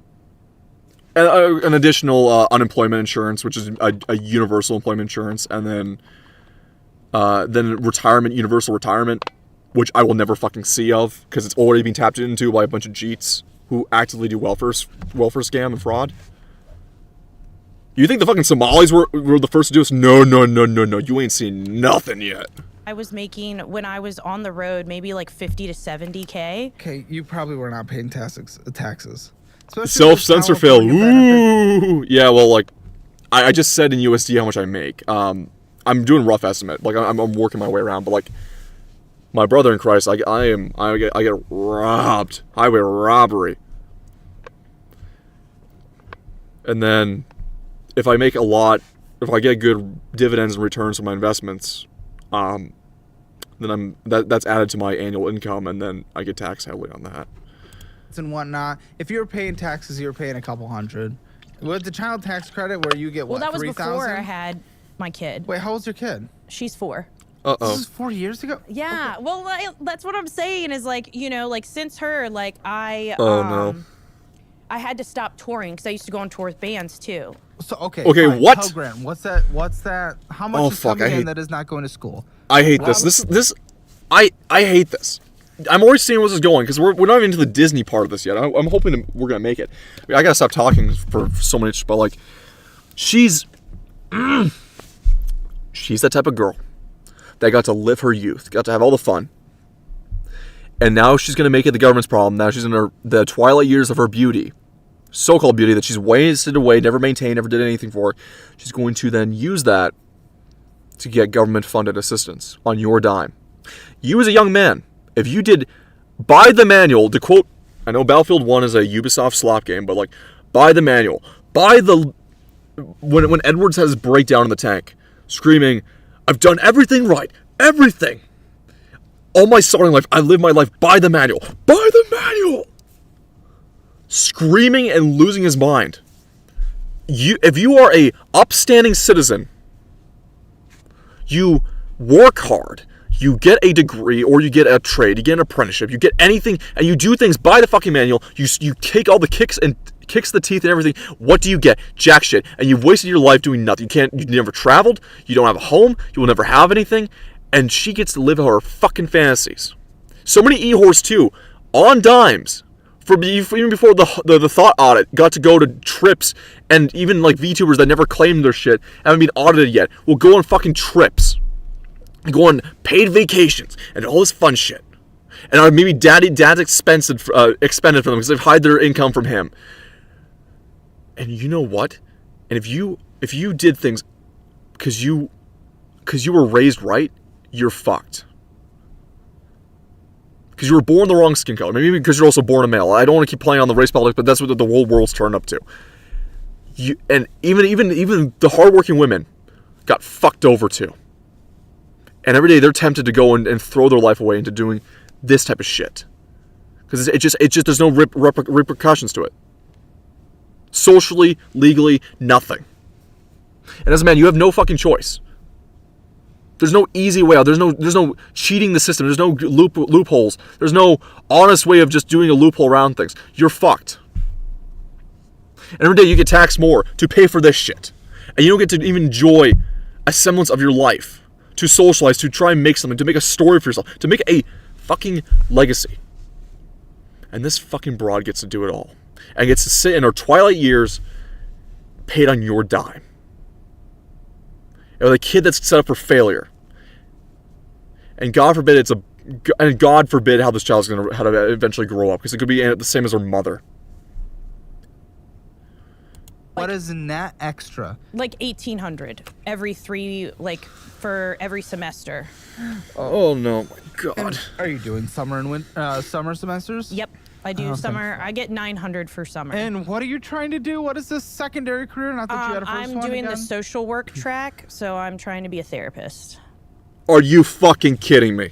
And an additional unemployment insurance, which is a universal employment insurance, and then retirement, universal retirement, which I will never fucking see of, because it's already been tapped into by a bunch of Jeets who actively do welfare scam and fraud. You think the fucking Somalis were the first to do this? No. You ain't seen nothing yet. I was making, when I was on the road, maybe like 50 to 70K. Okay, you probably were not paying taxes. Especially Self-censor with fail. California benefit. Ooh. Yeah, well, like, I just said in USD how much I make. I'm doing rough estimate. Like, I'm working my way around, but like, my brother in Christ, I get robbed. Highway robbery. And then, if I make a lot, if I get good dividends and returns from my investments, then that's added to my annual income, and then I get taxed heavily on that. And whatnot. If you were paying taxes, you were paying a couple hundred. With the child tax credit, where you get Well, what, that was 3,000? before I had my kid. Wait, how old's your kid? She's 4. This Uh-oh. is 4 years ago. Yeah, well, that's what I'm saying is like, you know, like since her, like I, Oh, no. I had to stop touring because I used to go on tour with bands too. So okay. Okay, fine. what? Pell Grant. What's that? How much Oh, is fuck, coming I in hate- that is not going to school? I hate this. I hate this. I'm already seeing where this is going, because we're not even into the Disney part of this yet. I'm hoping we're going to make it. I mean, I got to stop talking for so much, but like, she's that type of girl that got to live her youth, got to have all the fun. And now she's going to make it the government's problem. Now she's in the twilight years of her beauty, so-called beauty that she's wasted away, never maintained, never did anything for. She's going to then use that to get government-funded assistance on your dime. You as a young man, if you did by the manual, to quote, I know Battlefield 1 is a Ubisoft slop game, but like, by the manual, when Edwards has his breakdown in the tank, screaming, I've done everything right, everything. All my starting life, I live my life by the manual, by the manual. Screaming and losing his mind. If you are a upstanding citizen, you work hard, you get a degree, or you get a trade, you get an apprenticeship, you get anything, and you do things by the fucking manual, you take all the kicks, the teeth and everything, what do you get? Jack shit. And you've wasted your life doing nothing. You never traveled, you don't have a home, you will never have anything, and she gets to live out her fucking fantasies. So many e-whores too, on dimes, even before the thought audit, got to go to trips, and even like VTubers that never claimed their shit, haven't been audited yet, will go on fucking trips, go on paid vacations, and all this fun shit. And maybe dad's expended for them because they've hide their income from him. And you know what? And if you did things because you were raised right, you're fucked. Because you were born the wrong skin color. Maybe because you're also born a male. I don't want to keep playing on the race politics, but that's what the whole world's turned up to. And even the hardworking women got fucked over too. And every day they're tempted to go and throw their life away into doing this type of shit. Because it just there's no repercussions to it. Socially, legally, nothing. And as a man, you have no fucking choice. There's no easy way out. There's no cheating the system. There's no loopholes. There's no honest way of just doing a loophole around things. You're fucked. And every day you get taxed more to pay for this shit. And you don't get to even enjoy a semblance of your life. To socialize, to try and make something, to make a story for yourself, to make a fucking legacy. And this fucking broad gets to do it all. And gets to sit in her twilight years paid on your dime. Or the kid that's set up for failure. And God forbid how this child's how to eventually grow up, because it could be the same as her mother. What is in that extra? Like 1,800 for every semester. Oh no, my God! And are you doing summer and summer semesters? Yep, I do summer. I get 900 for summer. And what are you trying to do? What is this secondary career? Not that you had a first I'm one doing again? the social work track, so I'm trying to be a therapist. Are you fucking kidding me?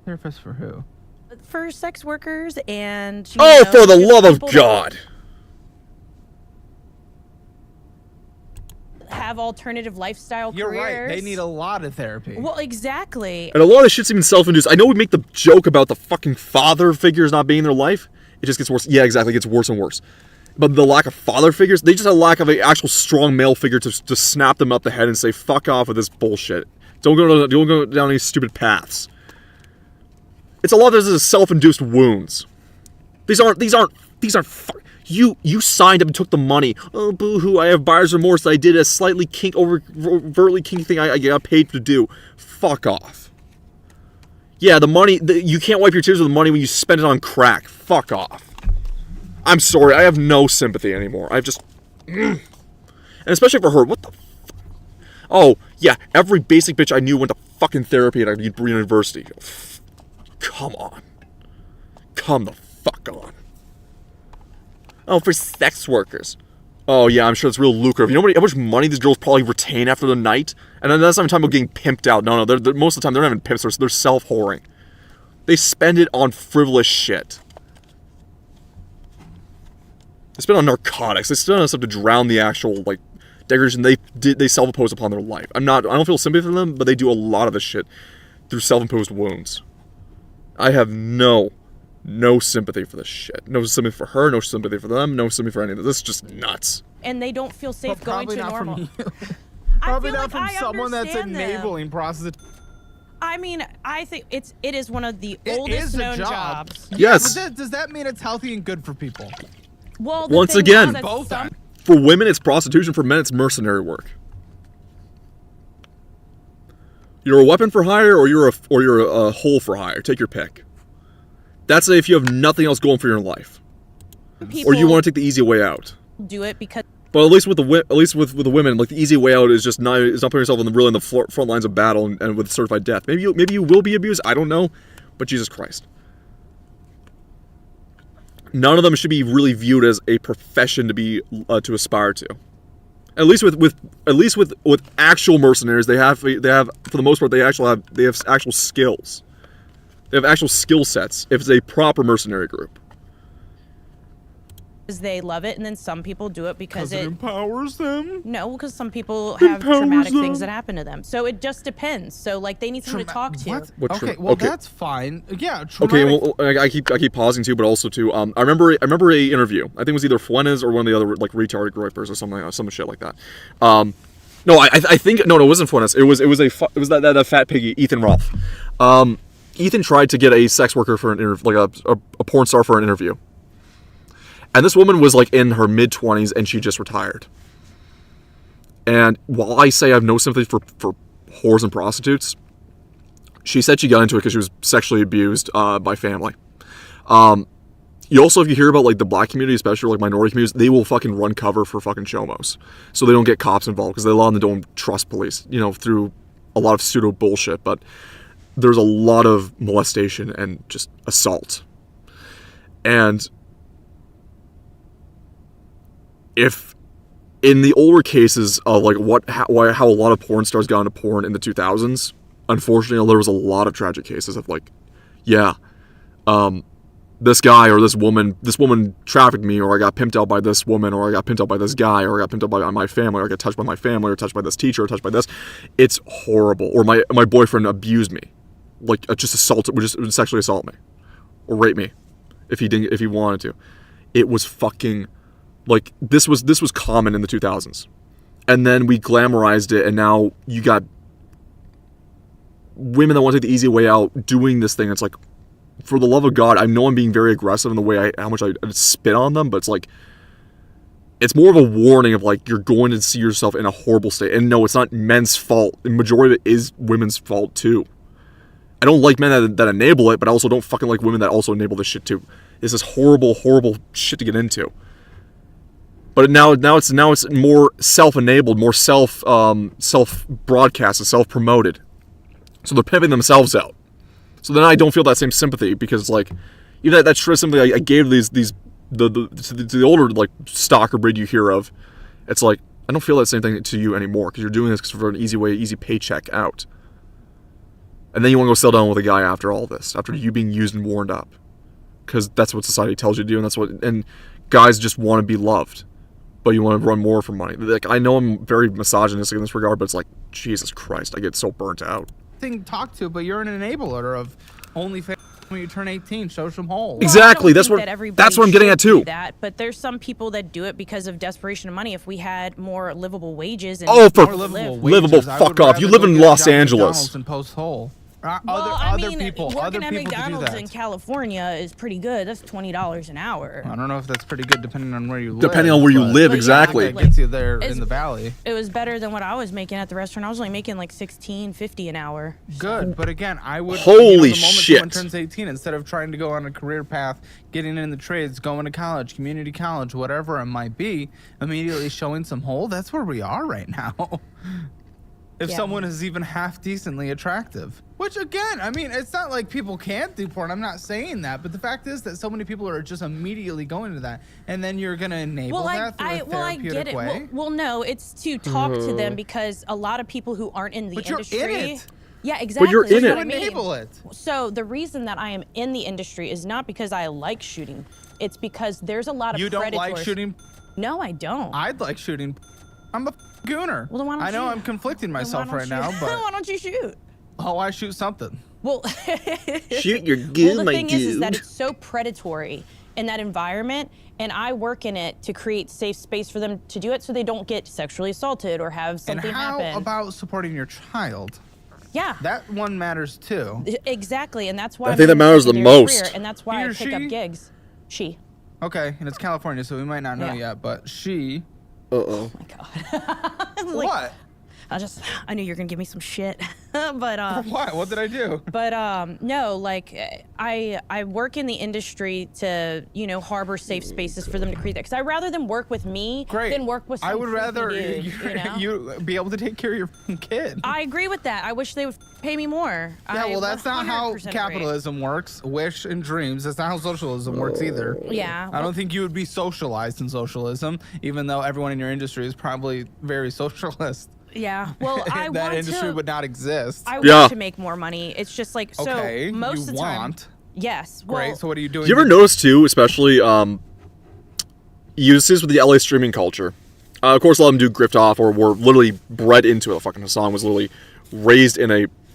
Therapist for who? For sex workers and For the love of people that God! have alternative lifestyle You're careers. right. They need a lot of therapy. Well, exactly. And a lot of this shit's even self-induced. I know we make the joke about the fucking father figures not being in their life. It just gets worse. Yeah, exactly. It gets worse and worse. But the lack of father figures, they just have a lack of an actual strong male figure to snap them up the head and say, fuck off with this bullshit. Don't go down any stupid paths. It's a lot of this is self-induced wounds. These aren't you signed up and took the money. Oh, boo-hoo, I have buyer's remorse. I did a slightly overtly kinky thing I got paid to do. Fuck off. Yeah, the money, you can't wipe your tears with the money when you spend it on crack. Fuck off. I'm sorry, I have no sympathy anymore. I've just... And especially for her, what the fuck? Oh, yeah, every basic bitch I knew went to fucking therapy at a university. Come on. Come the fuck on. Oh, for sex workers. Oh, yeah, I'm sure it's real lucrative. You know how much money these girls probably retain after the night? And then that's not even talking about getting pimped out. No, they're most of the time, they're not even pimps. They're self-whoring. They spend it on frivolous shit. They spend it on narcotics. They spend on stuff to drown the actual, like, degradation they self-impose upon their life. I don't feel sympathy for them, but they do a lot of this shit through self-imposed wounds. I have no sympathy for this shit. No sympathy for her, no sympathy for them, no sympathy for any of this. This is just nuts. And they don't feel safe going to normal. From you. Probably not from I someone that's understand them. enabling prostitution. I mean, I think it is one of the oldest known jobs. Yes. But does that mean it's healthy and good for people? Well, Once again, both. For women, it's prostitution. For men, it's mercenary work. You're a weapon for hire, or you're a hole for hire. Take your pick. That's if you have nothing else going for your life, People or you want to take the easy way out. do it because But at least with the women, like the easy way out is just not putting yourself in the front lines of battle and with certified death. Maybe you will be abused. I don't know, but Jesus Christ, none of them should be really viewed as a profession to be to aspire to. At least with actual mercenaries, they have for the most part they have actual skills. They have actual skill sets. If it's a proper mercenary group. they love it, and then some people do it because it empowers them. No, because some people have Empowers traumatic them. things that happen to them. So it just depends. So like they need someone to talk to. What? What Okay, tra- well okay. that's fine. Yeah. Okay, Traumatic. well, I keep pausing too, but also too. I remember a interview. I think it was either Fuentes or one of the other like retarded groypers or something, some shit like that. No, I think no, it wasn't Fuentes. It was that fat piggy, Ethan Rolfe. Ethan tried to get a sex worker for an interview, like a porn star for an interview. And this woman was like in her mid-20s and she just retired. And while I say I have no sympathy for whores and prostitutes, she said she got into it because she was sexually abused by family. You also, if you hear about like the black community, especially like minority communities, they will fucking run cover for fucking chomos. So they don't get cops involved because a lot of them don't trust police, through a lot of pseudo bullshit. But there's a lot of molestation and just assault. And if in the older cases of like how a lot of porn stars got into porn in the 2000s, unfortunately there was a lot of tragic cases of like, this guy or this woman trafficked me, or I got pimped out by this woman, or I got pimped out by this guy, or I got pimped out by my family, or I got touched by my family, or touched by this teacher, or touched by this. It's horrible. Or my boyfriend abused me, like just would sexually assault me, or rape me, if he wanted to. It was fucking. Like, this was common in the 2000s. And then we glamorized it, and now you got women that want to take the easy way out doing this thing. It's like, for the love of God, I know I'm being very aggressive in the way how much I spit on them, but it's like, it's more of a warning of like, you're going to see yourself in a horrible state. And no, it's not men's fault. The majority of it is women's fault too. I don't like men that enable it, but I also don't fucking like women that also enable this shit too. It's this horrible, horrible shit to get into. But now it's more self-enabled, more self-broadcasted, self-promoted. So they're pimping themselves out. So then I don't feel that same sympathy because like, even that's something I gave to the older like stalker breed you hear of. It's like I don't feel that same thing to you anymore because you're doing this for an easy paycheck out. And then you want to go settle down with a guy after all this, after you being used and warned up, because that's what society tells you to do, and guys just want to be loved. But you want to run more for money. Like, I know I'm very misogynistic in this regard, but it's like, Jesus Christ, I get so burnt out. Thing to talk to, but you're an enabler of OnlyFans when you turn 18. Show some holes. Exactly. I don't That's think what that everybody I'm getting should at too. do that, but there's some people that do it because of desperation of money. If we had more livable wages and Oh, for more livable, fuck off. You live in Los Angeles. And post hole. Other people working at do McDonald's that. in California is pretty good. That's $20 an hour. I don't know if that's pretty good depending on where you live. Depending on where you but live, But yeah, exactly. That gets you there It's- in the valley. It was better than what I was making at the restaurant. I was only making like $16.50 an hour. Good, but again, I would. Holy the moment shit. someone turns 18, instead of trying to go on a career path, getting in the trades, going to college, community college, whatever it might be, immediately showing some hole. That's where we are right now. If Yeah. someone is even half decently attractive. Which again, I mean, it's not like people can't do porn. I'm not saying that, but the fact is that so many people are just immediately going to that, and then you're gonna enable that through a I therapeutic get it. way. Well, no, it's to talk to them because a lot of people who aren't in the But you're in industry. it. Yeah, exactly. you're that's in what it. I mean. Enable it. So the reason that I am in the industry is not because I like shooting. It's because there's a lot of You don't predators. like shooting. No, I don't. I'd like shooting. I'm a gooner. Well, then why don't I know you- I'm conflicting Then why myself don't right you- now, but why don't you shoot? oh, I shoot something. Well, Shoot your goo, the my thing is that dude. it's so predatory in that environment, and I work in it to create safe space for them to do it, so they don't get sexually assaulted or have And something how happen. about supporting your child? Yeah. That one matters too. Exactly, and that's why I I'm think that in the matters the secondary most. career, and that's why He I or pick up she? gigs. She. Okay, and it's California, so we might not know Yeah. yet, but she. Uh-oh. Oh my God. Like, What? I knew you were gonna give me some shit. but What did I do? But no, like I work in the industry to harbor safe spaces for them to create that. Because I'd rather them work with me than work with. Some I would rather dude, you be able to take care of your kid. I agree with that. I wish they would pay me more. Yeah, well, that's not how 100% agree. capitalism works. Wish and dreams. That's not how socialism works either. Yeah. I don't think you would be socialized in socialism, even though everyone in your industry is probably very socialist. Yeah. Well, I that want industry to. would not exist. I Yeah. want to make more money. It's just like so. Okay, Most you of the time. want. Yes. Great. Well, So what are you doing? You ever notice too, especially you see this with the LA streaming culture. Of course, a lot of them do grift off or were literally bred into it. The fucking Hassan was literally raised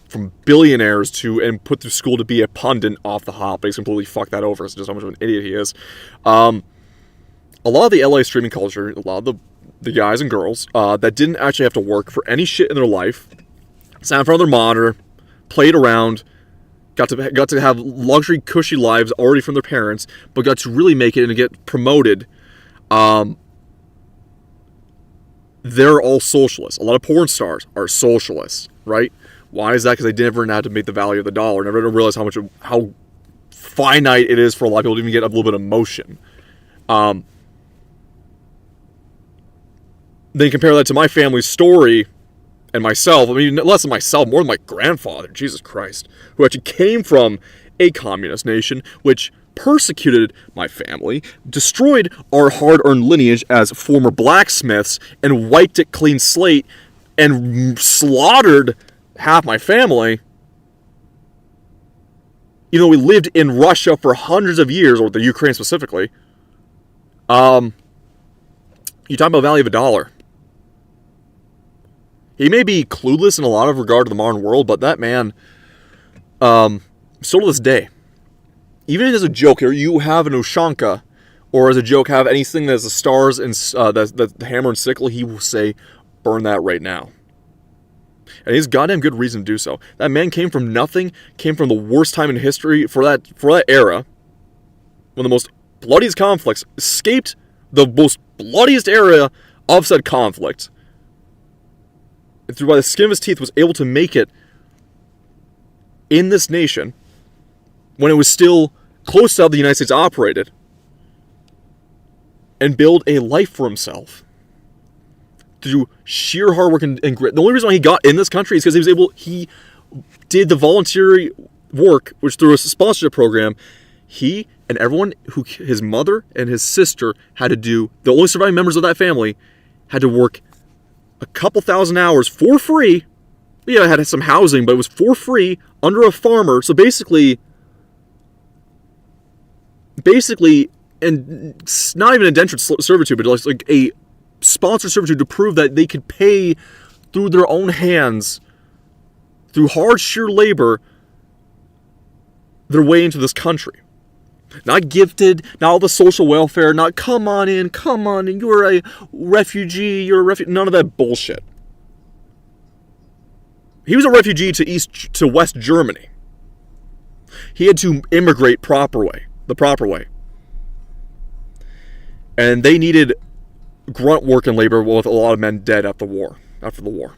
from billionaires and put through school to be a pundit off the hop. But he's completely fucked that over. It's just how much of an idiot he is. A lot of the LA streaming culture, a lot of the guys and girls that didn't actually have to work for any shit in their life, sat in front of their monitor, played around, got to have luxury, cushy lives already from their parents, but got to really make it and get promoted. They're all socialists. A lot of porn stars are socialists, right? Why is that? Because they never had to make the value of the dollar. Never realized how finite it is for a lot of people to even get a little bit of motion. Then compare that to my family's story and myself. I mean, less than myself, more than my grandfather, Jesus Christ, who actually came from a communist nation, which persecuted my family, destroyed our hard-earned lineage as former blacksmiths, and wiped it clean slate, and slaughtered half my family. You know, we lived in Russia for hundreds of years, or the Ukraine specifically. You talk about value of a dollar. He may be clueless in a lot of regard to the modern world, but that man, still to this day, even as a joke here, you have an Ushanka, or as a joke have anything that has the stars and the hammer and sickle, he will say, burn that right now. And he has goddamn good reason to do so. That man came from nothing, came from the worst time in history for that era, one of the most bloodiest conflicts, escaped the most bloodiest era of said conflict, and through by the skin of his teeth was able to make it in this nation when it was still close to how the United States operated, and build a life for himself through sheer hard work and grit. The only reason why he got in this country is because he did the voluntary work, which through a sponsorship program, he and everyone his mother and his sister had to do, the only surviving members of that family, had to work a couple thousand hours for free. Yeah, had some housing, but it was for free under a farmer. So basically, and it's not even indentured servitude, but like a sponsored servitude to prove that they could pay through their own hands, through hard, sheer labor, their way into this country. Not gifted, not all the social welfare, not come on in, you're a refugee, none of that bullshit. He was a refugee to West Germany. He had to immigrate the proper way. And they needed grunt work and labor with a lot of men dead after the war.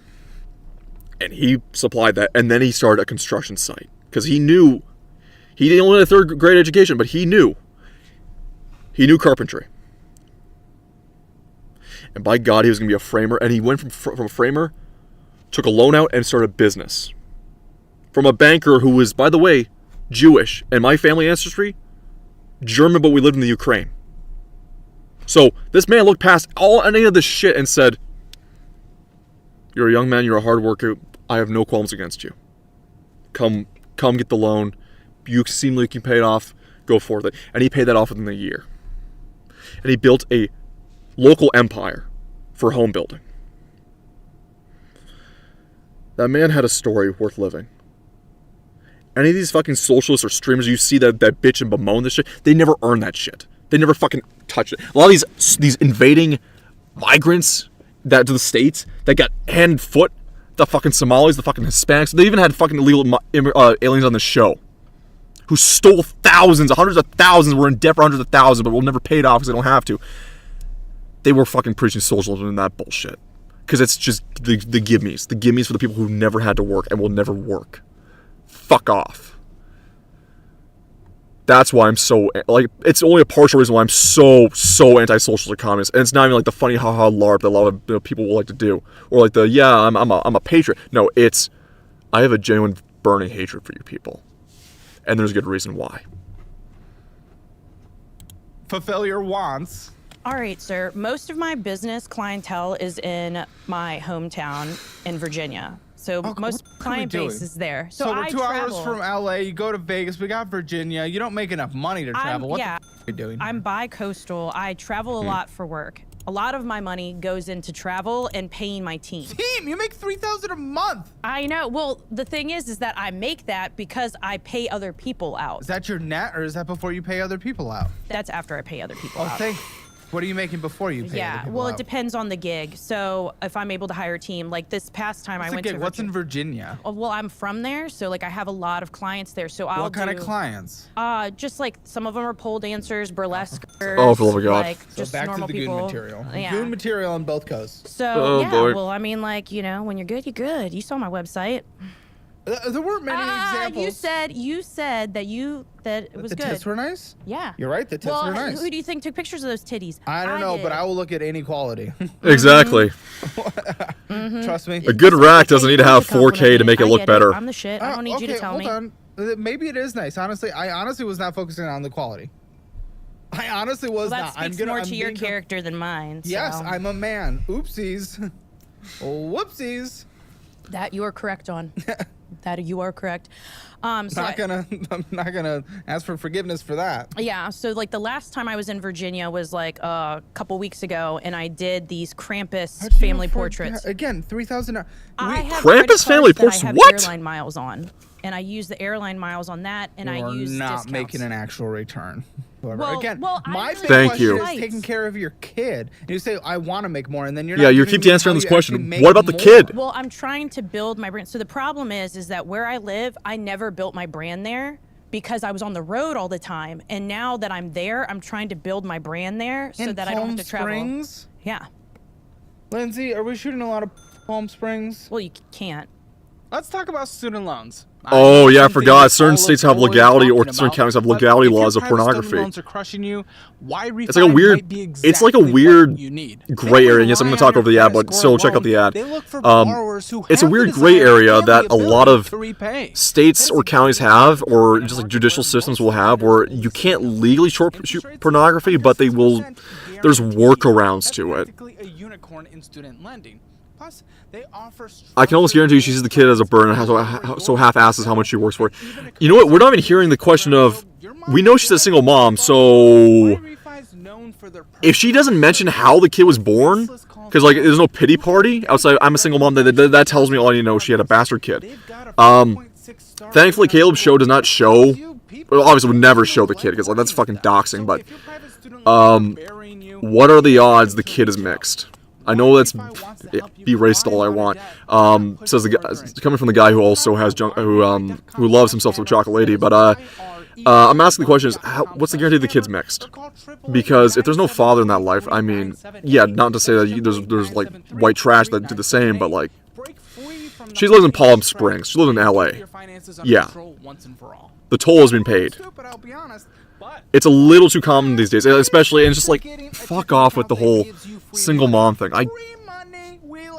And he supplied that, and then he started a construction site. Because he knew, he didn't only have a third grade education, but he knew carpentry. And by God, he was going to be a framer, and he went from a framer, took a loan out, and started a business. From a banker who was, by the way, Jewish, and my family ancestry, German, but we lived in the Ukraine. So this man looked past any of this shit and said, "You're a young man, you're a hard worker, I have no qualms against you. Come get the loan. You seem like you can pay it off, go for it." And he paid that off within a year. And he built a local empire for home building. That man had a story worth living. Any of these fucking socialists or streamers you see that bitch and bemoan this shit, they never earn that shit. They never fucking touch it. A lot of these invading migrants to the States that got hand and foot, the fucking Somalis, the fucking Hispanics, they even had fucking illegal aliens on the show who stole thousands, hundreds of thousands, were in debt for hundreds of thousands, but will never pay it off because they don't have to. They were fucking preaching socialism and that bullshit. Because it's just the gimmies. The gimmies for the people who never had to work and will never work. Fuck off. That's why I'm so, like, it's only a partial reason why I'm so anti-socialist or communist. And it's not even like the funny haha LARP that a lot of people will like to do. Or like the, yeah, I'm a patriot. No, it's, I have a genuine burning hatred for you people. And there's a good reason why. Fulfill your wants. All right, sir. Most of my business clientele is in my hometown in Virginia. So most client base is there. So we're I 2 hours travel. from LA. You go to Vegas. We got Virginia. You don't make enough money to travel. What the f are you doing? I'm bi-coastal. I travel a lot for work. A lot of my money goes into travel and paying my team. Team, you make $3,000 a month. I know. Well, the thing is that I make that because I pay other people out. Is that your net, or is that before you pay other people out? That's after I pay other people out. What are you making before you pay other Yeah, people well, out? it depends on the gig. So if I'm able to hire a team, like this past time I went to What's in Virginia? Oh, well, I'm from there, so like I have a lot of clients there. So I'll What kind of do, clients? just like some of them are pole dancers, burlesquers. Oh, for the love of God. Like So just back to normal the people. goon material. Yeah. Goon material on both coasts. So Oh, yeah, boy. well, I mean, like when you're good, you're good. You saw my website. There weren't many examples. You said that it was the good. tits were nice? Yeah. You're right, the tits well, were nice. who do you think took pictures of those titties? I don't know, but did. I will look at inequality. Exactly. Trust me. A good rack doesn't need to have 4K to make it I look get better. I'm the shit. I don't need you to tell hold me. on. Maybe it is nice. Honestly, I honestly was not focusing on the quality. I honestly was Well, that not. speaks more to your character than mine. Yes, so. I'm a man. Oopsies. Whoopsies. That you are correct on. That you are correct. So I'm not gonna ask for forgiveness for that. yeah, so like the last time I was in Virginia was like a couple weeks ago, and I did these Krampus How'd you family afford portraits. that? Again, 3,000. I have Krampus credit family cards portraits? that I have What? airline miles on, and I use the airline miles on that, and I You're use not discounts. making an actual return. However, Well- again, well, I my really big Thank question you. is taking care of your kid. And you say, I want to make more, and then you're Yeah, not you giving keep me answering how this you question. actually make What about the more. kid? Well, I'm trying to build my brand. So the problem is that where I live, I never built my brand there because I was on the road all the time. And now that I'm there, I'm trying to build my brand there so In that I don't have Palm to travel. Springs? Yeah. Lindsay, are we shooting a lot of Palm Springs? Well, you can't. Let's talk about student loans. Oh, yeah, I Something forgot. that Certain all states of have you are legality, or talking certain about, counties have but legality if your laws of private student pornography. loans are crushing you, why It's like a weird, might be it's like a exactly weird what you need. gray They area. don't Yes, I'm rely going to talk on over the your ad, credit but score still check out alone. the ad. They look for borrowers who It's a have the weird desire gray and area the that a lot ability of to repay. states or counties have, or just like judicial systems will have, where you can't legally shoot pornography, but they will. There's workarounds to it. Practically a unicorn in student lending. Plus, they offer I can almost guarantee she sees the kid as a burden and so half-asses how much she works for. You know what? We're not even hearing the question of. We know she's a single mom, so if she doesn't mention how the kid was born, because like there's no pity party outside. I'm a single mom. That tells me all you know. She had a bastard kid. Thankfully, Caleb's show does not show. Well, obviously, would never show the kid because like that's fucking doxing. But what are the odds the kid is mixed? I know that's be racist all I want. Says the guy, coming from the guy who also has who loves himself some chocolate lady. But I'm asking the question: is what's the guarantee the kid's mixed? Because if there's no father in that life, I mean, yeah, not to say that there's like white trash that do the same, but like she lives in Palm Springs, she lives in LA. Yeah, the toll has been paid. It's a little too common these days, especially, and it's just like, fuck off with the whole single mom thing.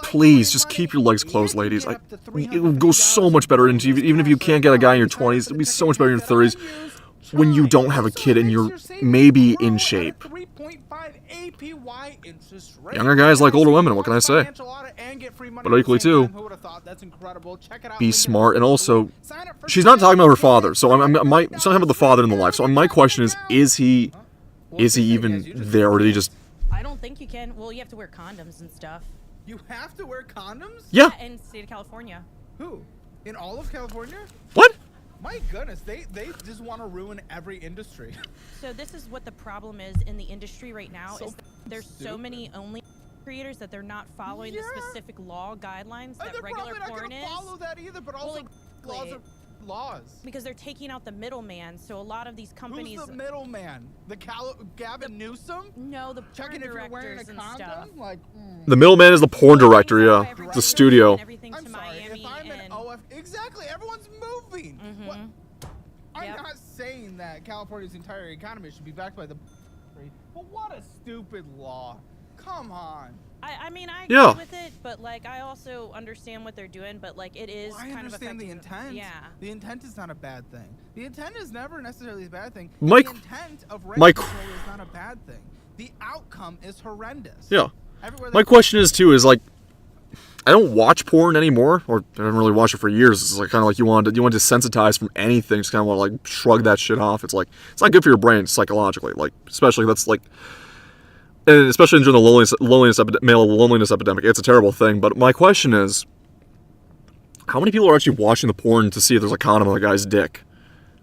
Please, just keep your legs closed, ladies. It will go so much better, even if you can't get a guy in your 20s, it'll be so much better in your 30s when you don't have a kid and you're maybe in shape. Younger guys like older women, what can I say? But equally too, be smart, and also, she's not talking about her father, so she's not talking about the father in the life. So my question is he even there, or did he just? I don't think you can. Well, you have to wear condoms and stuff. You have to wear condoms? Yeah. In the state of California. Who? In all of California? What? My goodness, they just want to ruin every industry. So this is what the problem is in the industry right now, is that there's so many only creators that they're not following the specific law guidelines that They're regular probably not porn gonna is. follow that either, but also laws laws? Because they're taking out the middleman. So a lot of these companies. Who's the middleman? Gavin Newsom? No, the porn Checking if you're wearing a directors and stuff. condom? Like, The middleman is the porn director, yeah. The studio. Everything I'm to sorry. Miami If I'm an and OF, exactly. Everyone's moving. What? I'm Yep. not saying that California's entire economy should be backed by the. But what a stupid law! Come on. I mean, I agree Yeah. with it, but like I also understand what they're doing, but like it is Well, I kind of understand the affecting intent. Yeah. The intent is not a bad thing. The intent is never necessarily a bad thing. Mike- The intent of rent Mike- control is not a bad thing. The outcome is horrendous. Yeah. Everywhere My question is too is like, I don't watch porn anymore, or I haven't really watched it for years. It's like kind of like you want to desensitize from anything, just kind of want to like shrug that shit off. It's like it's not good for your brain psychologically, like especially that's like, and especially during the male loneliness epidemic, it's a terrible thing. But my question is, how many people are actually watching the porn to see if there's a condom on the guy's dick,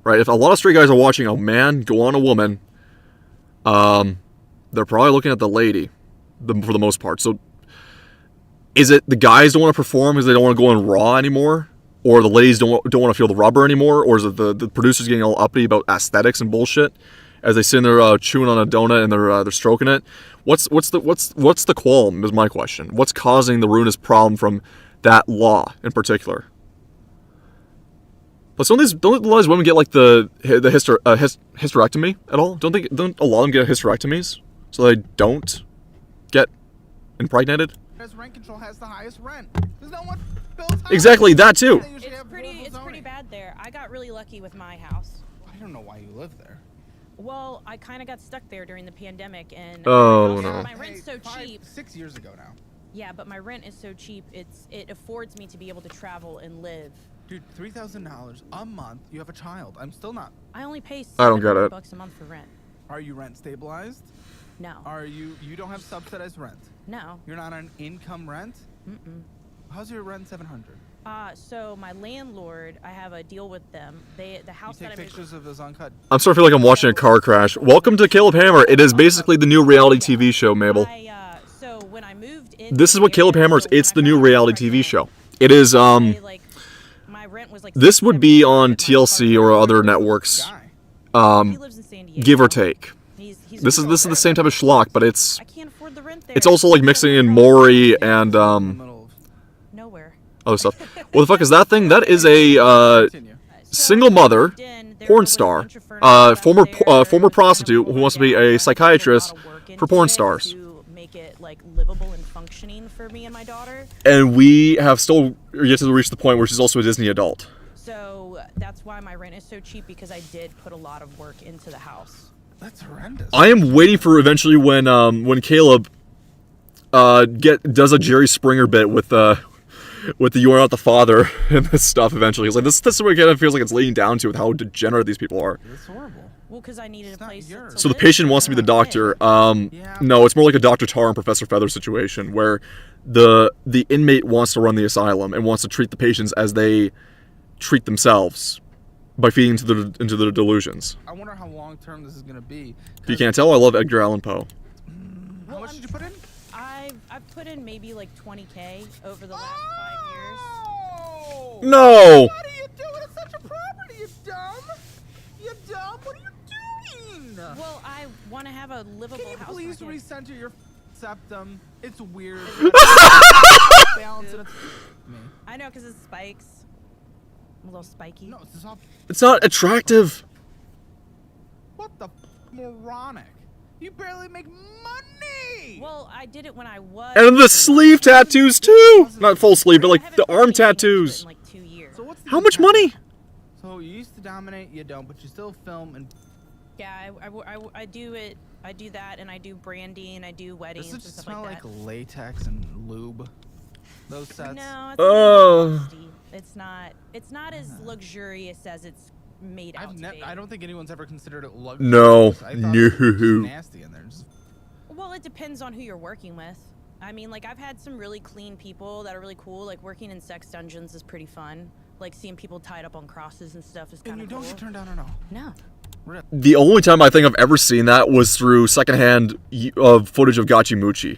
right? If a lot of straight guys are watching a man go on a woman, they're probably looking at the lady, for the most part. So. Is it the guys don't want to perform because they don't want to go on Raw anymore? Or the ladies don't want to feel the rubber anymore? Or is it the producers getting all uppity about aesthetics and bullshit as they sit there chewing on a donut and they're stroking it? What's the qualm is my question. What's causing the ruinous problem from that law in particular? But don't a lot of these women get like the hysterectomy at all? Don't a lot of them get hysterectomies so they don't get impregnated? As rent control has the highest rent. There's no one builds houses. Exactly, that too. They usually have It's affordable pretty zoning. bad there. I got really lucky with my house. I don't know why you live there. Well, I kind of got stuck there during the pandemic, and Oh, my no. my rent's so cheap. 6 years ago now. Yeah, but my rent is so cheap. It affords me to be able to travel and live. Dude, $3,000 a month. You have a child. I'm still not. I only pay I don't get it. $700 a month for rent. Are you rent stabilized? No. Are you don't have subsidized rent? No. You're not on income rent? Mm-mm. How's your rent 700? So my landlord, I have a deal with them. The You house take that I pictures of those uncut. I'm starting to feel like I'm watching a car crash. Welcome to Caleb Hammer. It is basically the new reality TV show, Mabel. So when I moved in, This is what Caleb Hammer is. It's the new reality TV show. It is like my rent was like this would be $600 on a month. TLC or other networks, Guy. He lives in San Diego. give or take. He's This is the same type of schlock, but it's I can't afford the rent there. it's also like mixing in Maury and In the middle of. nowhere. other stuff. What the fuck is that thing? That is a Continue. single mother, porn star, former prostitute who wants to be a psychiatrist for porn stars. To make it like livable and functioning for me and my daughter. And we have still yet to reach the point where she's also a Disney adult. So that's why my rent is so cheap, because I did put a lot of work into the house. That's horrendous. I am waiting for eventually when Caleb does a Jerry Springer bit with the "You Are Not the Father" and this stuff. Eventually, he's like, this is what it kind of feels like it's leading down to with how degenerate these people are. It's horrible. Well, because I needed a not place. yours. So the live patient in. wants to be the doctor. Yeah. No, it's more like a Dr. Tar and Professor Feather situation where the inmate wants to run the asylum and wants to treat the patients as they treat themselves by feeding into their delusions. I wonder how long term this is gonna be. If you can't tell, I love Edgar Allan Poe. How much did you put in? I've put in maybe like 20K over the last 5 years. Oh! No! What are you doing? It's such a property, you dumb! You dumb! What are you doing? Well, I want to have a livable Can you house. please for my kids. recenter your septum? It's weird. Balance it. Me. I know, because it spikes. I'm a little spiky. No, it's not. It's not attractive. What the moronic? You barely make money. Well, I did it when I was. And the sleeve tattoos too. Not full sleeve, but I like haven't the put arm any into it tattoos. in like 2 years. So what's the How much intent? money? So you used to dominate, you don't, but you still film and. Yeah, I do it. I do that, and I do branding. I do weddings Does and it stuff smell like like that. latex and lube? Those sets. No, it's Oh. nasty. It's not. It's not as luxurious as it's made out to be. I don't think anyone's ever considered it luxury. No. I thought it was No. just nasty in there. Just, Well, it depends on who you're working with. I mean, like, I've had some really clean people that are really cool. Like, working in sex dungeons is pretty fun. Like, seeing people tied up on crosses and stuff is and kind you of don't cool. get turned down at all. No. The only time I think I've ever seen that was through secondhand footage of Gachimuchi.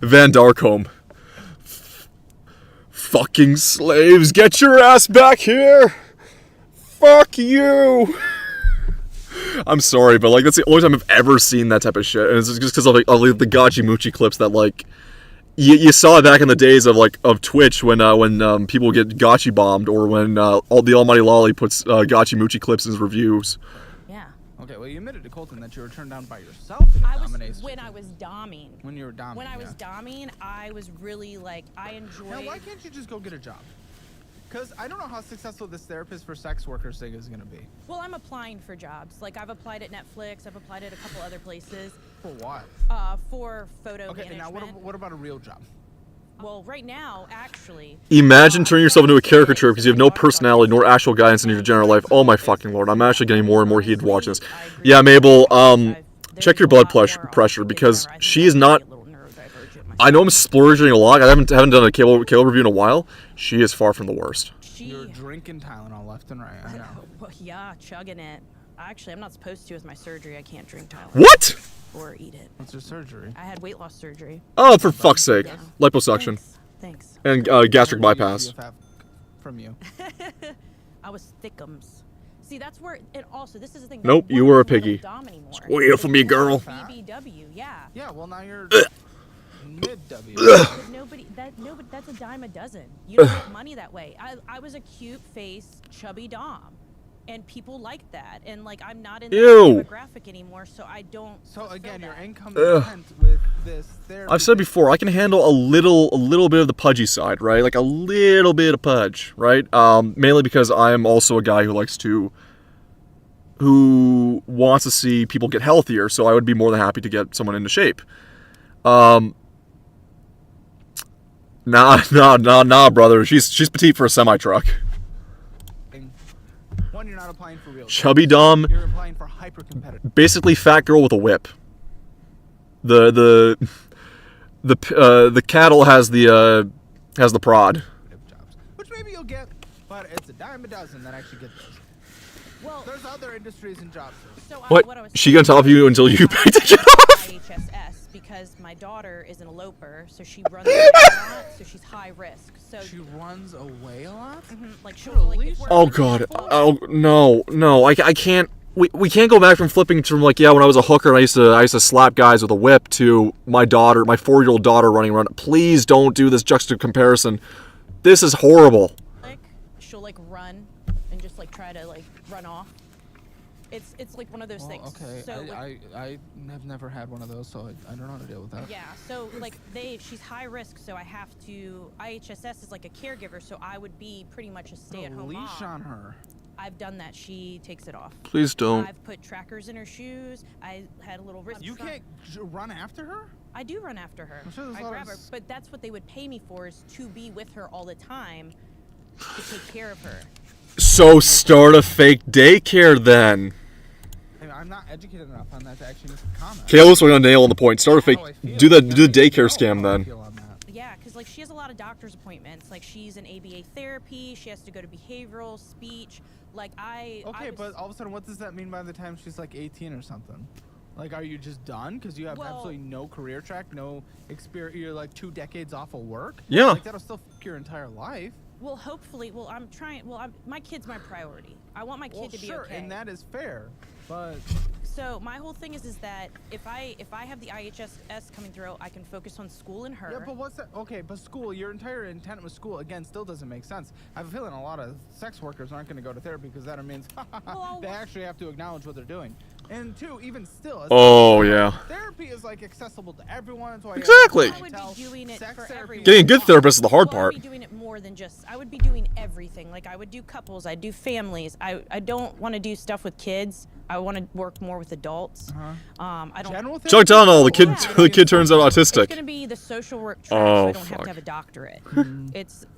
Van Darkholm. Fucking slaves, get your ass back here! Fuck you. I'm sorry, but like that's the only time I've ever seen that type of shit, and it's just because of like all the Gachi Muchi clips that like you saw back in the days of like of Twitch when people get Gachi bombed, or when all the Almighty Lolly puts Gachi Muchi clips in his reviews. Yeah. Okay, well, you admitted to Colton that you were turned down by yourself in a domination. When I was doming. When you were doming. When I was yeah. doming, I was really like, I enjoyed. Now, why can't you just go get a job? Because I don't know how successful this therapist for sex workers thing is going to be. Well, I'm applying for jobs. Like, I've applied at Netflix. I've applied at a couple other places. For what? For photo Okay, and now management. what about a real job? Well, right now, actually. Imagine turning yourself into a caricature because you have no personality nor actual guidance in your general life. Oh my fucking lord, I'm actually getting more and more heated watching this. Yeah, Mabel, check your blood pressure because she is not. I know I'm splurging a lot. I haven't done a cable review in a while. She is far from the worst. You're drinking Tylenol left and right. I know. Well, yeah, chugging it. Actually, I'm not supposed to with my surgery. I can't drink Tylenol. What? Or eat it. What's your surgery? I had weight loss surgery. Oh, for fuck's sake. Yeah. Liposuction. Thanks. And gastric bypass. From you. I was thickums. See, that's where, and also, this is the thing. Nope, you were a piggy. Wait for me, girl. BBW, yeah. Yeah, well, now you're mid-W. But nobody, that's a dime a dozen. You don't make money that way. I was a cute face, chubby dom. And people like that. And, like, I'm not in that demographic anymore, so I don't. So, again, your that. income depends with this therapy. I've said before, I can handle a little bit of the pudgy side, right? Like a little bit of pudge, right? Mainly because I am also a guy who wants to see people get healthier, so I would be more than happy to get someone into shape. Nah, brother. She's petite for a semi-truck. One, you're not applying for real. Chubby dom. You're applying for hyper-competitive. Basically, fat girl with a whip. The cattle has the prod. Jobs, which maybe you'll get, but it's a dime a dozen that actually get those. Well, there's other industries and jobs. So What? I was She gonna top you until you pay the shit off? IHSS because my daughter is an eloper, so she runs away a lot, so she's high risk. So she runs away a lot. like she'll like. If we're Oh god. Oh no. I can't. We can't go back from flipping from like when I was a hooker and I used to slap guys with a whip to my 4-year-old daughter running around. Please don't do this juxtaposition comparison. This is horrible. She'll like run and just like try to like run off. It's like one of those things. Okay, So, I have never had one of those, so I don't know how to deal with that. Yeah, so like she's high risk, so I have to. IHSS is like a caregiver, so I would be pretty much a stay-at-home mom. Leash on her. I've done that. She takes it off. Please don't. I've put trackers in her shoes. I had a little wrist. You can't run after her? I do run after her. I'm sure I grab her, but that's what they would pay me for, is to be with her all the time, to take care of her. So start a fake daycare then. I'm not educated enough on that to actually make a comment. Caleb's going to nail on the point. Start a fake. Do the daycare scam then. Yeah, because like she has a lot of doctor's appointments. Like she's in ABA therapy. She has to go to behavioral, speech. Like Okay, but all of a sudden, what does that mean by the time she's like 18 or something? Like, are you just done because you have absolutely no career track, no experience? You're like 2 decades off of work. Yeah. Like that'll still fuck your entire life. Well, hopefully. Well, I'm trying. Well, my kid's my priority. I want my kid to be okay. And that is fair, but. So my whole thing is that if I have the IHSS coming through, I can focus on school and her. Yeah, but what's that? Okay, but school, your entire intent with school, again, still doesn't make sense. I have a feeling a lot of sex workers aren't going to go to therapy because that means they actually have to acknowledge what they're doing. And 2, even still. Oh, yeah. Therapy is like accessible to everyone. That's why exactly. I would be doing it for everyone. Getting a good therapist is the hard part. I would be doing it more than just. I would be doing everything. Like I would do couples. I'd do families. I don't want to do stuff with kids. I want to work more with adults. I don't. General Chuck Donald, the kid turns out autistic. It's gonna be the social work track, so I don't have to have a doctorate.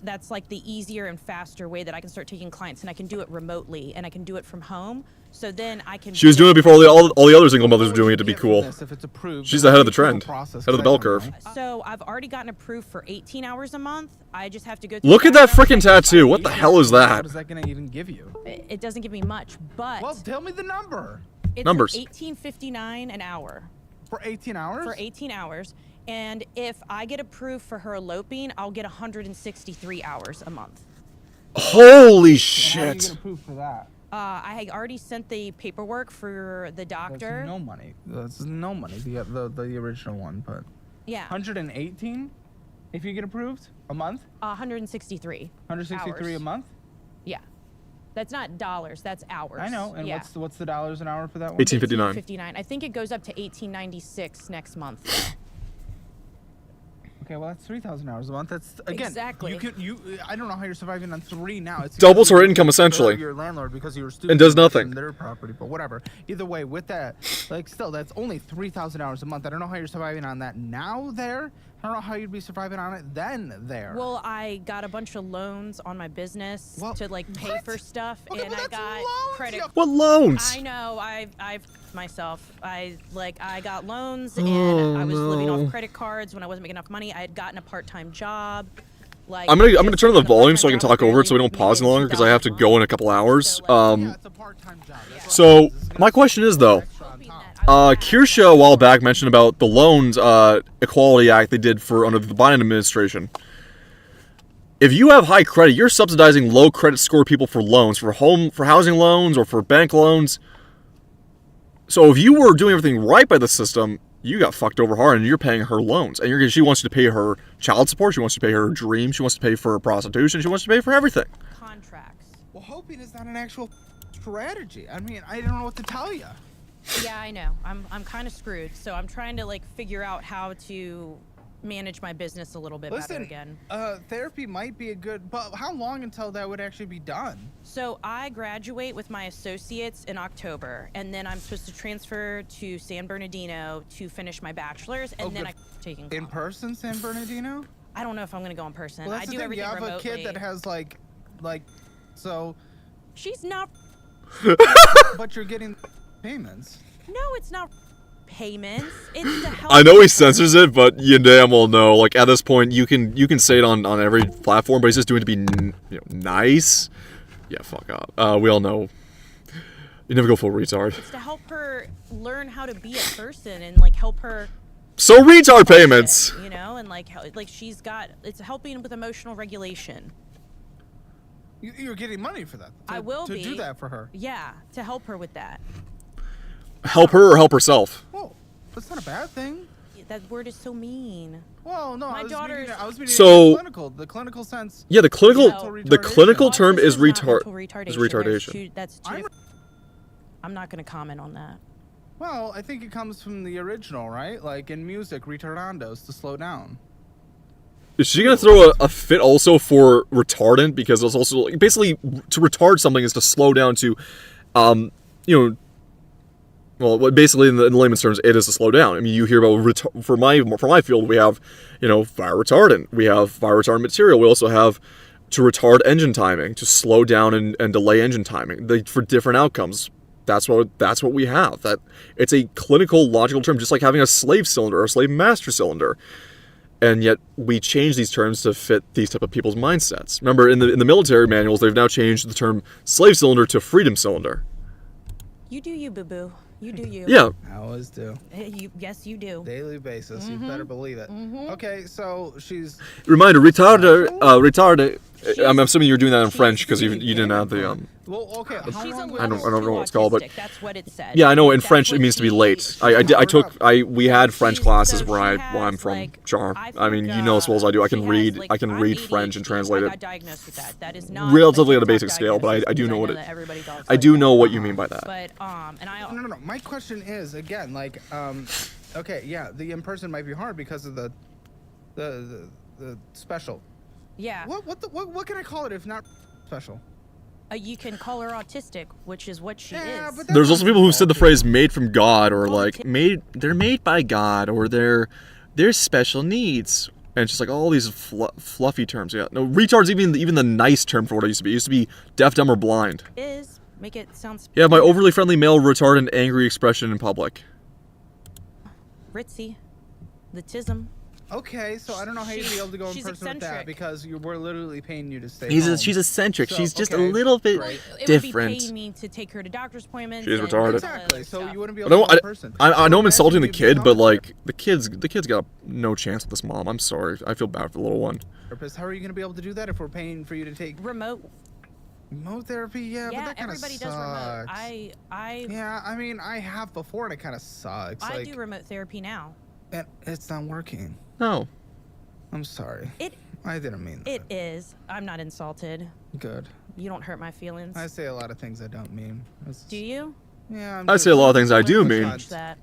That's like the easier and faster way that I can start taking clients, and I can do it remotely, and I can do it from home. So then I can. She was doing it before all the other single mothers were doing it to be cool. If it's approved, she's ahead of the trend, ahead of the bell curve. So I've already gotten approved for 18 hours a month. I just have to go. Look at that freaking tattoo! What the hell is that? What is that gonna even give you? It doesn't give me much, but. Well, tell me the number. It's Numbers. $18.59 an hour. For 18 hours? For 18 hours. And if I get approved for her eloping, I'll get 163 hours a month. Holy How shit. do you get approved for that? I had already sent the paperwork for the doctor. That's no money. That's no money. The original one, but Yeah, 118 if you get approved a month. 163. 163 a hours. month. Yeah, that's not dollars. That's hours. I know. And yeah. what's the dollars an hour for that one? 1859. 18.59. I think it goes up to 18.96 next month. Okay, well that's 3,000 hours a month. That's again. Exactly. I don't know how you're surviving on 3 now. It's Doubles her because income, you're essentially. Your landlord because you were stupid. And does to nothing. in their property, but whatever. Either way, with that, like still, that's only 3,000 hours a month. I don't know how you're surviving on that now. There, I don't know how you'd be surviving on it then. There. Well, I got a bunch of loans on my business Well, to like pay what? for stuff, Okay, and well, I that's got loans, credit. you- What loans? I know. I've myself. I got loans, Oh, and I was living no. off credit cards when I wasn't making enough money. I had gotten a part-time job. Like I'm gonna just turn the taking a volume so I part-time can job talk over it so we barely don't pause any making longer because I have to $2,000 go in a couple hours. So, like, yeah, it's a part-time job. That's what So it is. It's my question is though, extra on top. Kirsha a while back mentioned about the Loans Equality Act they did for under the Biden administration. If you have high credit, you're subsidizing low credit score people for loans, for housing loans or for bank loans. So if you were doing everything right by the system, you got fucked over hard and you're paying her loans. And she wants you to pay her child support, she wants you to pay her dreams, she wants to pay for her prostitution, she wants to pay for everything. contracts. Well, hoping is not an actual strategy. I mean, I don't know what to tell you. Yeah, I know. I'm kind of screwed. So I'm trying to like figure out how to manage my business a little bit better Listen, again. therapy might be a good, but how long until that would actually be done? So I graduate with my associates in October, and then I'm supposed to transfer to San Bernardino to finish my bachelor's, and Oh, then good. I'm taking In college. person, San Bernardino? I don't know if I'm gonna go in person. Well, I that's do the thing. everything You have remotely. a kid that has like, so, She's not. but you're getting payments. No, it's not payments. It's to help. I know he censors it, but you damn well know. Like at this point, you can say it on every platform, but he's just doing it to be nice. Yeah, fuck up. We all know. You never go full retard. It's to help her learn how to be a person and like help her. So retard payments. You know, and like she's got. It's helping with emotional regulation. You're getting money for that. I will to be. do that for her. Yeah, to help her with that. Help her or help herself. Well, that's not a bad thing. That word is so mean. Well, no, My I was daughter's- meaning, I was meaning So- the clinical sense. Yeah, the clinical No. the clinical term is Autism not retard. mental retardation. Is There's retardation. That's two. I'm- I'm not going to comment on that. Well, I think it comes from the original, right? Like in music, retardandos, to slow down. Is she gonna throw a fit also for retardant because it's also basically to retard something is to slow down to, well, basically in layman's terms, it is to slow down. I mean, you hear about for my field, we have, fire retardant, we have fire retardant material, we also have to retard engine timing, to slow down and delay engine timing for different outcomes. That's what we have. That it's a clinical logical term, just like having a slave cylinder or a slave master cylinder. And yet we change these terms to fit these type of people's mindsets. Remember, in the military manuals, they've now changed the term slave cylinder to freedom cylinder. You do you, boo-boo. You do you. Yeah. I always do. Yes, you do. Daily basis. You better believe it. Okay, so she's. Reminder: retard. I'm assuming you're doing that in French because you didn't have the Well, okay. How She's a long little I don't know what it's called, but- autistic. That's what it said. Yeah, I know. In That's French, it what means to be she- late. We had French classes where I'm from. Jar. I mean, you know as well as I do. I can read French and translate I it got diagnosed with that. That is not relatively like at a basic TikTok scale, but I diagnosis do know because what that everybody does, I but- do know what you mean by that. But and I No. My question is again, like, okay, yeah, the in person might be hard because of the special. yeah. What can I call it if not special? You can call her autistic, which is what she Yeah, is. but There's not also people who said the autism. phrase "made from God" or Call it like ti- they're made by God or they're special needs. And it's just like all these fluffy terms. Yeah, no, retard's even the nice term for what it used to be. It used to be deaf, dumb, or blind. Is make it sound Yeah, my overly friendly male retardant angry expression in public. ritzy, the tism. Okay, so I don't know how you'd be able to go in She's person with that eccentric. because we're literally paying you to stay She's home. eccentric. So, She's just okay, a little bit great. It would different. be paying me to take her to doctor's appointments. She's and retarded. all that Exactly. So stuff. you wouldn't be I able to know, go in person. I know I'm Imagine insulting the you'd be kid, but a like the kid's got no chance with this mom. I'm sorry. I feel bad for the little one. therapist. How are you going to be able to do that if we're paying for you to take? remote. Remote therapy, yeah, but Yeah, that kind of everybody sucks. does remote. Yeah, I mean, I have before, and it kind of sucks. I like, do remote therapy now. and it's not working. No. I'm sorry. It I didn't mean that. it is. I'm not insulted. Good. You don't hurt my feelings. I say a lot of things I don't mean. Do you? Yeah. I say a lot of things I do mean. Change that.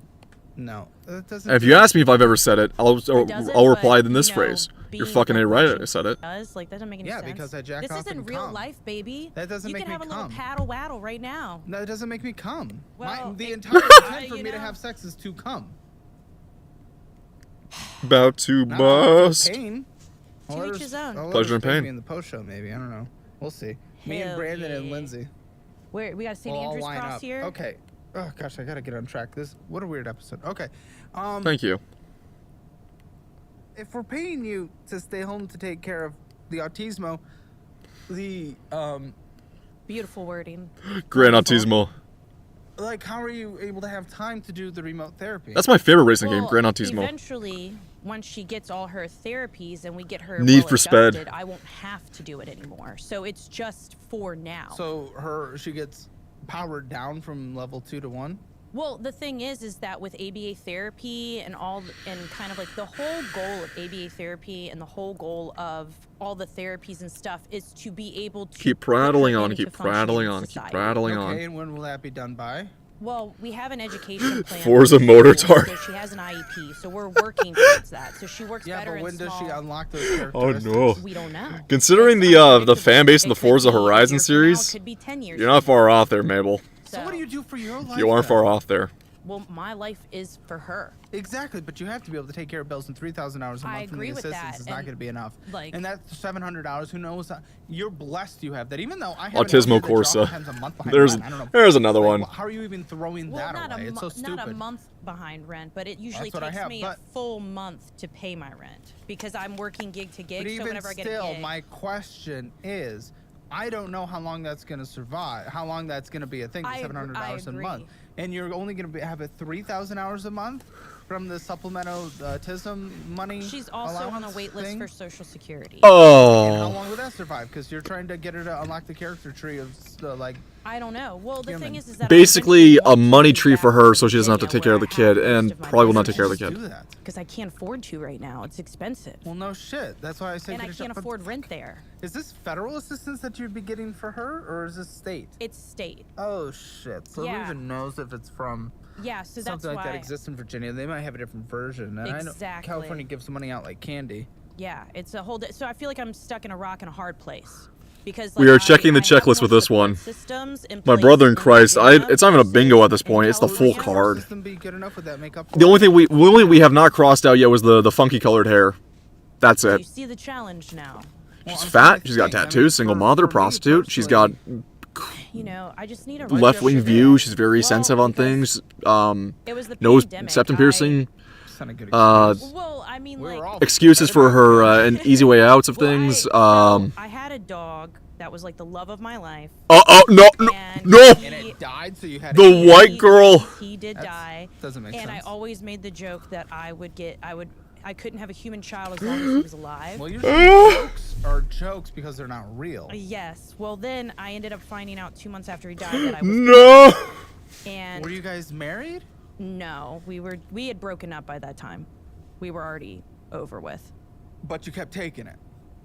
No, that doesn't. And if you ask me if I've ever said it, I'll doesn't, reply but, in this you know, phrase. You're being fucking the A right. person I said it. Does like that doesn't make any Yeah, sense. because I jack This off isn't and real cum. life, baby. That doesn't you make can me have a little cum. paddle waddle right now. No, it doesn't make me come. Well, The it- entire intent for you me to know. have sex is to come. About to Not bust. pain. To each his own. Pleasure and pain. In the post show, maybe I don't know. We'll see. Me and Hell Brandon and yeah. Lindsay. Where we got St. We'll all Andrew's line Cross up. here. Okay. Oh gosh, I gotta get on track. What a weird episode. Okay. Thank you. If we're paying you to stay home to take care of the autismo, the Beautiful wording. Gran Autismo. like, how are you able to have time to do the remote therapy? That's my favorite racing game, Well, Gran Autismo. Eventually, once she gets all her therapies and we get her Need well for Speed. adjusted, I won't have to do it anymore. So it's just for now. So she gets powered down from level 2 to 1. Well, the thing is that with ABA therapy and kind of like the whole goal of ABA therapy and the whole goal of all the therapies and stuff is to be able to Keep put her prattling on, into keep functioning prattling in on, keep society. prattling Okay, on. and when will that be done by? Well, we have an education plan. Forza for Motor schools, Tart. So she has an IEP, so we're working towards that. So she works Yeah, better but in when does she small- unlock those Oh characteristics? no. We don't know. Considering It's the unpredictable. fan base in the It could Forza be a Horizon year from now, it series, could be 10 years you're not from far off there, Mabel. So what do you do for your life? You aren't then? far off there. Well, my life is for her. Exactly, but you have to be able to take care of bills, and 3,000 hours a month I from agree the with assistance that, is not and, going to be enough. like- and that's $700. Who knows? You're blessed you have that. Even though I have Autismo Corsa. There's another one. How are you even throwing Well, that not away? a, It's so stupid. not a month behind rent, but it usually That's what I takes have, me but- a full month to pay my rent because I'm working gig to gig. But So even whenever I get a still, gig, my question is, I don't know how long that's going to survive. How long that's going to be a thing? I $700 a agree. month, and you're only going to have it 3,000 hours a month from the supplemental autism money. she's also on the allowance wait list thing? for Social Security. And how Oh. long will that survive? Because you're trying to get her to unlock the character tree of like. I don't know. Well, the Human. thing is that Basically, a money tree for her so she doesn't have to take care of the kid, and probably will not take care of the Just kid. do that. because I can't afford to right now. It's expensive, Well, no shit. That's why I say. and I get a can't job. But afford rent there. Is this federal assistance that you'd be getting for her, or is this state? It's state. Oh shit! So Yeah. who even knows if it's from Yeah, so that's something like why. that exists in Virginia? They might have a different version. And I know Exactly. California gives money out like candy. Yeah, it's a whole. So I feel like I'm stuck in a rock and a hard place. Because We like, are checking the I have checklist more with this support one. systems in My place brother in in Christ, Virginia it's not even a bingo at this versus point. It's the full California. card. System be good enough? Would that make up for The only it? thing we have not crossed out yet was the funky colored hair. That's You it. see the challenge now. Well, She's I'm trying fat. to She's got think. I mean, tattoos. Single for mother, me prostitute. She's got personally, You know, I just need a left wing regular view. sugar. She's very Well, sensitive on because things. It was the Nose pandemic. septum piercing. it's not a good Uh, excuse. Well, I mean, We were like. all Excuses for her and easy way outs of well, things. so I had a dog that was like the love of my life. No, And no. And it died, so you had The to white girl. He did That's- die. doesn't make and sense. I always made the joke that I couldn't have a human child as long as he was alive. Well, usually jokes are jokes because they're not real. Yes. Well, then I ended up finding out 2 months after he died that I was. No. And Were you guys married? no, we had broken up by that time. We were already over with. But you kept taking it.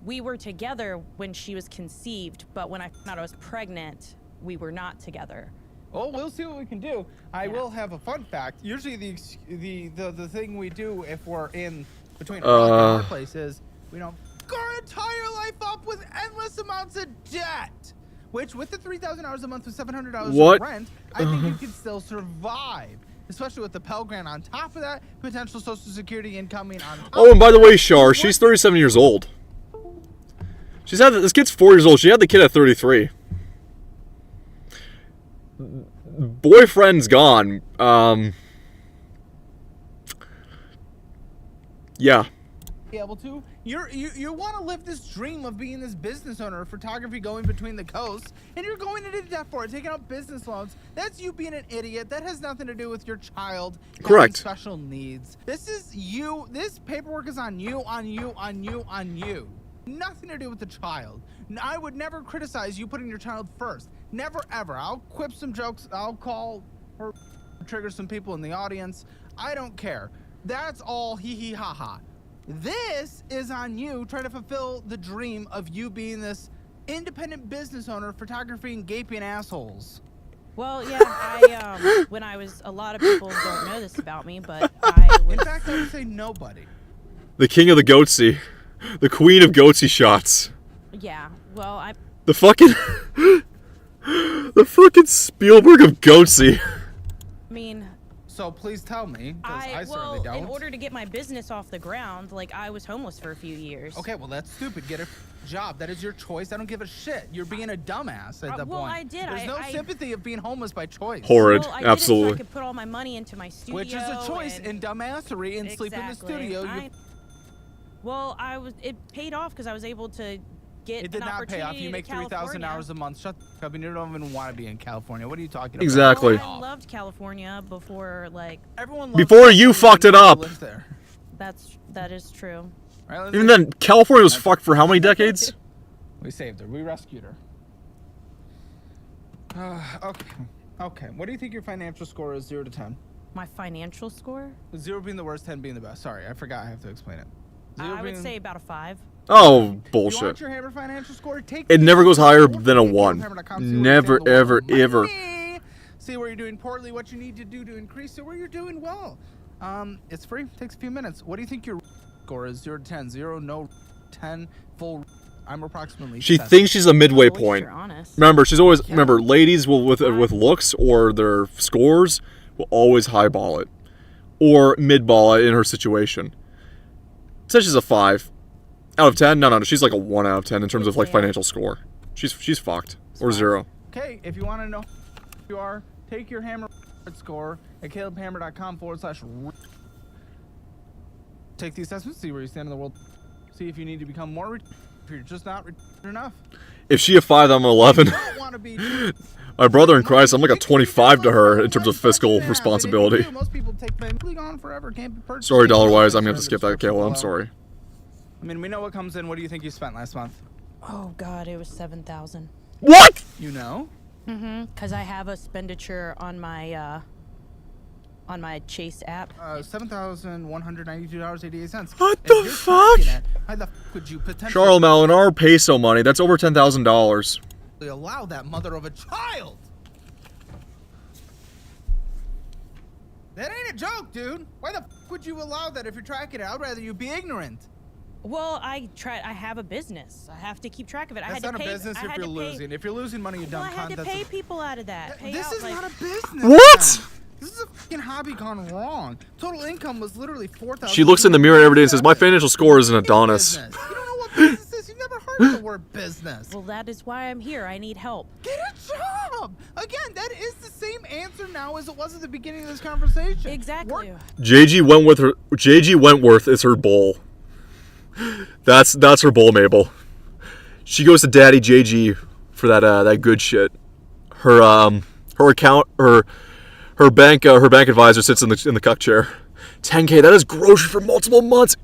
We were together when she was conceived, but when I found out I was pregnant, we were not together. Oh, we'll see what we can do. I Yeah. will have a fun fact. Usually, the thing we do if we're in between a rock and a hard place is we don't go our entire life up with endless amounts of debt. Which, with the 3,000 hours a month with $700 What? of rent, I think you can still survive. Especially with the Pell Grant on top of that, potential Social Security incoming on top. Oh, and by the way, of Shar, that. she's 37 years old. She's had this kid's 4 years old. She had the kid at 33. Boyfriend's gone. Yeah. Be able to. You want to live this dream of being this business owner of photography going between the coasts, and you're going into debt for it, taking out business loans. That's you being an idiot. That has nothing to do with your child having Correct. special needs. This is you. This paperwork is on you, on you, on you, on you. Nothing to do with the child. I would never criticize you putting your child first. Never ever. I'll quip some jokes. I'll call her, trigger some people in the audience. I don't care. That's all hee hee ha ha. This is on you trying to fulfill the dream of you being this independent business owner, photography and gaping assholes. Well, yeah, when I was, a lot of people don't know this about me, but I was. In fact, I would say nobody. The king of the goatsy. The queen of goatsy shots. Yeah, well, The fucking... the fucking Spielberg of goatsy. I mean, So please tell me, because I certainly don't. in order to get my business off the ground, like, I was homeless for a few years. Okay, well, that's stupid. Get a job. That is your choice. I don't give a shit. You're being a dumbass at that well, point. I did. There's no I- sympathy of being homeless by choice. Horrid. Well, I did it so Absolutely. I could put all my money into my studio. Which is a choice and- in dumbassery and sleep in the Exactly. studio. Well, it paid off because I was able to get It did an not pay off. opportunity You to make 3,000 California. hours a month. Shut the up. And you don't even want to be in California. What are you talking about? Exactly. Well, I loved California before, like, Everyone loves Before you California fucked it because up. you live there. that is true. All right, let's Even see. then, California was fucked for how many decades? We saved her. We rescued her. Okay. Okay. What do you think your financial score is 0 to 10? My financial score? 0 being the worst, 10 being the best. Sorry, I forgot. I have to explain it. I would say about a 5. Oh, You want bullshit. your Hammer financial score? Take It the never goes higher Hammer than a Hammer 1. Hammer.com, see where you Never, stand in the world ever, of money. ever. See where you're doing poorly, what you need to do to increase it, where you're doing well. It's free. Takes a few minutes. What do you think your score is? 0 to 10. 0, no, 10, full. I'm approximately. She 7. thinks she's a midway At least point. you're honest. Remember, she's always ladies will with looks or their scores will always highball it or midball it in her situation. Says she's a 5 out of 10. No, she's like a 1 out of 10 in terms of like financial score. She's fucked or 0. Okay, if you want to know who you are, take your Hammer score at calebhammer.com/. Take the assessment, see where you stand in the world, see if you need to become more. If you're just not enough. If she a 5, I'm an 11. You don't want to be. My brother in Christ, I'm like a 25 to her in terms of fiscal responsibility. Most people take family gone forever. Can't be purchased. Sorry, dollar-wise, I'm gonna have to skip that, Kayla. I'm sorry. I mean, we know what comes in. What do you think you spent last month? Oh God, it was 7,000. What? You know? Because I have a expenditure on my Chase app. $7,192.88. What If the you're fuck? tracking it, how the fuck would you potentially Charles Malin, our peso money, that's over $10,000. allow that mother of a child? That ain't a joke, dude. Why the fuck would you allow that if you're tracking it? I'd rather you be ignorant. Well, I have a business. I have to keep track of it. That's not a business if you're losing. If you're losing money, you Well, dumb I had cunt. to pay people out of that. Pay This out, is like, not a business. What? then. This is a fucking hobby gone wrong. Total income was literally 4,000. She looks in the mirror every day and says, my financial score is an Adonis. Business. You don't know what business is. You've never heard of the word business. Well, that is why I'm here. I need help. Get a job. Again, that is the same answer now as it was at the beginning of this conversation. Exactly. JG Wentworth is her bowl. That's her bowl, Mabel. She goes to Daddy JG for that good shit. Her account her bank advisor sits in the cuck chair. 10K, that is grocery for multiple months.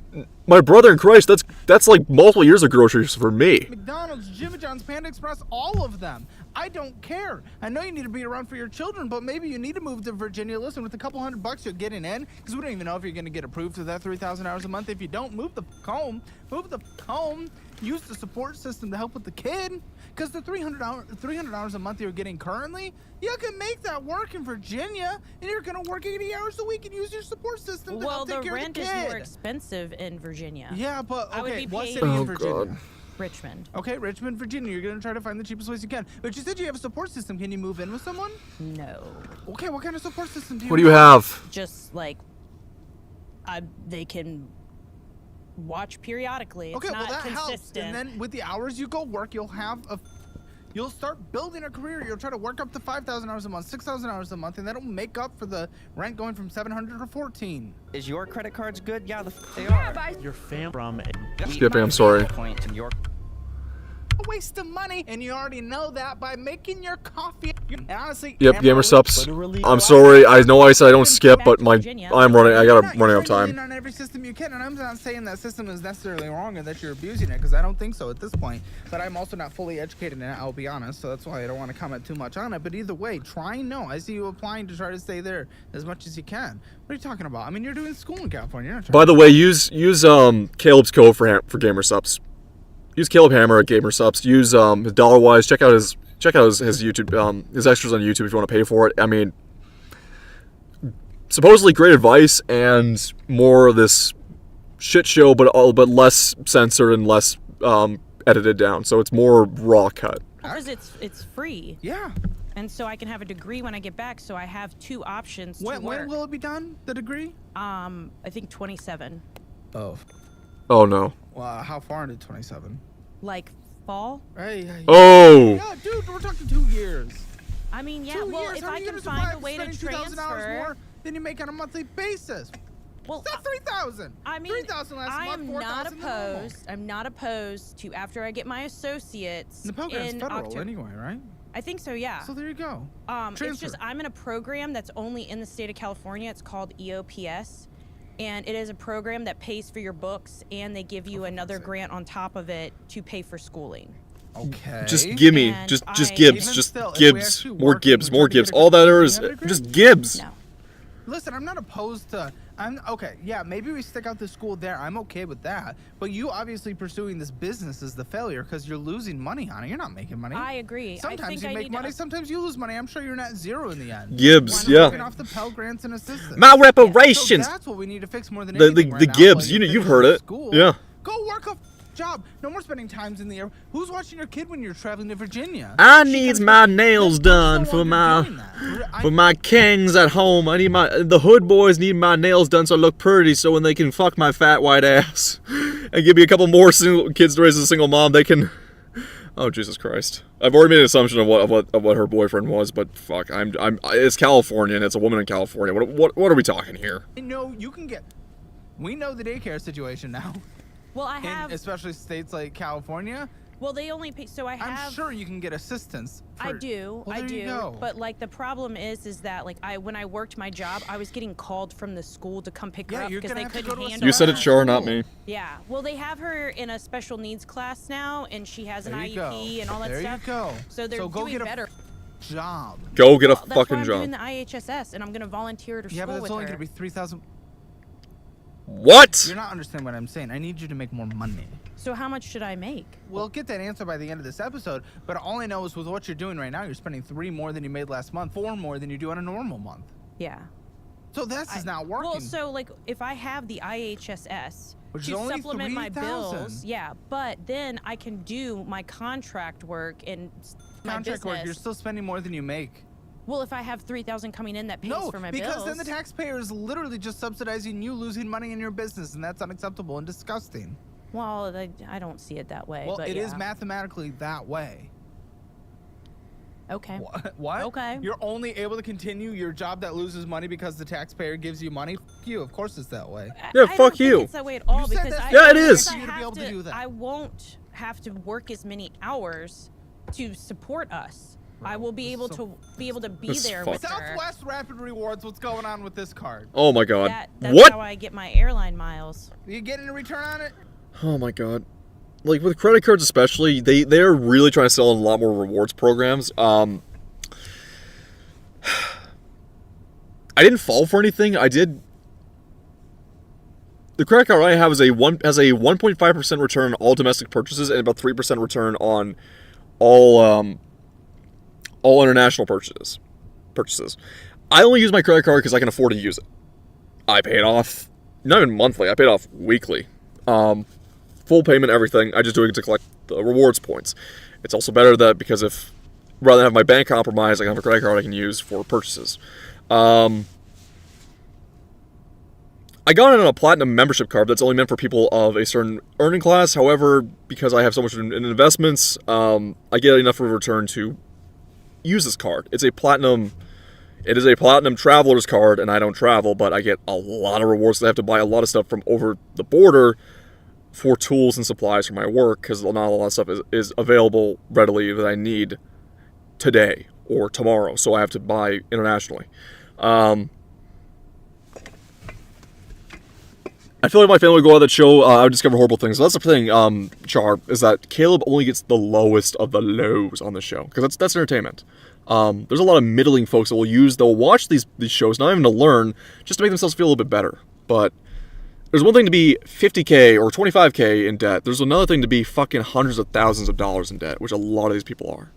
My brother in Christ, that's like multiple years of groceries for me. McDonald's, Jimmy John's, Panda Express, all of them. I don't care. I know you need to be around for your children, but maybe you need to move to Virginia. Listen, with a couple $100 you're getting in, because we don't even know if you're going to get approved for that 3,000 hours a month. If you don't, move the fuck home. Move the fuck home. Use the support system to help with the kid. Because the $300 a month you're getting currently, you can make that work in Virginia, and you're going to work 80 hours a week and use your support system to Well, help take the care rent of the is kid. more expensive in Virginia. Yeah, but I would okay, be what paying- city Oh, in Virginia? God. Richmond. Okay, Richmond, Virginia. You're gonna try to find the cheapest place you can. But you said you have a support system. Can you move in with someone? No. Okay, what kind of support system do you What do you have? Just like they can watch periodically. It's Okay, well not that helps. consistent. And then with the hours you go work, you'll start building a career. You'll try to work up to 5,000 hours a month, 6,000 hours a month, and that'll make up for the rent going from 700 to 14. Is your credit cards good? Yeah, they are. Your fam from Skipping, I'm sorry. Point in your a waste of money, and you already know that by making your coffee. And honestly, Yep, Amarillo GamerSups. literally- I'm sorry. I know I said I don't Back skip, to but my Virginia. I'm running. I You're gotta not- running you're out of trying to time. lean on every system you can, and I'm not saying that system is necessarily wrong and that you're abusing it, because I don't think so at this point. But I'm also not fully educated in it, I'll be honest, so that's why I don't want to comment too much on it. But either way, trying, no. I see you applying to try to stay there as much as you can. What are you talking about? I mean, you're doing school in California. You're not trying By the way, use Caleb's code for GamerSups. Use Caleb Hammer at GamerSups. Use his DollarWise. Check out his YouTube his extras on YouTube if you want to pay for it. I mean, supposedly great advice and more of this shit show, but less censored and less edited down. So it's more raw cut. Because it's free. Yeah. And so I can have a degree when I get back, so I have 2 options to When work. will it be done, the degree? I think 27. Oh. Oh no. Well, how far into 27? Like fall? Hey. Oh. Yeah, dude, we're talking 2 years. I mean, yeah, 2 well, years. if How are I you can gonna find a survive way to spending $2,000 transfer. more than you make on a monthly basis? Well, That's 3,000. I mean, 3,000 last I month, am 4,000 not the normal. opposed. I'm not opposed to after I get my associates The Pell Grant's in federal October. anyway, right? I think so, yeah. So there you go. It's just transfer. I'm in a program that's only in the state of California. It's called EOPS, and it is a program that pays for your books, and they give you another grant on top of it to pay for schooling. Okay. Just gimme, And just I- Gibbs, Even just still, if we Gibbs, actually more work and Gibbs, we more try to get Gibbs. a All that good is degree, just Gibbs. No. Listen, I'm not opposed to. I'm okay. Yeah, maybe we stick out the school there. I'm okay with that. But you obviously pursuing this business is the failure because you're losing money on it. You're not making money. I agree. Sometimes I think you I make need money. to, Sometimes you lose money. I'm sure you're not zero in the end. Gibbs, Why not yeah. taking off the Pell Grants and assistance? My So reparations. that's what we need to fix more than The anything right now, Gibbs, like you've finishing heard it. School. Yeah. Go work a job. No more spending times in the air. Who's watching your kid when you're traveling to Virginia? I She needs comes my back- nails There's done no for longer my doing that. for my kings at home. I need the hood boys need my nails done so I look pretty, so when they can fuck my fat white ass and give me a couple more single kids to raise as a single mom, they can. Oh Jesus Christ! I've already made an assumption of what her boyfriend was, but fuck, it's California and it's a woman in California. What are we talking here? No, you can get. We know the daycare situation now. well, I In have. especially states like California, Well, they only pay. So I have. I'm sure you can get assistance. I for- do, Well, I there you do. go. But like the problem is that like when I worked my job, I was getting called from the school to come pick her Yeah, up you're because gonna they have to couldn't go to a handle. You said her. it, Char, not me. Yeah. Well, they have her in a special needs class now, and she has an There you IEP go. and all that there stuff. you go. So they're go doing get a better. job. Go get a Well, that's why fucking I'm job. doing the IHSS, and I'm gonna volunteer to Yeah, school but it's with only her. gonna be 3,000. What? You're not understanding what I'm saying. I need you to make more money. So how much should I make? We'll get that answer by the end of this episode. But all I know is with what you're doing right now, you're spending 3 more than you made last month, 4 more than you do on a normal month. Yeah. So this is not working. Well, so like if I have the IHSS Which is to only supplement my 3,000. bills, yeah, but then I can do my contract work and my Contract business. work, you're still spending more than you make. Well, if I have 3,000 coming in that pays No, for my because bills. then the taxpayer is literally just subsidizing you losing money in your business, and that's unacceptable and disgusting. Well, I don't see it that way. Well, but it yeah. is mathematically that way. Okay. What? Okay. You're only able to continue your job that loses money because the taxpayer gives you money? F you. Of course it's that way. Yeah, I fuck don't think you. It's that way at all said because that's I, Yeah, it because is. I You to be have able to do that. I won't have to work as many hours to support us. I will be able So- to be This is there fucked. with her. Southwest Rapid Rewards, what's going on with this card? Oh my god. That's What? how I get my airline miles. Are you getting a return on it? Oh my god. Like with credit cards especially, they're really trying to sell in a lot more rewards programs. I didn't fall for anything. I did. The credit card I have is has a 1.5% return on all domestic purchases and about 3% return on all international purchases. I only use my credit card because I can afford to use it. I pay it off not even monthly. I pay it off weekly. Full payment, everything. I just do it to collect the rewards points. It's also better that because if rather than have my bank compromised, I can have a credit card I can use for purchases. I got it on a platinum membership card that's only meant for people of a certain earning class. However, because I have so much in investments, I get enough of a return to use this card. It is a platinum traveler's card, and I don't travel, but I get a lot of rewards. I have to buy a lot of stuff from over the border for tools and supplies for my work, because not a lot of stuff is available readily that I need today or tomorrow, so I have to buy internationally. I feel like my family would go on that show. I would discover horrible things. So that's the thing, Char, is that Caleb only gets the lowest of the lows on the show, because that's entertainment. There's a lot of middling folks that they'll watch these shows not even to learn, just to make themselves feel a little bit better. But there's one thing to be $50K or $25K in debt. There's another thing to be fucking hundreds of thousands of dollars in debt, which a lot of these people are.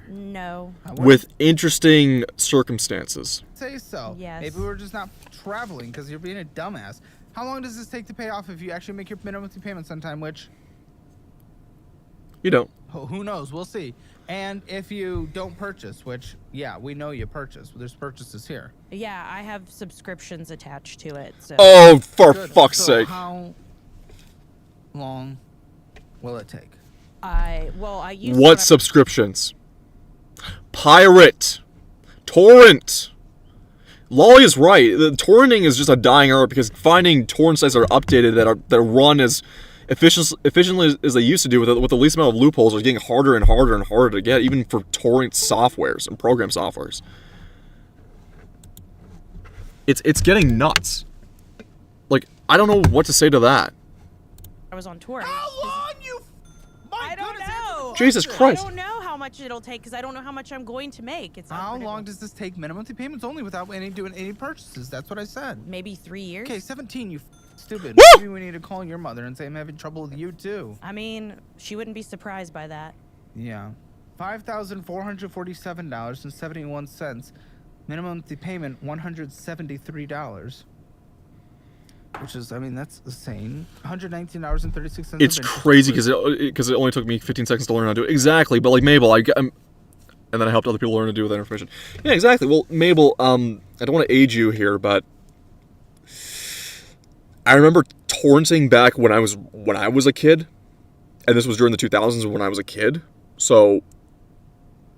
No. With interesting circumstances. Say so. Yes. Maybe we're just not traveling because you're being a dumbass. How long does this take to pay off if you actually make your minimum monthly payments on time, which... You don't. Who knows? We'll see. And if you don't purchase, which, yeah, we know you purchase. There's purchases here. Yeah, I have subscriptions attached to it. So. Oh, for Good. fuck's So sake. how long will it take? I use What subscriptions? Pirate. Torrent. Lolly is right. The torrenting is just a dying art because finding torrent sites that are updated that run as efficiently as they used to do with the least amount of loopholes are getting harder and harder and harder to get, even for torrent softwares and program softwares. It's getting nuts. Like, I don't know what to say to that. I was on tour. How long you... I don't know. Jesus Christ. I don't know how much it'll take because I don't know how much I'm going to make. It's How unpredictable. long does this take minimum monthly payments only without doing any purchases? That's what I said. Maybe 3 years. Okay, 17, you stupid. Woo! Maybe we need to call your mother and say I'm having trouble with you too. I mean, she wouldn't be surprised by that. Yeah. $5,447.71. Minimum monthly payment, $173. Which is, I mean, that's insane. $119.36. It's crazy because it only took me 15 seconds to learn how to do it. Exactly, but like Mabel, and then I helped other people learn to do with that information. Yeah, exactly. Well, Mabel, I don't want to age you here, but I remember torrenting back when I was a kid, and this was during the 2000s when I was a kid. So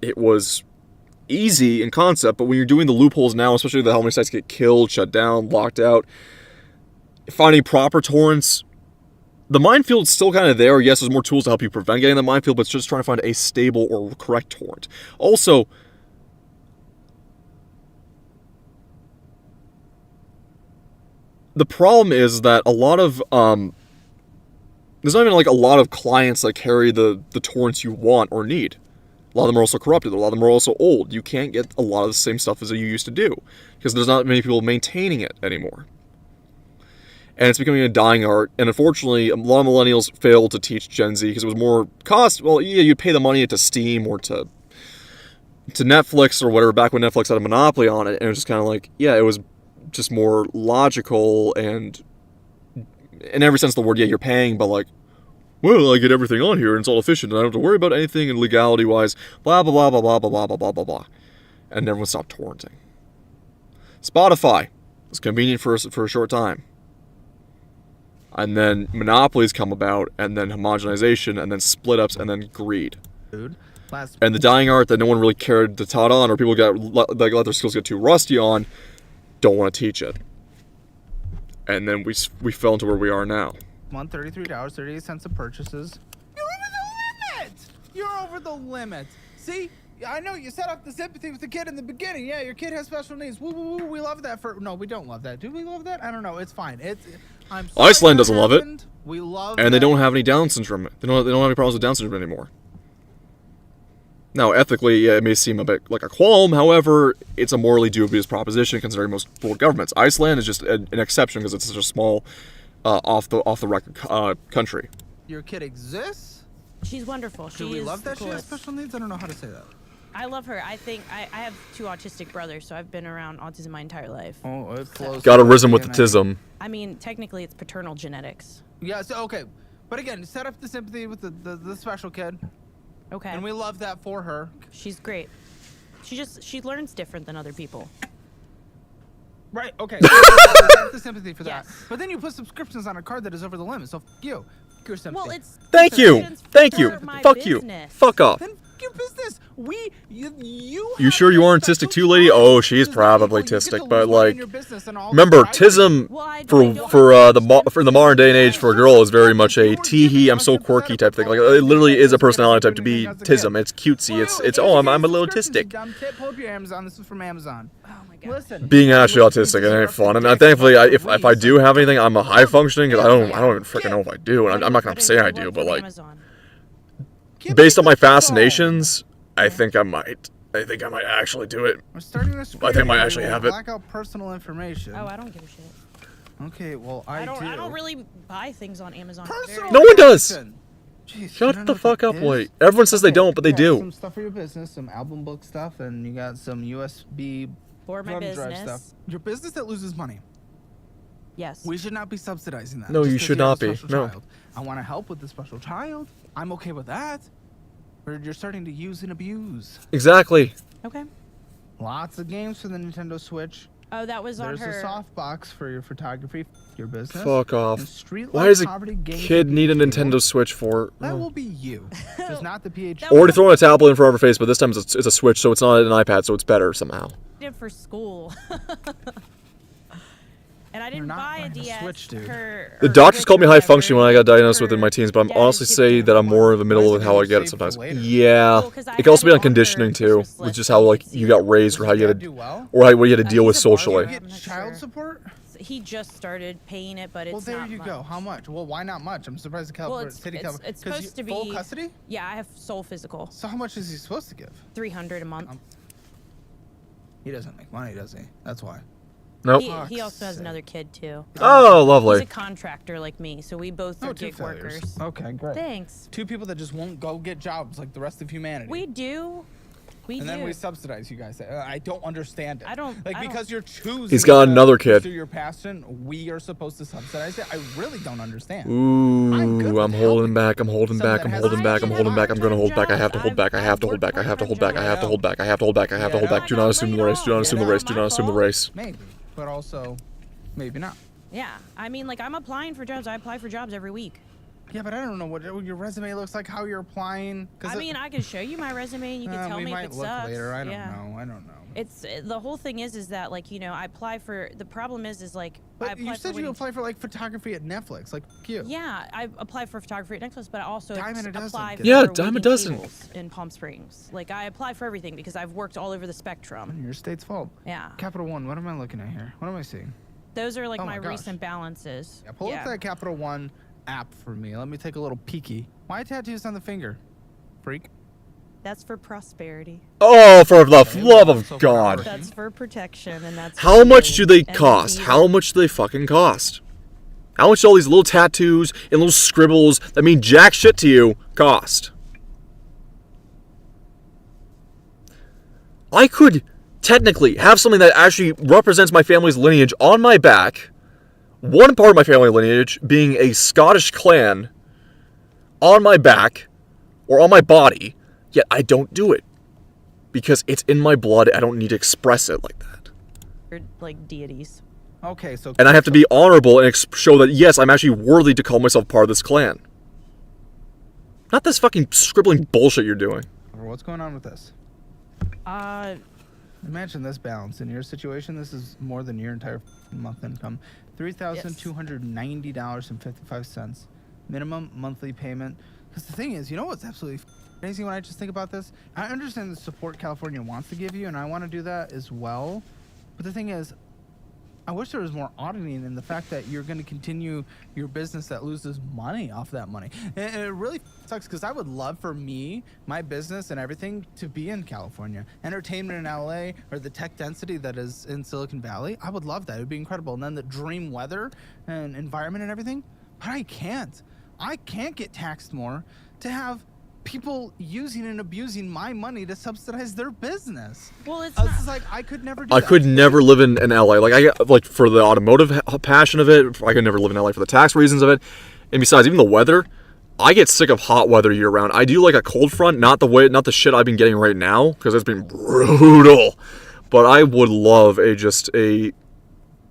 it was easy in concept, but when you're doing the loopholes now, especially how many sites get killed, shut down, locked out, finding proper torrents, the minefield's still kind of there. Yes, there's more tools to help you prevent getting the minefield, but it's just trying to find a stable or correct torrent. Also, the problem is that a lot of there's not even like a lot of clients that carry the torrents you want or need. A lot of them are also corrupted. A lot of them are also old. You can't get a lot of the same stuff as you used to do because there's not many people maintaining it anymore. And it's becoming a dying art. And unfortunately, a lot of millennials failed to teach Gen Z because it was more cost. Well, yeah, you'd pay the money to Steam or to Netflix or whatever back when Netflix had a monopoly on it. And it was just kind of like, yeah, it was just more logical and in every sense of the word, yeah, you're paying, but like, well, I get everything on here and it's all efficient and I don't have to worry about anything and legality-wise, blah, blah, blah, blah, blah, blah, blah, blah, blah, blah, blah. And everyone stopped torrenting. Spotify was convenient for a short time. And then monopolies come about, and then homogenization, and then split-ups, and then greed. Dude, and the dying art that no one really cared to taught on, or people let their skills get too rusty on, don't want to teach it. And then we fell into where we are now. $133.38 of purchases. You're over the limit! You're over the limit. See? I know you set up the sympathy with the kid in the beginning. Yeah, your kid has special needs. Woo, woo, woo. We love that. No, we don't love that. Do we love that? I don't know. It's fine. I'm sorry Iceland that doesn't love it. happened. We love and they that. don't have any Down syndrome. They don't have any problems with Down syndrome anymore. Now, ethically, yeah, it may seem a bit like a qualm. However, it's a morally dubious proposition considering most world governments. Iceland is just an exception because it's such a small, off the record country. Your kid exists? She's wonderful. Do She we is love that the she has coolest. special needs? I don't know how to say that. I love her. I think I have 2 autistic brothers, so I've been around autism my entire life. Oh, it flows. Got a through rhythm with the DNA. tism. I mean, technically, it's paternal genetics. Yeah, so, okay. But again, set up the sympathy with the special kid. Okay. And we love that for her. She's great. She learns different than other people. Right, okay. So set up the sympathy for that. Yes. But then you put subscriptions on a card that is over the limit, so f you. F your sympathy. Well, it's Thank you. subscriptions Thank you. for my Fuck you. business. Fuck off. Then your business. You You sure you aren't autistic too, lady? Oh, she's probably autistic, but like, remember, autism for the modern day and age for a girl is very much a tee-hee, I'm so quirky type thing. Like, it literally is a personality type to be tism. It's cutesy. It's oh, I'm a little autistic. Pull up your Amazon. This is from Amazon. Oh my god. Listen. Being actually autistic, it ain't fun. And thankfully, if I do have anything, I'm a high functioning because I don't even freaking know if I do. And I'm not gonna say I do, but like, based on my fascinations, I think I might actually do it. We're starting this. I think I might actually have it. Black out personal information. Oh, I don't give a shit. Okay, well I do. I don't really buy things on Amazon. Personal No one does. information. Jeez, you Shut don't the know what fuck that up, is? wait. Everyone says they don't, but they You got do. Some stuff for your business, some album book stuff, and you got some USB For my thumb drive business. stuff. Your business that loses money. Yes. We should not be subsidizing that. No, just you 'cause should have a not be. special No. child. I want to help with the special child. I'm okay with that. But you're starting to use and abuse. Exactly. Okay. Lots of games for the Nintendo Switch. Oh, that was on There's her. a soft box for your photography, your business. Fuck and off. Street Why Life does a Poverty Game kid need a Computer. Nintendo Switch for? That Oh. will be you. Just not the PhD. That Already throwing a tablet in for our face, but this time it's a Switch, so it's not an iPad, so it's better somehow. Did for school. And I You're didn't not buy a buying a DS. Switch, dude. The doctors called me high functioning when I got diagnosed with it in my teens, but I'm honestly say that I'm more in the middle of how I get it sometimes. Yeah, Well, 'cause I it can also had be it on on conditioning her too, Christmas which list is how like and you got raised or how you had do to, well? or what you had to deal with he's a bug. socially. You get I'm not child sure. support? He just started paying it, but it's Well, there not you much. go. How much? Well, why not much? I'm surprised the Well, California it's, City it's, California. it's supposed to be full custody. Yeah, I have sole physical. So how much is he supposed to give? 300 a month. He doesn't make money, does he? That's why. Nope. He also Fuck's has sake. another kid too. Oh, He's lovely. a contractor like me, so we both are Oh, two gig failures. workers. Okay, great. Thanks. Two people that just won't go get jobs like the rest of humanity. We do. We and do. then we subsidize you guys. I don't understand it. I don't- like I don't- because you're choosing. He's got to another kid. pursue your passion. We are supposed to subsidize it. I really don't understand. Ooh, good I'm with holding helping back. I'm holding someone back. that I'm has holding a back. I'm kid. holding back. I'm gonna hold back. I have to hold back. I have to hold back. I have to hold back. I have to hold back. I have to hold back. I have to hold back. Do not assume the race. Do not assume the race. Do not assume the race. Maybe, but also, maybe not. Yeah, I mean, like I'm applying for jobs. I apply for jobs every week. Yeah, but I don't know what your resume looks like. How you're applying. I mean, I can show you my resume and you can tell we me if might it look sucks. later. I don't yeah. know. I don't know. It's the whole thing is that like I apply for the problem is like I But apply you for said you winning- apply for like photography at Netflix, like you. Yeah, I apply for photography at Netflix, but I also Dime a dozen. apply for Yeah, Weaving dime a dozen. Tables in Palm Springs. Like I apply for everything because I've worked all over the spectrum. Your state's fault. Yeah, Capital One. What am I looking at here? What am I seeing? those are like Oh my my gosh. recent balances. Yeah, pull up that Capital One app for me. Let me take a little peeky. Why tattoos on the finger? Freak. That's for prosperity. Oh, for the love Also of for God. our- That's for protection, and that's. How for much you do they and cost? me. How much do they fucking cost? How much do all these little tattoos and little scribbles that mean jack shit to you cost? I could technically have something that actually represents my family's lineage on my back, one part of my family lineage being a Scottish clan on my back or on my body, yet I don't do it because it's in my blood. I don't need to express it like that. Or, like deities. Okay, so. And I have to be honorable and show that, yes, I'm actually worthy to call myself part of this clan. Not this fucking scribbling bullshit you're doing. What's going on with this? Imagine this balance. In your situation, this is more than your entire month income. $3,290.55. Minimum monthly payment. Because the thing is, you know what's absolutely crazy when I just think about this? I understand the support California wants to give you, and I want to do that as well. But the thing is, I wish there was more auditing in the fact that you're going to continue your business that loses money off that money. And it really sucks because I would love for me, my business and everything to be in California. Entertainment in LA or the tech density that is in Silicon Valley. I would love that. It would be incredible. And then the dream weather and environment and everything. But I can't. I can't get taxed more to have people using and abusing my money to subsidize their business. Well, it's It's not. just like I could never do I that. could never live in LA. Like for the automotive passion of it, I could never live in LA for the tax reasons of it. And besides, even the weather, I get sick of hot weather year round. I do like a cold front, not the shit I've been getting right now, because it's been brutal. But I would love just a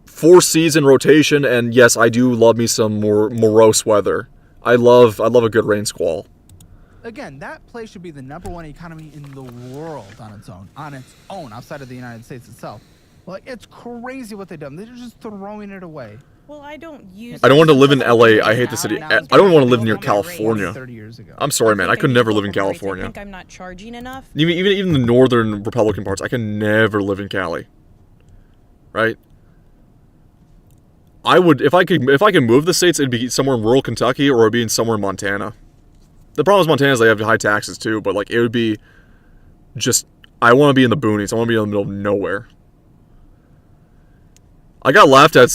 4-season rotation, and yes, I do love me some more morose weather. I love a good rain squall. again, that place should be the #1 economy in the world on its own, outside of the United States itself. Like, it's crazy what they've done. They're just throwing it away. Well, I don't use. I don't want to live in LA. I hate the city. I don't want to live near California. California. 30 years ago. I'm sorry, man. I could never live in I California. think I'm not charging enough. Even the northern Republican parts, I can never live in Cali. Right? I would if I could move the states, it'd be somewhere in rural Kentucky or it'd be in somewhere in Montana. The problem with Montana is they have high taxes too, but like it would be just I want to be in the boonies. I want to be in the middle of nowhere. I got laughed at.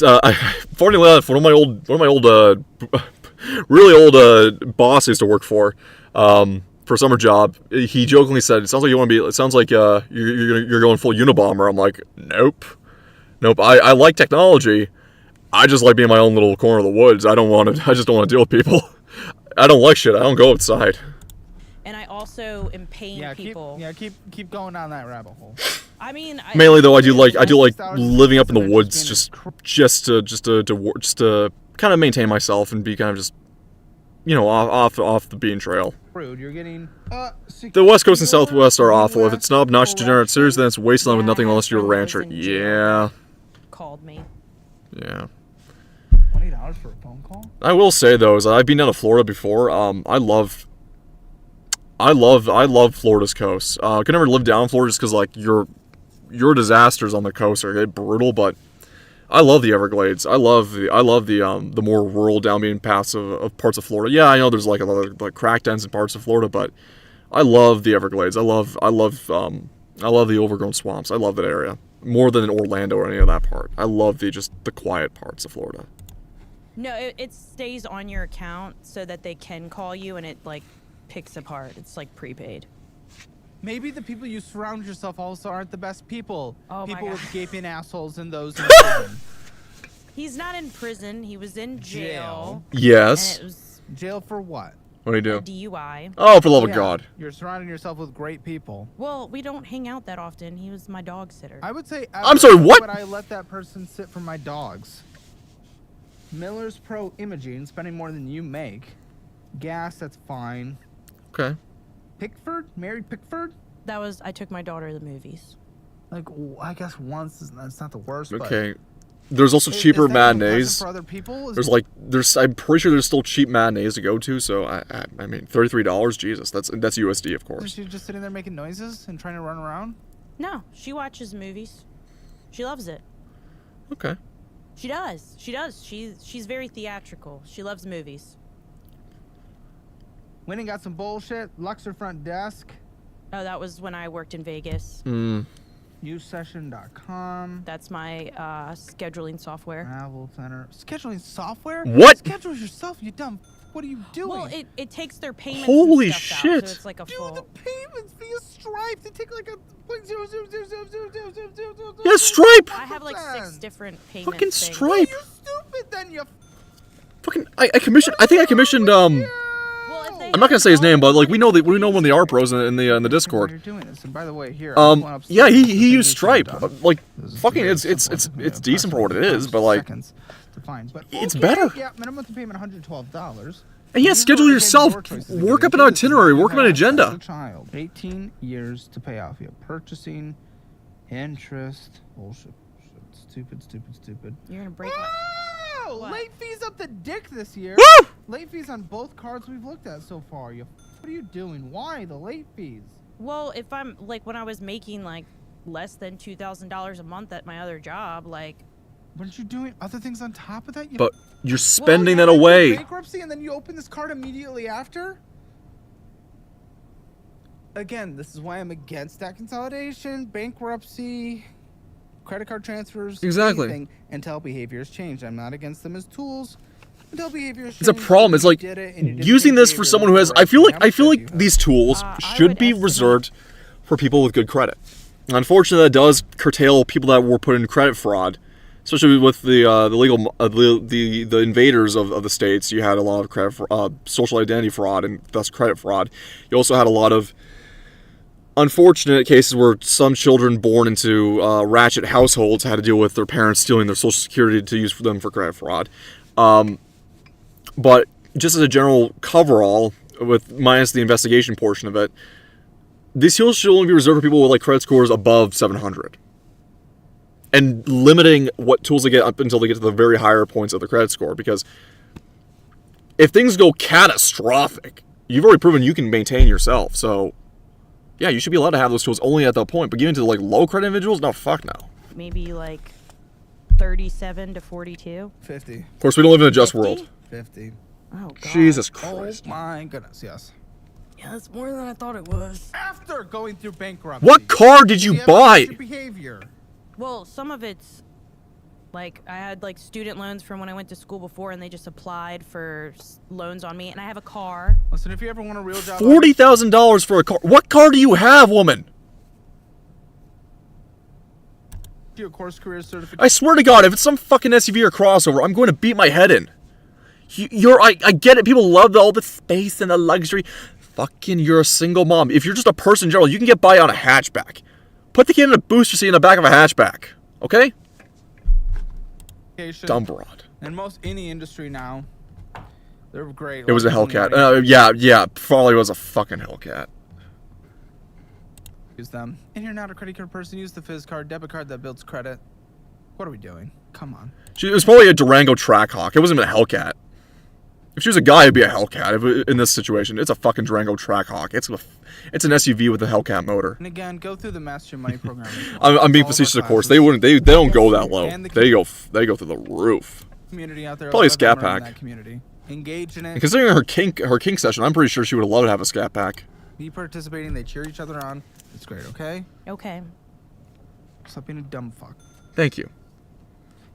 Funny enough, one of my old, really old boss I used to work for a summer job. He jokingly said, "It sounds like you want to be. It sounds like you're going full Unabomber." I'm like, nope. I like technology. I just like being in my own little corner of the woods. I just don't want to deal with people. I don't like shit. I don't go outside. And I also am paying people. Keep going down that rabbit hole. I mean, Mainly though, I do like living up in the woods just to kind of maintain myself and be kind of just off the bean trail. Rude. You're getting The West Coast and Southwest are awful. If it's not obnoxious, degenerate serious, then it's wasteland with nothing unless you're a rancher. Yeah. Called me. Yeah. $20 for a phone call. I will say though, is I've been down to Florida before. I love Florida's coast. I could never live down in Florida just because like your disasters on the coast are brutal, but I love the Everglades. I love the more rural downbeat paths of parts of Florida. Yeah, I know there's like a lot of like crack dens in parts of Florida, but I love the Everglades. I love the overgrown swamps. I love that area more than in Orlando or any of that part. I love the quiet parts of Florida. No, it stays on your account so that they can call you, and it like picks apart. It's like prepaid. Maybe the people you surround yourself also aren't the best people. Oh my People with God. gaping assholes and those in prison. He's not in prison. He was in jail. Yes. And it was Jail for what? What do you a do? DUI. Oh, for the love of Yeah, God. You're surrounding yourself with great people. Well, we don't hang out that often. He was my dog sitter. I would say. I'm sorry, what? Would I let that person sit for my dogs? Miller's Pro Imaging, spending more than you make. Gas, that's fine. Okay. Pickford? Mary Pickford? I took my daughter to the movies. Like, I guess once that's not the worst. Okay. There's also But cheaper is that an impression matinees. for other people? I'm pretty sure there's still cheap matinees to go to. So I mean, $33. Jesus, that's USD, of Is course. she just sitting there making noises and trying to run around? No, she watches movies. She loves it. Okay. She does. She's very theatrical. She loves movies. Went and got some bullshit. Luxor front desk. Oh, that was when I worked in Vegas. Usesession.com. That's my scheduling software. Travel center. Scheduling software? What? Schedule yourself, you dumb. What are you doing? Well, it takes their payments. Holy and stuff shit. Out, so it's like a Dude, full. the payments via Stripe, they take like a Yeah, Stripe. I have like 6 different payment Fucking things. Stripe. You're stupid then, you. Fucking. I commissioned. I think I commissioned. Well, if they I'm not gonna say his name, but like we know one of the R pros in the You're Discord. doing this, and by the way, here. I'm going upstairs Yeah, to the he used thing Stripe. you've done. Like This is fucking, very it's simple. Yeah, decent for what it press is, but like seconds to find. But it's okay, better. Yeah, minimum payment $112. And yeah, schedule yourself. Work up an itinerary. Work up an agenda. Child, 18 years to pay off. You have purchasing, interest, bullshit, stupid. You're gonna break my. Wow! What? Late fees up the dick this year. Woo! Late fees on both cards we've looked at so far. What are you doing? Why the late fees? Well, if I'm like when I was making like less than $2,000 a month at my other job, like. Weren't you doing other things on top of that? But you're spending that you away. bankruptcy and then you open this card immediately after? Again, this is why I'm against that consolidation, bankruptcy, credit card transfers, Exactly. anything, until behaviors change. I'm not against them as tools. Until behaviors It's a change, problem. you It's like did it and you didn't using change this for behavior someone who has. in the I feel direction. like How much do you these tools I should would be estimate- reserved for people with good credit. Unfortunately, that does curtail people that were put in credit fraud, especially with the legal the invaders of the states. You had a lot of credit social identity fraud and thus credit fraud. You also had a lot of unfortunate cases where some children born into ratchet households had to deal with their parents stealing their social security to use for them for credit fraud. But just as a general coverall, with minus the investigation portion of it, these tools should only be reserved for people with like credit scores above 700. And limiting what tools they get up until they get to the very higher points of the credit score, because if things go catastrophic, you've already proven you can maintain yourself. So, yeah, you should be allowed to have those tools only at that point. But getting to like low credit individuals, no, fuck no. Maybe like 37 to 42. 50. Of course, we don't live in a just 50? world. 50. Oh, God. Jesus Oh Christ. my goodness, yes. Yeah, that's more than I thought it was. After going through bankruptcy. What car did you buy? Your behavior. Well, some of it's like I had like student loans from when I went to school before, and they just applied for loans on me, and I have a car. Listen, if you ever want a real job, $40,000 for a car. What car do you have, woman? your course career certificate. I swear to God, if it's some fucking SUV or crossover, I'm going to beat my head in. I get it. People love all the space and the luxury. Fucking, you're a single mom. If you're just a person in general, you can get by on a hatchback. Put the kid in a booster seat in the back of a hatchback. Okay? Dumb broad. In most any industry now, they're great. It was a Like, Hellcat. Yeah, probably was a fucking Hellcat. Use them. And you're not a credit card person. Use the Fizz card, debit card that builds credit. What are we doing? Come on. It was probably a Durango Trackhawk. It wasn't even a Hellcat. If she was a guy, it'd be a Hellcat. In this situation, it's a fucking Durango Trackhawk. It's an SUV with a Hellcat motor. And again, go through the Master Your Money program. I'm being facetious, of course. They wouldn't. They don't go that low. And the They go through the roof. community out there. Probably a lot of them Scat are in Pack. that community. Engage in it. And considering her kink session, I'm pretty sure she would have loved to have a Scat Pack. Be participating. They cheer each other on. It's great. Okay. Okay. Stop being a dumb fuck. Thank you.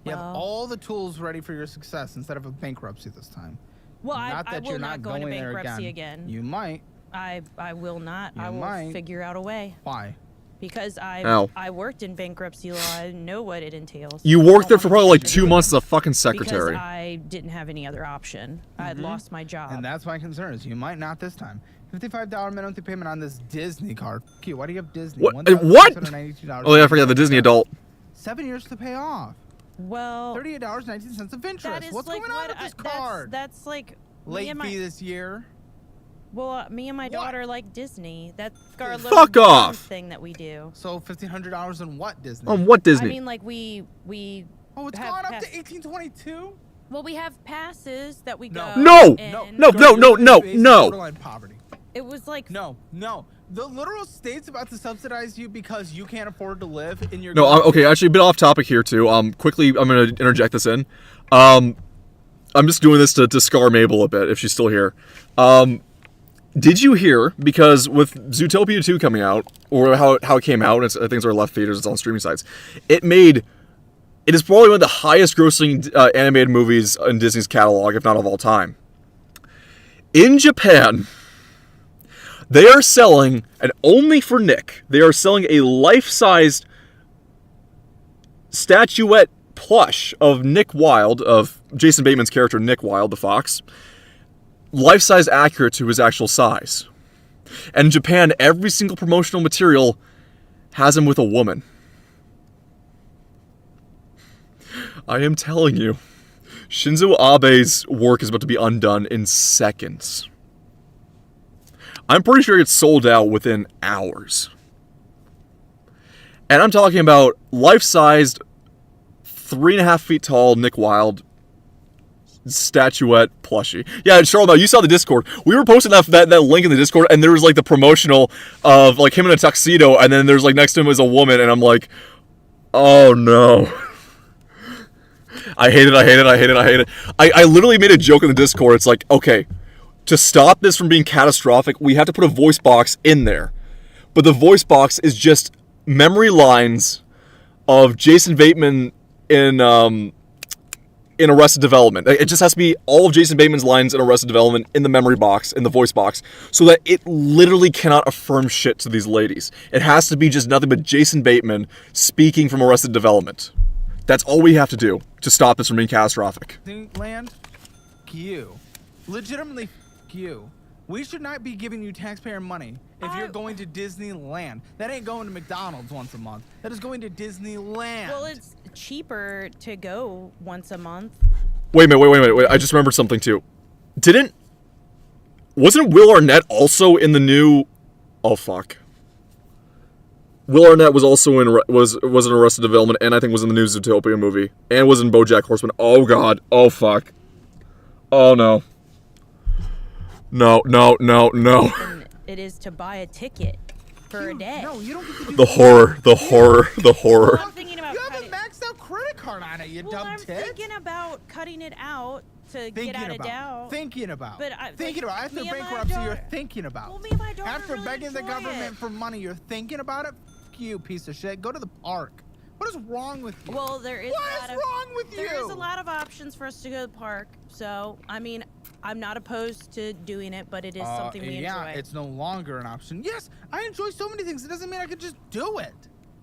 You have Well- all the tools ready for your success instead of a bankruptcy this time. Well, Not I that will you're not go into there bankruptcy again. You might. I will not. You I will might. figure out a way Why? because Ow. I worked in bankruptcy law. I know what it entails. You I worked don't there for wanna probably like have to 2 do it months as a fucking secretary. Because I didn't have any other option. I had lost my job. And that's my concern is you might not this time. $55 minimum payment on this Disney card. Q, why do you have Disney? What? What? $1,692. Oh yeah, I forgot the Disney adult. 7 years to pay off. well, $38.19 of interest. that is What's like going on what with this I, card? That's like me Late and my fee this year. me and my What? daughter like Disney. That's our little Fuck bond off. thing that we do. So $1,500 on what Disney? What Disney? I mean, like we oh, it's have gone up pass- to 1822. well, we have passes that we go. No! and No! Borderline poverty. It was like No. The literal state's about to subsidize you because you can't afford to live in your. No, okay, actually a bit off topic here too. Quickly, I'm gonna interject this in. I'm just doing this to scar Mabel a bit if she's still here. Did you hear, because with Zootopia 2 coming out, or how it came out, I think it's our left theaters, it's on streaming sites, it is probably one of the highest grossing animated movies in Disney's catalog, if not of all time. In Japan, they are selling, and only for Nick, they are selling a life-sized statuette plush of Nick Wilde, of Jason Bateman's character Nick Wilde, the fox, life-size accurate to his actual size. And in Japan, every single promotional material has him with a woman. I am telling you, Shinzo Abe's work is about to be undone in seconds. I'm pretty sure it's sold out within hours. And I'm talking about life-sized, 3.5 feet tall Nick Wilde statuette plushie. Yeah, Charlotte, you saw the Discord. We were posting that link in the Discord, and there was like the promotional of like him in a tuxedo, and then there's like next to him is a woman, and I'm like, oh no. I hate it. I literally made a joke in the Discord. It's like, okay, to stop this from being catastrophic, we have to put a voice box in there. But the voice box is just memory lines of Jason Bateman in Arrested Development. It just has to be all of Jason Bateman's lines in Arrested Development in the memory box, in the voice box, so that it literally cannot affirm shit to these ladies. It has to be just nothing but Jason Bateman speaking from Arrested Development. That's all we have to do to stop this from being catastrophic. Disneyland, f you. Legitimately, f you. We should not be giving you taxpayer money if you're going to Disneyland. That ain't going to McDonald's once a month. That is going to Disneyland. well, it's cheaper to go once a month. Wait a minute. I just remembered something too. Didn't Wasn't Will Arnett also in the new? Oh fuck. Will Arnett was also in was in Arrested Development, and I think was in the new Zootopia movie, and was in BoJack Horseman. Oh god. Oh fuck. Oh no. No. And it is to buy a ticket for a day. No, you don't get to do The horror. Well, I'm thinking about You have cutting. a maxed out credit card on it, you Well, dumb I'm tit. thinking about cutting it out to get out of doubt. Thinking about. But I- thinking like, about. After me and my bankruptcy, you're daughter- thinking about. Well, me and my daughter After really begging the enjoy government it. for money, you're thinking about it? F you, piece of shit. Go to the park. What is wrong with you? Well, there is What a is lot of wrong with there is you? a lot of options for us to go to the park. So, I mean, I'm not opposed to doing it, but it is something we yeah, enjoy. it's no longer an option. Yes, I enjoy so many things. It doesn't mean I could just do it.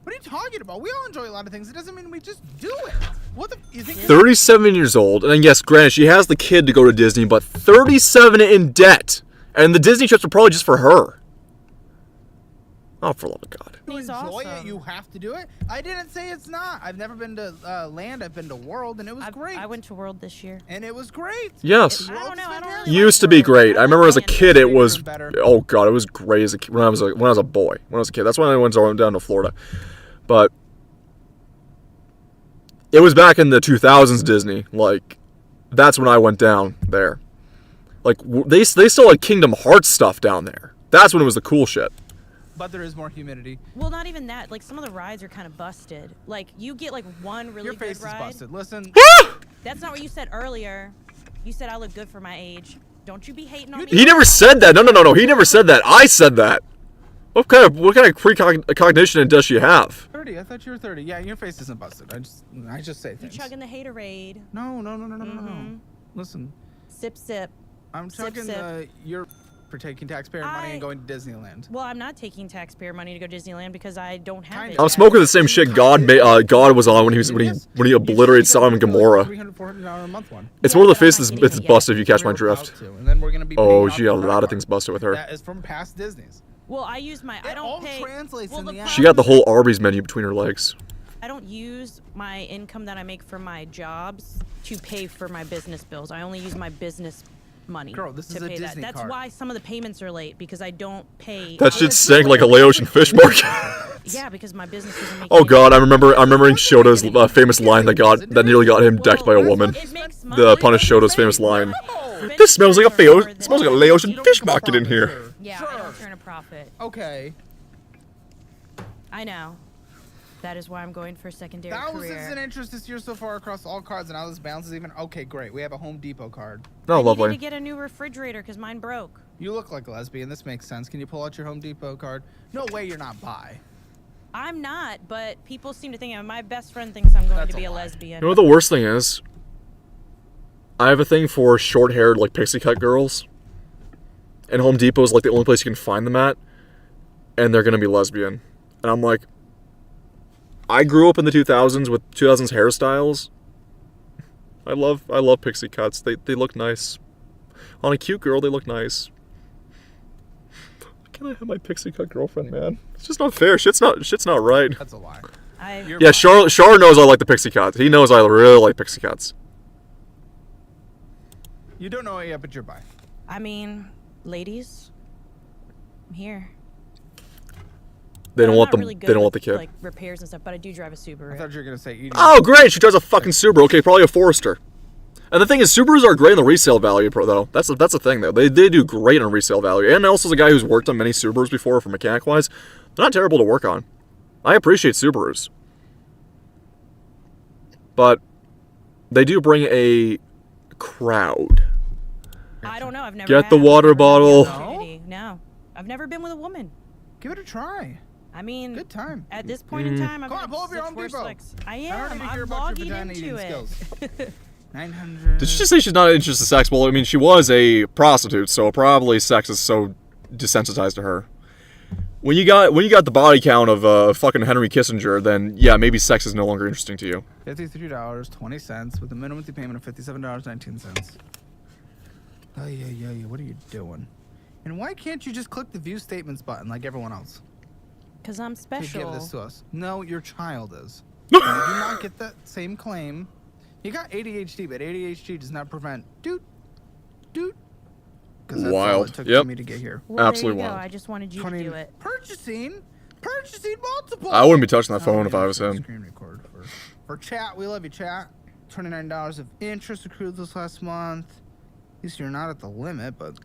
What are you talking about? We all enjoy a lot of things. It doesn't mean we just do it. What the? You think? 37 years old, and yes, granted, she has the kid to go to Disney, but 37 in debt, and the Disney trips are probably just for her. Oh, for the love of God. You He's enjoy it, awesome. you have to do it. I didn't say it's not. I've never been to Land. I've been to World, and it was great. I went to World this year. and it was great. Yes. I don't know. I don't really Used like to be World. great. I remember as a like kid, it Orlando. was. Better. Oh god, it was great as a when I was a boy. When I was a kid, that's when I went down to Florida. But it was back in the 2000s Disney. Like, that's when I went down there. Like they still had Kingdom Hearts stuff down there. That's when it was the cool shit. But there is more humidity. Well, not even that. Like, some of the rides are kind of busted. Like, you get, like, one really Your good face is ride. busted. Listen, That's not what you said earlier. You said I look good for my age. Don't you be hating on me. He never said that. No. He never said that. I said that. What kind of precognition does she have? 30. I thought you were 30. Yeah, your face isn't busted. I just say You things. chugging the haterade. No. Mhm. Listen, Sip, sip. I'm Sip, chugging sip. you're for taking taxpayer money I- and going to Disneyland. Well, I'm not taking taxpayer money to go to Disneyland because I don't have Kinda. it. I'm yet. smoking the same shit God was on when he obliterated Sodom and Gomorrah. $300, $400 a month one. It's Yeah, one of the but I'm not faces. getting It's it yet. busted if you catch my We're drift. about to, and then we're gonna be Oh, paying off she got a the lot of credit things card. busted with her. That is from past Disney's. Well, I use my. I It don't all pay. translates well, in the app. She got the whole Arby's menu between her legs. I don't use my income that I make from my jobs to pay for my business bills. I only use my business money Girl, this to is a pay Disney that. That's card. why some of the payments are late because I don't pay. That out shit of- sank like a Laotian fish market. Yeah, because my business doesn't make. Oh any god, money. I'm remembering Shota's famous line that nearly got him decked by a woman. It makes money. The Punish Shota's famous line. No. This smells like a More it smells like a than- Laotian You don't fish become a market in profit, here. sure. Yeah, Sure. I don't turn a profit. Okay. I know. That is why I'm going for a secondary Thousands career. in interest this year so far across all cards, and now this balance is even. Okay, great. We have a Home Depot card. Oh, I needed to lovely. get a new refrigerator because mine broke. You look like a lesbian. This makes sense. Can you pull out your Home Depot card? No way you're not bi. I'm not, but people seem to think my best friend thinks I'm going That's to be a a lie. lesbian. You know what the worst thing is? I have a thing for short-haired, like, pixie cut girls. And Home Depot is, like, the only place you can find them at. And they're gonna be lesbian. And I'm like... I grew up in the 2000s with 2000s hairstyles. I love pixie cuts. They look nice. On a cute girl, they look nice. Can I have my pixie cut girlfriend, man? It's just not fair. Shit's not right. That's a lie. I Yeah, Char knows I like the pixie cuts. He knows I really like pixie cuts. You don't know it yet, but you're bi. I mean, ladies, I'm here. They don't I'm want not the really good they don't want the with, kid. like repairs and stuff, but I do drive a I Subaru. thought you were gonna say eating. Oh, great! She drives a fucking Subaru. Okay, probably a Forester. And the thing is, Subarus are great in the resale value, though. That's the thing, though. They do great on resale value. And also, as a guy who's worked on many Subarus before, for mechanic-wise, they're not terrible to work on. I appreciate Subarus. But they do bring a crowd. I don't know. I've never Get the had- water never had the bottle. opportunity. No, I've never been with a woman. Give it a try. I mean, Good time. at this point in time, I've Come on, had pull up your such Home worse Depot. sex. I I don't am. need to hear I'm about your logging vagina into eating it. skills. 900. Did she just say she's not interested in sex? Well, I mean, she was a prostitute, so probably sex is so desensitized to her. When you got the body count of fucking Henry Kissinger, then yeah, maybe sex is no longer interesting to you. $53.20 with a minimum monthly payment of $57.19. Oh yeah. What are you doing? And why can't you just click the view statements button like everyone else? Cause I'm To special. give this to us. No, your child is. You do not get that same claim. You got ADHD, but ADHD does not prevent doot, because that's all Wild. it took Yep. for me to get here. Well, Absolutely there you go. wild. I just wanted you to do it. Purchasing multiple. I wouldn't be touching that Oh, phone we if I have was to him. screen record for chat. We love you, chat. $29 of interest accrued this last month. At least you're not at the limit, but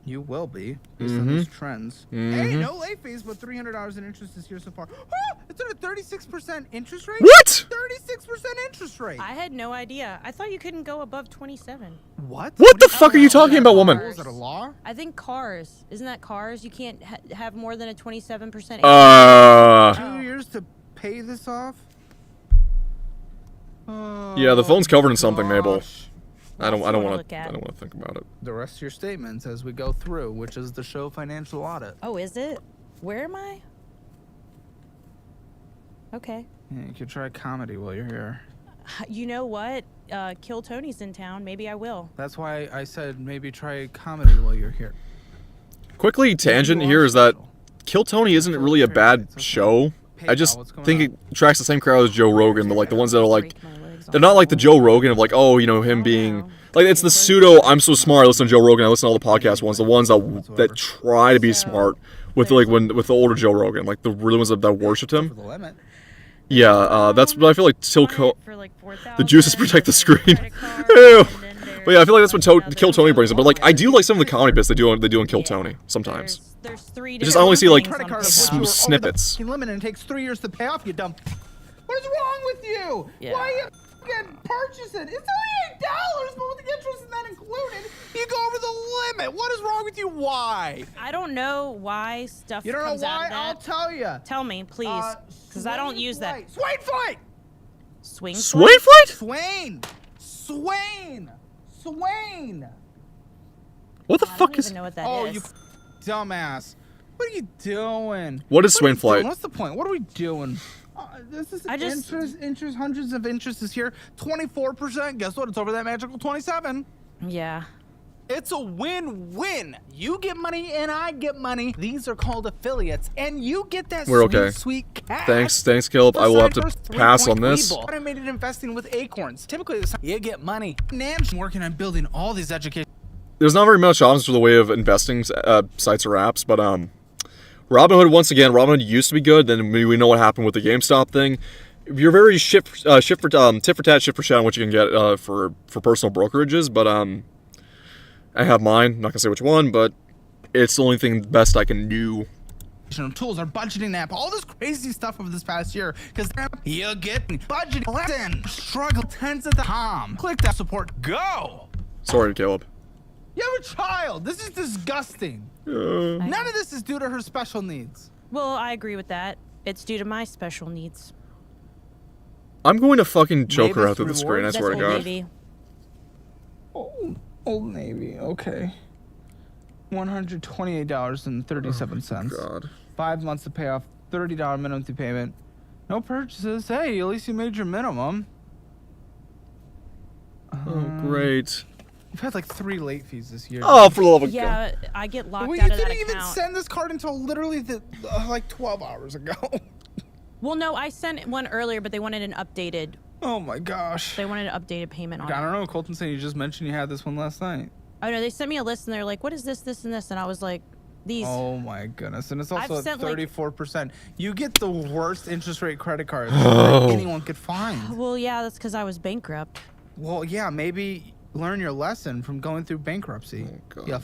you will be based on these trends. Hey, no late fees, but $300 in interest this year so far. Oh, it's at a 36% interest rate. What? 36% interest rate. I had no idea. I thought you couldn't go above 27. What? What the fuck are you talking about, woman? Is that a law? I think cars. Isn't that cars? You can't have more than a 27%. 2 years to pay this off? Yeah, the phone's covered in something, Mabel. Gosh. I don't That's what I want look to. at. I don't want to think about it. The rest of your statements as we go through, which is the show financial audit. Oh, is it? Where am I? Okay. Yeah, you could try comedy while you're here. You know what? Kill Tony's in town. Maybe I will. That's why I said maybe try comedy while you're here. Quickly, tangent here is that Kill Tony isn't really a bad show. I just think it attracts the same crowd as Joe Rogan, but like the ones that are like, they're not like the Joe Rogan of like, oh, you know, him being like, it's the pseudo I'm so smart, I listen to Joe Rogan, I listen to all the podcast ones, the ones that try to be smart with like with the older Joe Rogan, like the really ones that worshipped For him. the limit. Yeah, that's what I feel like. The juices protect the screen. Ew. But yeah, I feel like that's what Kill Tony brings up. But like, I do like some of the comedy bits they do on Kill Tony sometimes. There's three It's just I only see, like, Credit card sm- over the snippets. fucking limit and it takes 3 years to pay off, you dumb. What is wrong with you? Yeah. Why are you fucking purchasing? It's only $8, but with the interest and that included, you go over the limit. What is wrong with you? Why? I don't know why stuff You don't know comes out why? of I'll that. tell you. Tell me, please, because I don't use that. Swain flight. Swing. Sway Flight? Swain. Swain. Swain. What the I fuck don't is? even know what that Oh, is. you dumbass. What are you doing? What is What are Swain you Flight? doing? What's the point? What are we doing? This is I just- interest, hundreds of interest this year. 24%. Guess what? It's over that magical 27. Yeah. It's a win-win. You get money and I get money. These are called affiliates, and you get that We're sweet, okay. sweet cash. Thanks, Caleb. I will have to First pass on 3-point this. Weeble. Automated investing with Acorns. Typically, you get money. I'm working on building all these education. There's not very much options for the way of investing sites or apps, but Robinhood once again. Robinhood used to be good. Then we know what happened with the GameStop thing. If you're very tit for tat, shit for chat on what you can get for personal brokerages, but I have mine. I'm not gonna say which one, but it's the only thing best I can do. Tools, our budgeting app, all this crazy stuff over this past year. Because you get budgeting lesson. Struggle tens of the time. Click that support. Go. Sorry, Caleb. You have a child. This is disgusting. None of this is due to her special needs. Well, I agree with that. It's due to my special needs. I'm going to fucking choke her Mavis out through the screen. I That's swear to Old God. Navy. Oh, Old Navy. Okay. $128.37. God. 5 months to pay off. $30 minimum to payment. No purchases. Hey, at least you made your minimum. Oh, great. You've had like 3 late fees this year. Oh, for the love of God. Yeah, I get locked Well, out you of that didn't even account. send this card until literally like 12 hours ago. Well, no, I sent one earlier, but they wanted an updated. Oh my gosh. They wanted an updated payment on I it. don't know. Colton said you just mentioned you had this one last night. Oh no, they sent me a list and they're like, "What is this, this, and this?" And I was like, "These." Oh my goodness. And it's I've also at sent, like- 34%. You get the worst interest rate credit cards that anyone could find. Well, yeah, that's because I was bankrupt. Well, yeah, maybe learn your lesson from going through bankruptcy. Oh, God. Yeah.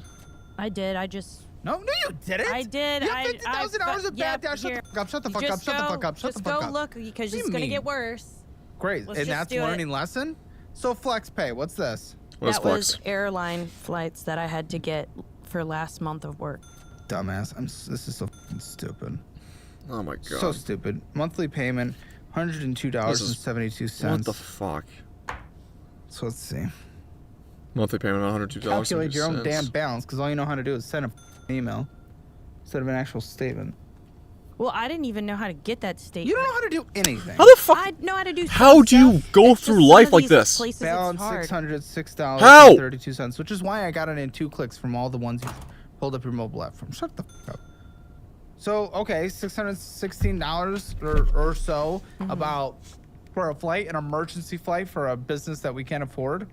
I did. I just. No, you didn't. I did. You I- have $50,000 of yeah, bad debt. Shut here. the fuck up. Shut the fuck up. Just Shut the go- fuck up. Shut the Just fuck go up. look because What do it's you gonna mean? get worse. Great. Let's And just that's do it. learning lesson? So flex pay. What's this? What's That flex? was airline flights that I had to get for last month of work. Dumbass. This is so fucking stupid. Oh my God. So stupid. Monthly payment, $102.72. What the fuck? So let's see. Monthly payment $102. Calculate your own damn balance, because all you know how to do is send an email instead of an actual statement. Well, I didn't even know how to get that statement. You don't know how to do anything. How the fuck? I know how to do. How some do you stuff. go It's just through some life of like these this? places it's Balance hard. $606.32, which is why I got it in 2 clicks from all the ones you pulled up your mobile app from. Shut the fuck up. So okay, $616 or so Mm-hmm. about for a flight, an emergency flight for a business that we can't afford.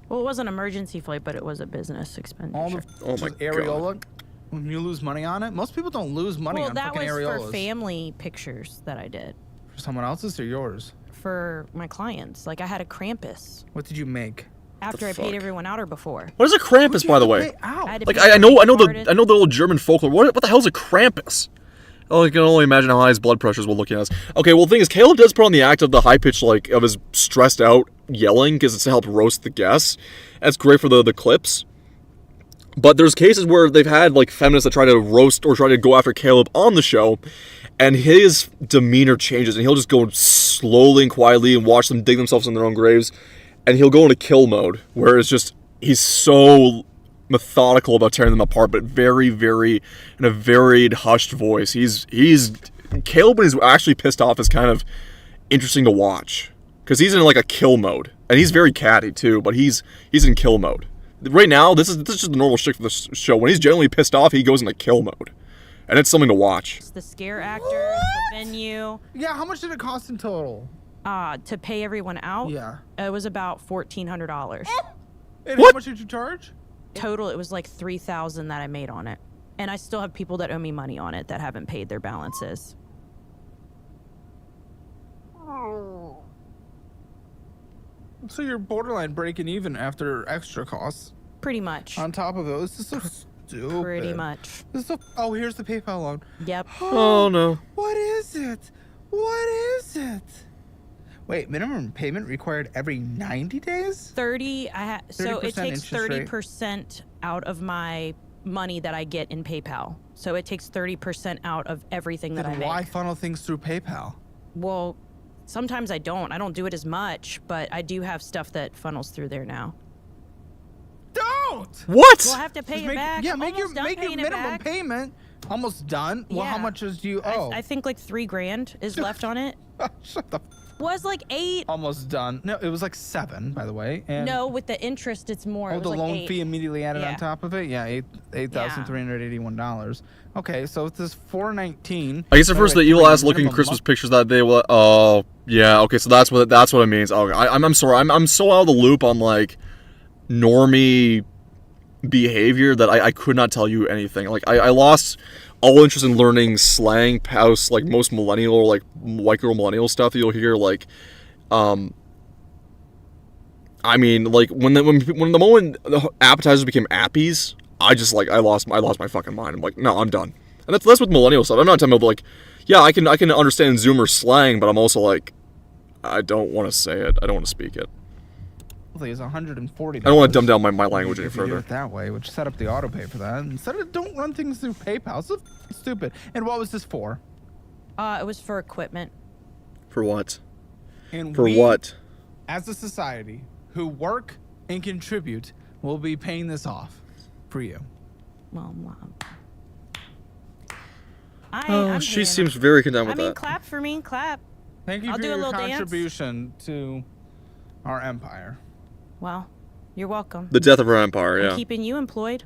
Well, it was an emergency flight, but it was a business expenditure. All the Oh my just areola. When you lose money on it, most people don't lose money well, on that fucking was areolas. for family pictures that I did For someone else's or yours? for my clients. Like I had a Krampus What did you make? after I fuck? paid everyone out or before. What is a Krampus, by the way? I had to Ow. Like pay I know for the old German folklore. What the hell is a Krampus? Oh, I can only imagine how high his blood pressure is while looking at us. Okay, well the thing is, Caleb does put on the act of the high pitch, like of his stressed out yelling, because it's to help roast the guests. That's great for the clips. But there's cases where they've had like feminists that try to roast or try to go after Caleb on the show, and his demeanor changes, and he'll just go slowly and quietly and watch them dig themselves in their own graves, and he'll go into kill mode, where it's just he's so methodical about tearing them apart, but very, very in a very hushed voice. He's Caleb when he's actually pissed off is kind of interesting to watch, because he's in like a kill mode, and he's very catty too, but he's in kill mode. Right now, this is just the normal shtick for the show. When he's generally pissed off, he goes into kill mode, and it's something to watch. The scare actors, the venue, Yeah, how much did it cost in total? to pay everyone out. Yeah. It was about $1,400. And What? how much did you charge? Total, it was like $3,000 that I made on it, and I still have people that owe me money on it that haven't paid their balances. So you're borderline breaking even after extra costs. Pretty much. On top of it, this is so stupid. Pretty much. This is so, oh, here's the PayPal loan. Yep. Oh no. What is it? What is it? Wait, minimum payment required every 90 days? 30. So it 30% takes interest rate. 30% out of my money that I get in PayPal. So it takes 30% out of everything that I Then make. why funnel things through PayPal? Well, sometimes I don't. I don't do it as much, but I do have stuff that funnels through there now. Don't! What? We'll have to pay Just it make, back. yeah, make your Almost done make your paying it minimum back. payment. Almost done. Well, how Yeah. much do you owe? I think like $3,000 is left on it. Shut the. Was like 8. Almost done. No, it was like 7, by the way. And No, with the interest, it's more. Oh, It was the like loan 8. fee immediately added on Yeah. top of it. Yeah, $8,381. Okay, so it's this $419. I guess at first the evil ass looking minimum Christmas month- pictures that they will. Oh yeah, okay, so that's what it means. Oh, I'm sorry, I'm so out of the loop on like normie behavior that I could not tell you anything. Like I lost all interest in learning slang past like most millennial or like white girl millennial stuff that you'll hear. Like, I mean, like when the moment the appetizers became appies, I lost my fucking mind. I'm like, no, I'm done. And that's with millennial stuff. I'm not talking about like, yeah, I can understand Zoomer slang, but I'm also like, I don't want to say it. I don't want to speak it. It's $140. I don't want to dumb down my language any If you do further. it that way, which set up the auto pay for that. Instead of don't run things through PayPal. It's so stupid. And what was this for? It was for equipment. For what? And For we, what? as a society who work and contribute, will be paying this off for you. Well, Oh, I'm she paying seems it. very content I with mean, that. clap for me, clap. Thank you I'll for do a your little dance. contribution to our empire. Well, you're welcome. The death of our empire, I'm yeah. keeping you employed.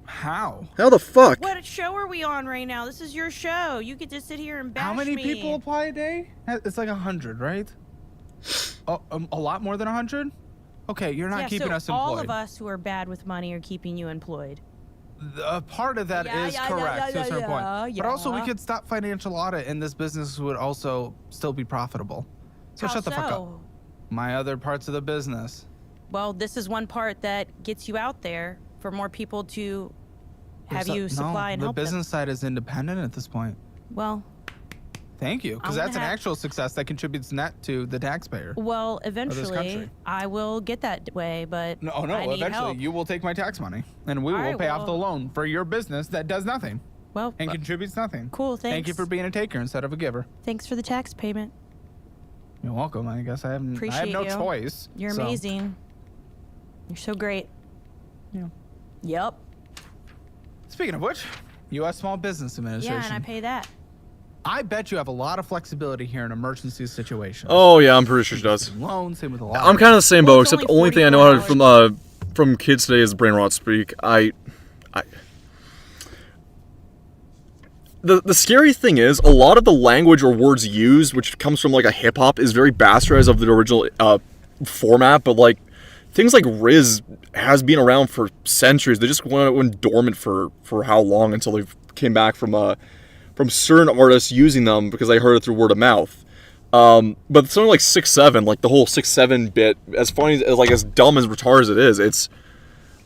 How? How the fuck? What show are we on right now? This is your show. You get to sit here and bash How many me. people apply a day? It's like 100, right? Oh, a lot more than 100? Okay, you're not Yeah, keeping so us employed. all of us who are bad with money are keeping you employed. A part of that is correct to a certain point. But also, we yeah. could stop financial audit, and this business would also still be profitable. So How shut the fuck up. so? My other parts of the business. Well, this is one part that gets you out there for more people to have you supply and the help business side is independent at this point. them. Well, Thank you, because I'm that's an gonna have- actual success that contributes net to the taxpayer. well, eventually country. I will get that way, but No, I need eventually help. you will take my tax money, and we All will right, pay off the well- loan for your business that does nothing Well, and contributes nothing. cool. Thanks. Thank you for being a taker instead of a giver. Thanks for the tax payment. You're welcome. I guess I have Appreciate no you. choice. You're so. amazing. You're so great. Yeah. Yep. Speaking of which, U.S. Small Business Administration. Yeah, and I pay that. I bet you have a lot of flexibility here in emergency situations. Oh yeah, I'm pretty sure she does. Loans, same with a lot. I'm kind of the same Well, boat, it's except the only only thing I know how $44. from kids today is brain rot speak. The scary thing is a lot of the language or words used, which comes from like a hip hop, is very bastardized of the original format. But like things like Riz has been around for centuries. They just went dormant for how long until they came back from certain artists using them because they heard it through word of mouth. But something like 6-7, like the whole 6-7 bit, as funny as like as dumb as retarded as it is, it's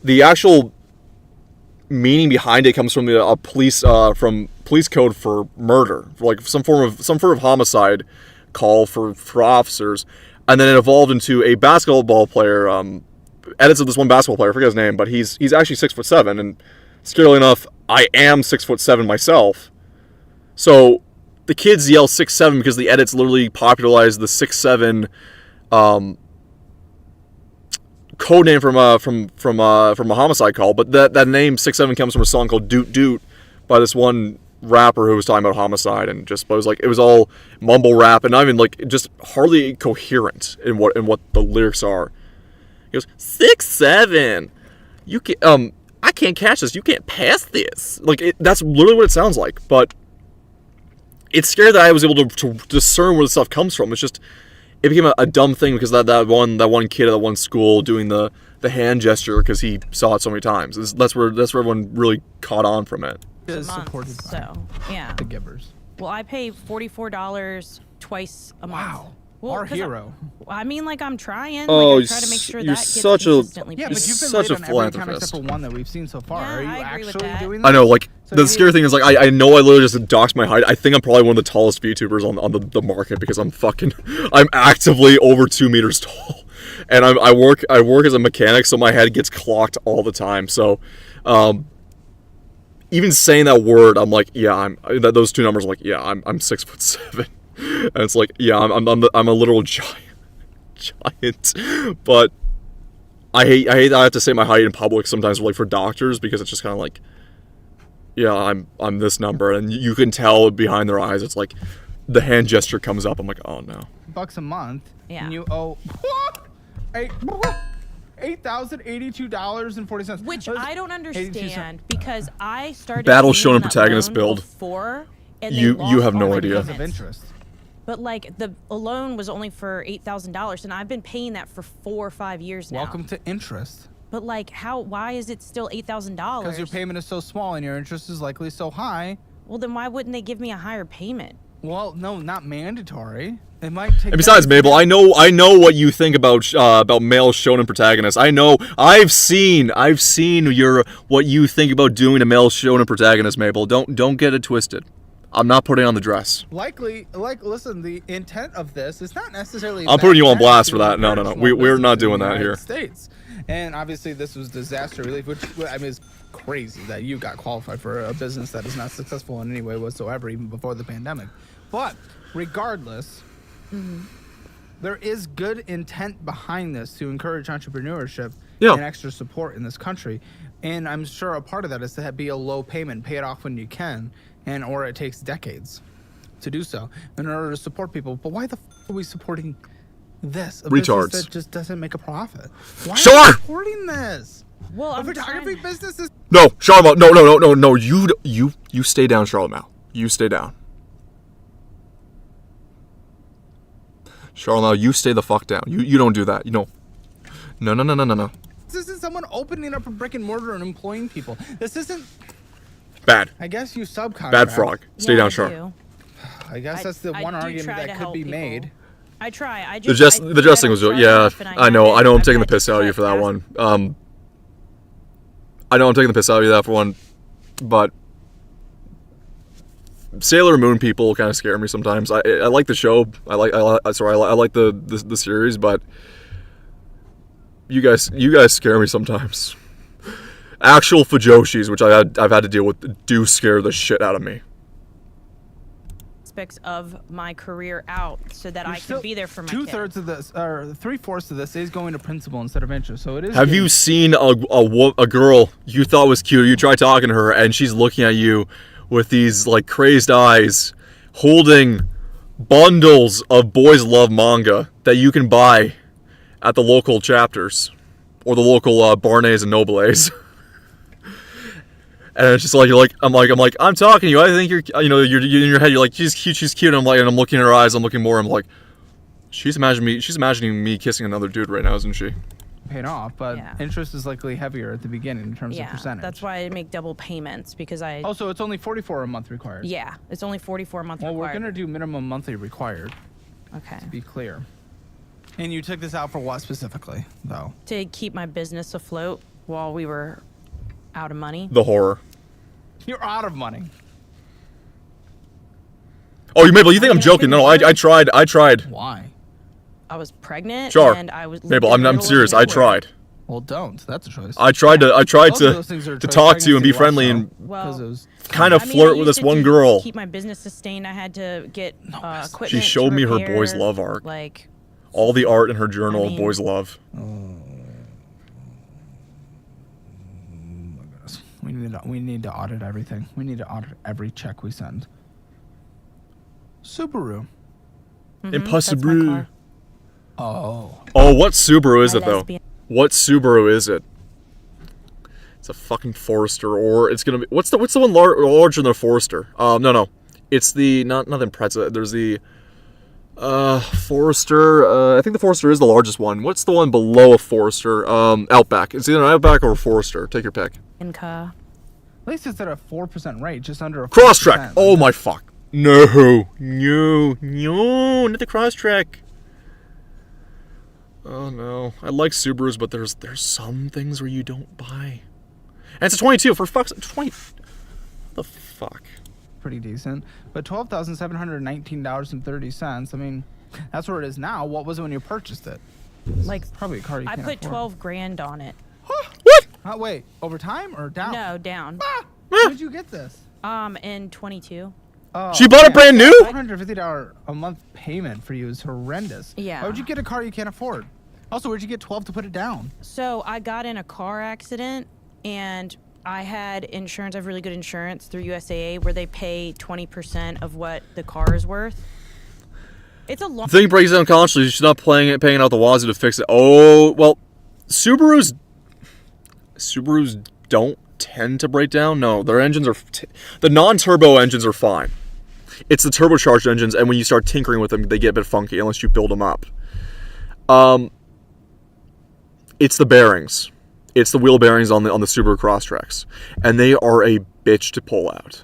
the actual meaning behind it comes from the police code for murder, for like some form of homicide call for officers, and then it evolved into a basketball player. Edits of this one basketball player, I forget his name, but he's actually 6'7", and scarily enough, I am 6'7" myself. So the kids yell 6'7" because the edits literally popularized the 6'7" code name from a homicide call. But that name 6'7" comes from a song called "Doot Doot" by this one rapper who was talking about homicide, and just it was all mumble rap and not even like just hardly coherent in what the lyrics are. He goes 6'7", you can I can't catch this, you can't pass this. Like that's literally what it sounds like, but. It's scary that I was able to discern where the stuff comes from. It's just, it became a dumb thing because that one kid at that one school doing the hand gesture because he saw it so many times. That's where everyone really caught on from it. Is month, supported by so yeah. the givers. Well, I pay $44 twice a month. Wow. Well, Our 'cause hero. I mean, like I'm trying. Oh, like, I try to make sure you're that gets such a- consistently Yeah, paid. but you've been Such late a on every account philanthropist. except for one that we've seen so far. Yeah, Are you I agree with actually that. doing that? I know, like, So the you- scary thing is, like, I know I literally just doxed my height. I think I'm probably one of the tallest VTubers on the market because I'm actively over 2 meters tall. And I work as a mechanic, so my head gets clocked all the time. So, even saying that word, I'm like, yeah, those two numbers, I'm like, yeah, I'm 6'7", and it's like, yeah, I'm a literal giant, but I hate that I have to say my height in public sometimes, like for doctors, because it's just kind of like, yeah, I'm this number, and you can tell behind their eyes, it's like, the hand gesture comes up, I'm like, oh no. $1 a month. Yeah. And you owe $8,082.40. Which Those- I don't 82 understand because I started Battle paying Shonen that protagonist loan build. before, and they You lost have no all my idea. because of payments. interest. But like the loan was only for $8,000, and I've been paying that for 4 or 5 years now. Welcome to interest. But like, why is it still $8,000? Because your payment is so small and your interest is likely so high. Well, then why wouldn't they give me a higher payment? Well, no, not mandatory. It might take. And besides, Mabel, I know what you think about male shonen protagonists. I've seen what you think about doing a male shonen protagonist, Mabel. Don't get it twisted. I'm not putting on the dress. Listen, the intent of this is not necessarily. I'm putting you on blast for that. No. We're not doing that here. States. And obviously, this was disaster relief, which I mean is crazy that you got qualified for a business that is not successful in any way whatsoever, even before the pandemic. But regardless, there is good intent behind this to encourage entrepreneurship Yeah. and extra support in this country. And I'm sure a part of that is to be a low payment, pay it off when you can, or it takes decades to do so in order to support people. But why the are we supporting this? A business Retards. that just doesn't make a profit. Why Sure. are we supporting this? Well, A I'm photography trying- business is No, Charlotte. No. You stay down, Charlotte. Now you stay down. Charlotte, now you stay the fuck down. You don't do that. No. This isn't someone opening up a brick and mortar and employing people. This isn't. Bad. I guess you subcontract. Bad frog. Stay Yeah, down, I Charlotte. do. I guess that's the I one do argument try that to could help be people. made. I try. I The just the dress thing was I yeah. don't I know. have I'm it. taking the I've piss out of you for that asked- one. I know I'm taking the piss out of you that for one, but Sailor Moon people kind of scare me sometimes. I like the show. I like the series, but you guys scare me sometimes. Actual Fujoshis, which I've had to deal with, do scare the shit out of me. Aspects of my career out so that I Still- can be there for my Two-thirds of this, or 3/4 of this, is going to principal instead of interest. So it is. Have you getting- seen a girl you thought was cute? You try talking to her, and she's looking at you with these like crazed eyes, holding bundles of Boys Love manga that you can buy at the local chapters or the local Barnes and Nobles. And it's just like I'm talking to you. I think you're in your head. You're like she's cute. And I'm looking at her eyes. I'm looking more. I'm like, she's imagining me kissing another dude right now, isn't she? paid off, but Yeah. interest is likely heavier at the beginning in terms of Yeah, percentage. that's why I make double payments because I. Also, it's only 44 a month required. Yeah, it's only 44 a month Well, we're required. gonna do minimum monthly required. Okay. Be clear. And you took this out for what specifically, though? To keep my business afloat while we were out of money. The horror. You're out of money. Oh, Mabel, you think I'm joking? No, I tried. Why? I was pregnant. Sure. And I was. Mabel, I'm serious. I tried. Well, don't. That's a choice. I tried Both of to those things are to choice talk to you and be pregnancy friendly less and so, Well, 'cause it was kind of I mean, flirt I with used this it one to girl. keep my business sustained. I had to get equipment. She showed me her boys' repairs, love art. Like, All the art in her journal I of mean- boys love. We need to audit everything. We need to audit every check we send. Subaru. that's my Impossible. car. Oh. Oh, what Subaru is My it though? lesbian. What Subaru is it? It's a fucking Forester, or it's gonna be what's the one larger than a Forester? No, it's the not the Impreza. There's the Forester. I think the Forester is the largest one. What's the one below a Forester? Outback. It's either an Outback or a Forester. Take your pick. In car. At least it's at a 4% rate, just under a 4%. Crosstrek. Oh my fuck. No, not the Crosstrek. Oh no, I like Subarus, but there's some things where you don't buy. And it's a 22 for fuck's 20. The fuck. Pretty decent. But $12,719.30. I mean, that's where it is now. What was it when you purchased it? Like, Probably a car you I can't put afford. 12 grand on it. What? Wait, over time or down? No, down. When did you get this? In 22. Oh, She bought it brand new? $450 a month payment for you is horrendous. Yeah. Why would you get a car you can't afford? Also, where'd you get 12 to put it down? So I got in a car accident and I had insurance. I have really good insurance through USAA where they pay 20% of what the car is worth. It's a long. The thing breaks down constantly. She's not paying out the wazoo to fix it. Oh well, Subarus don't tend to break down. No, their engines are the non-turbo engines are fine. It's the turbocharged engines, and when you start tinkering with them, they get a bit funky unless you build them up. It's the bearings. It's the wheel bearings on the Subaru Crosstreks, and they are a bitch to pull out.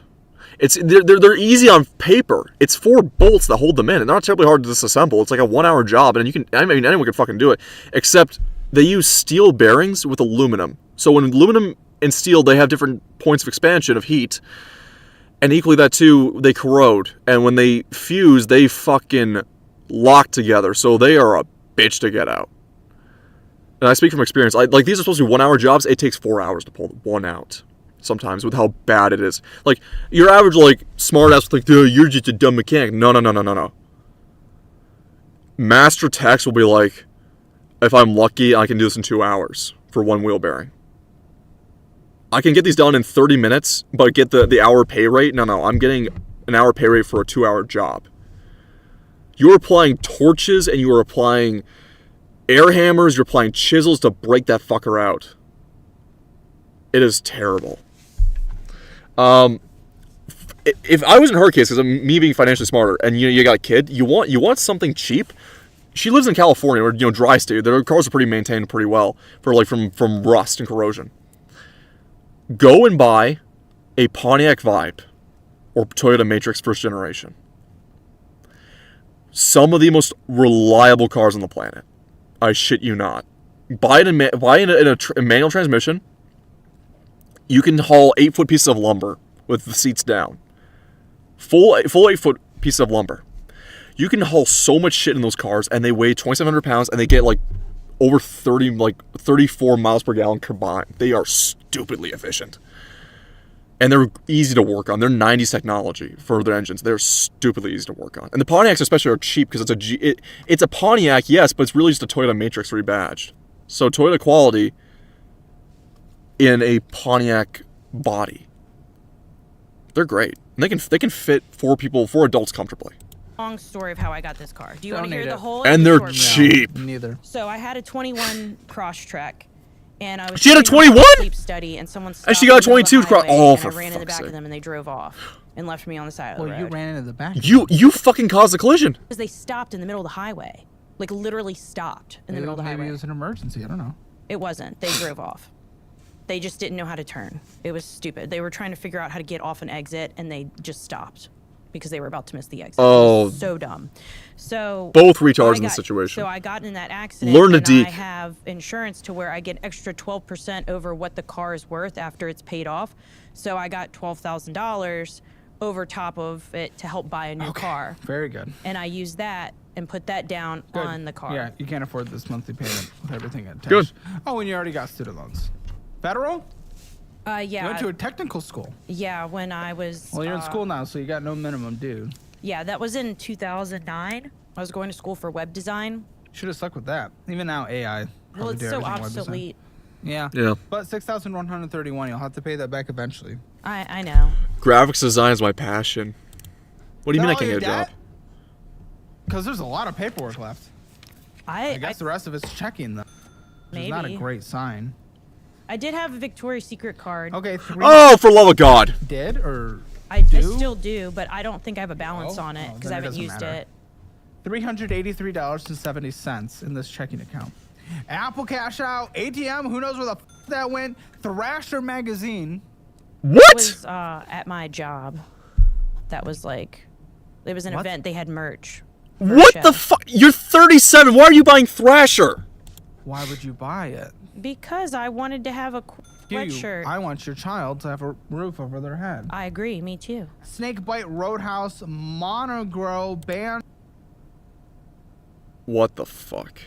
They're easy on paper. It's 4 bolts that hold them in, and they're not terribly hard to disassemble. It's like a 1-hour job, and anyone can fucking do it. Except they use steel bearings with aluminum. So when aluminum and steel, they have different points of expansion of heat, and equally that too, they corrode. And when they fuse, they fucking lock together. So they are a bitch to get out. And I speak from experience. Like these are supposed to be 1-hour jobs. It takes 4 hours to pull one out. Sometimes with how bad it is. Like your average smart ass like, dude, you're just a dumb mechanic. No. Master techs will be like, if I'm lucky, I can do this in 2 hours for one wheel bearing. I can get these done in 30 minutes, but get the hour pay rate. No, I'm getting an hour pay rate for a 2-hour job. You're applying torches and you are applying air hammers, you're applying chisels to break that fucker out. It is terrible. If I was in her case, because me being financially smarter, and you got a kid, you want something cheap. She lives in California, or dry state. Their cars are pretty maintained pretty well for from rust and corrosion. Go and buy a Pontiac Vibe or Toyota Matrix first generation. Some of the most reliable cars on the planet. I shit you not. Buy it in a manual transmission. You can haul 8-foot pieces of lumber with the seats down. Full 8-foot piece of lumber. You can haul so much shit in those cars, and they weigh 2,700 pounds, and they get over 34 miles per gallon combined. They are stupidly efficient. And they're easy to work on. They're 90s technology for their engines. They're stupidly easy to work on. And the Pontiacs especially are cheap because it's a Pontiac, yes, but it's really just a Toyota Matrix rebadged. So Toyota quality in a Pontiac body. They're great. And they can fit 4 adults comfortably. Long story of how I got this car. Do you Don't want to hear need the it. whole? And or they're the short version? cheap. Neither. So I had a 21 Crosstrek, and I was. She had a doing 21? Sleep study, and someone. And she stopped got a in the middle 22 of the Cross. highway, Oh, and for I ran in the fuck's back sake. of them, and they drove off and left me on the side of the Well, road. you ran into the back. You fucking caused the collision. Because they stopped in the middle of the highway, literally stopped in the middle of the Maybe highway. it was an emergency. I don't know. It wasn't. They drove off. They just didn't know how to turn. It was stupid. They were trying to figure out how to get off an exit, and they just stopped because they were about to miss the exit. Oh. It was so dumb. So Both retards in the situation. So I got in that accident. Learn to and deke. I have insurance to where I get extra 12% over what the car is worth after it's paid off. So I got $12,000 over top of it to help buy a new car. Very good. And I used that and put that down Good. on the car. Yeah, you can't afford this monthly payment with everything attached. Good. Oh, and you already got student loans. Federal? You Yeah. went to a technical school. Yeah, when I was. Well, you're in school now, so you got no minimum due. Yeah, that was in 2009. I was going to school for web design. Should have stuck with that. Even now, AI. Well, probably it's do so everything web design. obsolete. Yeah. Yeah. But 6,131. You'll have to pay that back eventually. I know. Graphics design is my passion. What do you mean I All can't your get a job? debt? Because there's a lot of paperwork left. I guess the rest of it's checking them. Which is not a Maybe. great sign. I did have a Victoria's Secret card. Okay, 3 Oh, for love of God! did or I do? still do, but I don't think I have a balance Oh, on it oh, because then I it haven't doesn't used matter. it. $383.70 in this checking account. Apple Cash Out, ATM, who knows where the that went? Thrasher Magazine. It What? was at my job. That was like, it was an What? event. They had merch. for a What show. the fuck? You're 37. Why are you buying Thrasher? Why would you buy it? Because I wanted to have a sweatshirt. I want your child to have a roof over their head. I agree. Me too. Snakebite Roadhouse, Monogrow, Band What the fuck?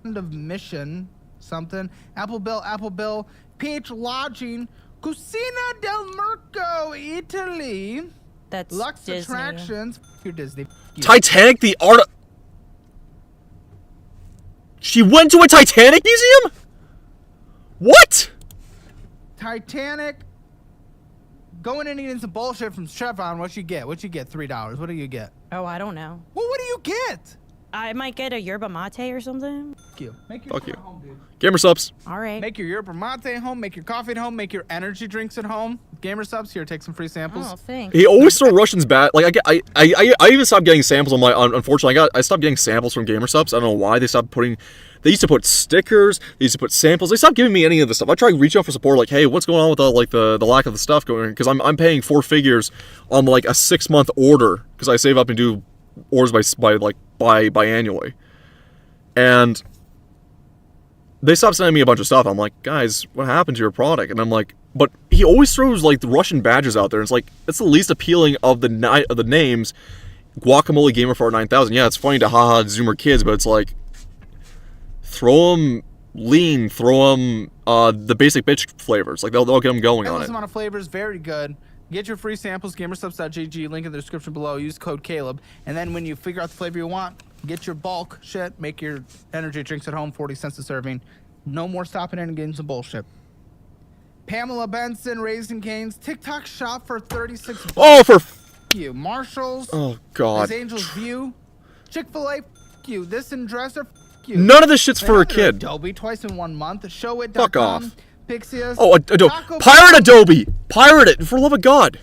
of Mission, something. Apple Bill, PH Lodging, Cucina del Mirco, Italy, That's Lux Disney. Attractions, your Disney. You. Titanic, the art. She went to a Titanic museum? What? Titanic. Going and eating some bullshit from Chevron. What you get? $3. What do you get? Oh, I don't know. Well, what do you get? I might get a yerba mate or something. Fuck you. Make your Fuck you. at home, dude. Gamer subs. All right. Make your yerba mate at home. Make your coffee at home. Make your energy drinks at home. Gamer subs here. Take some free samples. Oh, thanks. He always throw Russians bad. Like I even stopped getting samples on my. Unfortunately, I stopped getting samples from Gamer subs. I don't know why they stopped putting. They used to put stickers. They used to put samples. They stopped giving me any of this stuff. I tried to reach out for support. Like, hey, what's going on with the lack of the stuff going? Because I'm paying 4 figures on like a 6-month order because I save up and do orders by annually. And they stopped sending me a bunch of stuff. I'm like, guys, what happened to your product? And I'm like, but he always throws like the Russian badges out there. And it's like, it's the least appealing of the names. Guacamole Gamer for 9000. Yeah, it's funny to haha Zoomer kids, but it's like, throw them lean, throw them the basic bitch flavors. Like they'll get them going on Endless it. amount of flavors, very good. Get your free samples, gamersubs.gg, link in the description below. Use code Caleb, and then when you figure out the flavor you want, get your bulk shit. Make your energy drinks at home, 40 cents a serving. No more stopping in and getting some bullshit. Pamela Benson, Raising Cane's, TikTok shop for 36 bucks. Oh, for You. Marshalls, oh god, His Angel's View, Chick-fil-A, you. This and Dresser, you. none of this shit's for a kid. Adobe twice in 1 month. Showit.com. Fuck off. Pixius. Oh, Adobe. Taco Pirate Bell, Adobe. Pirate it, for the love of God.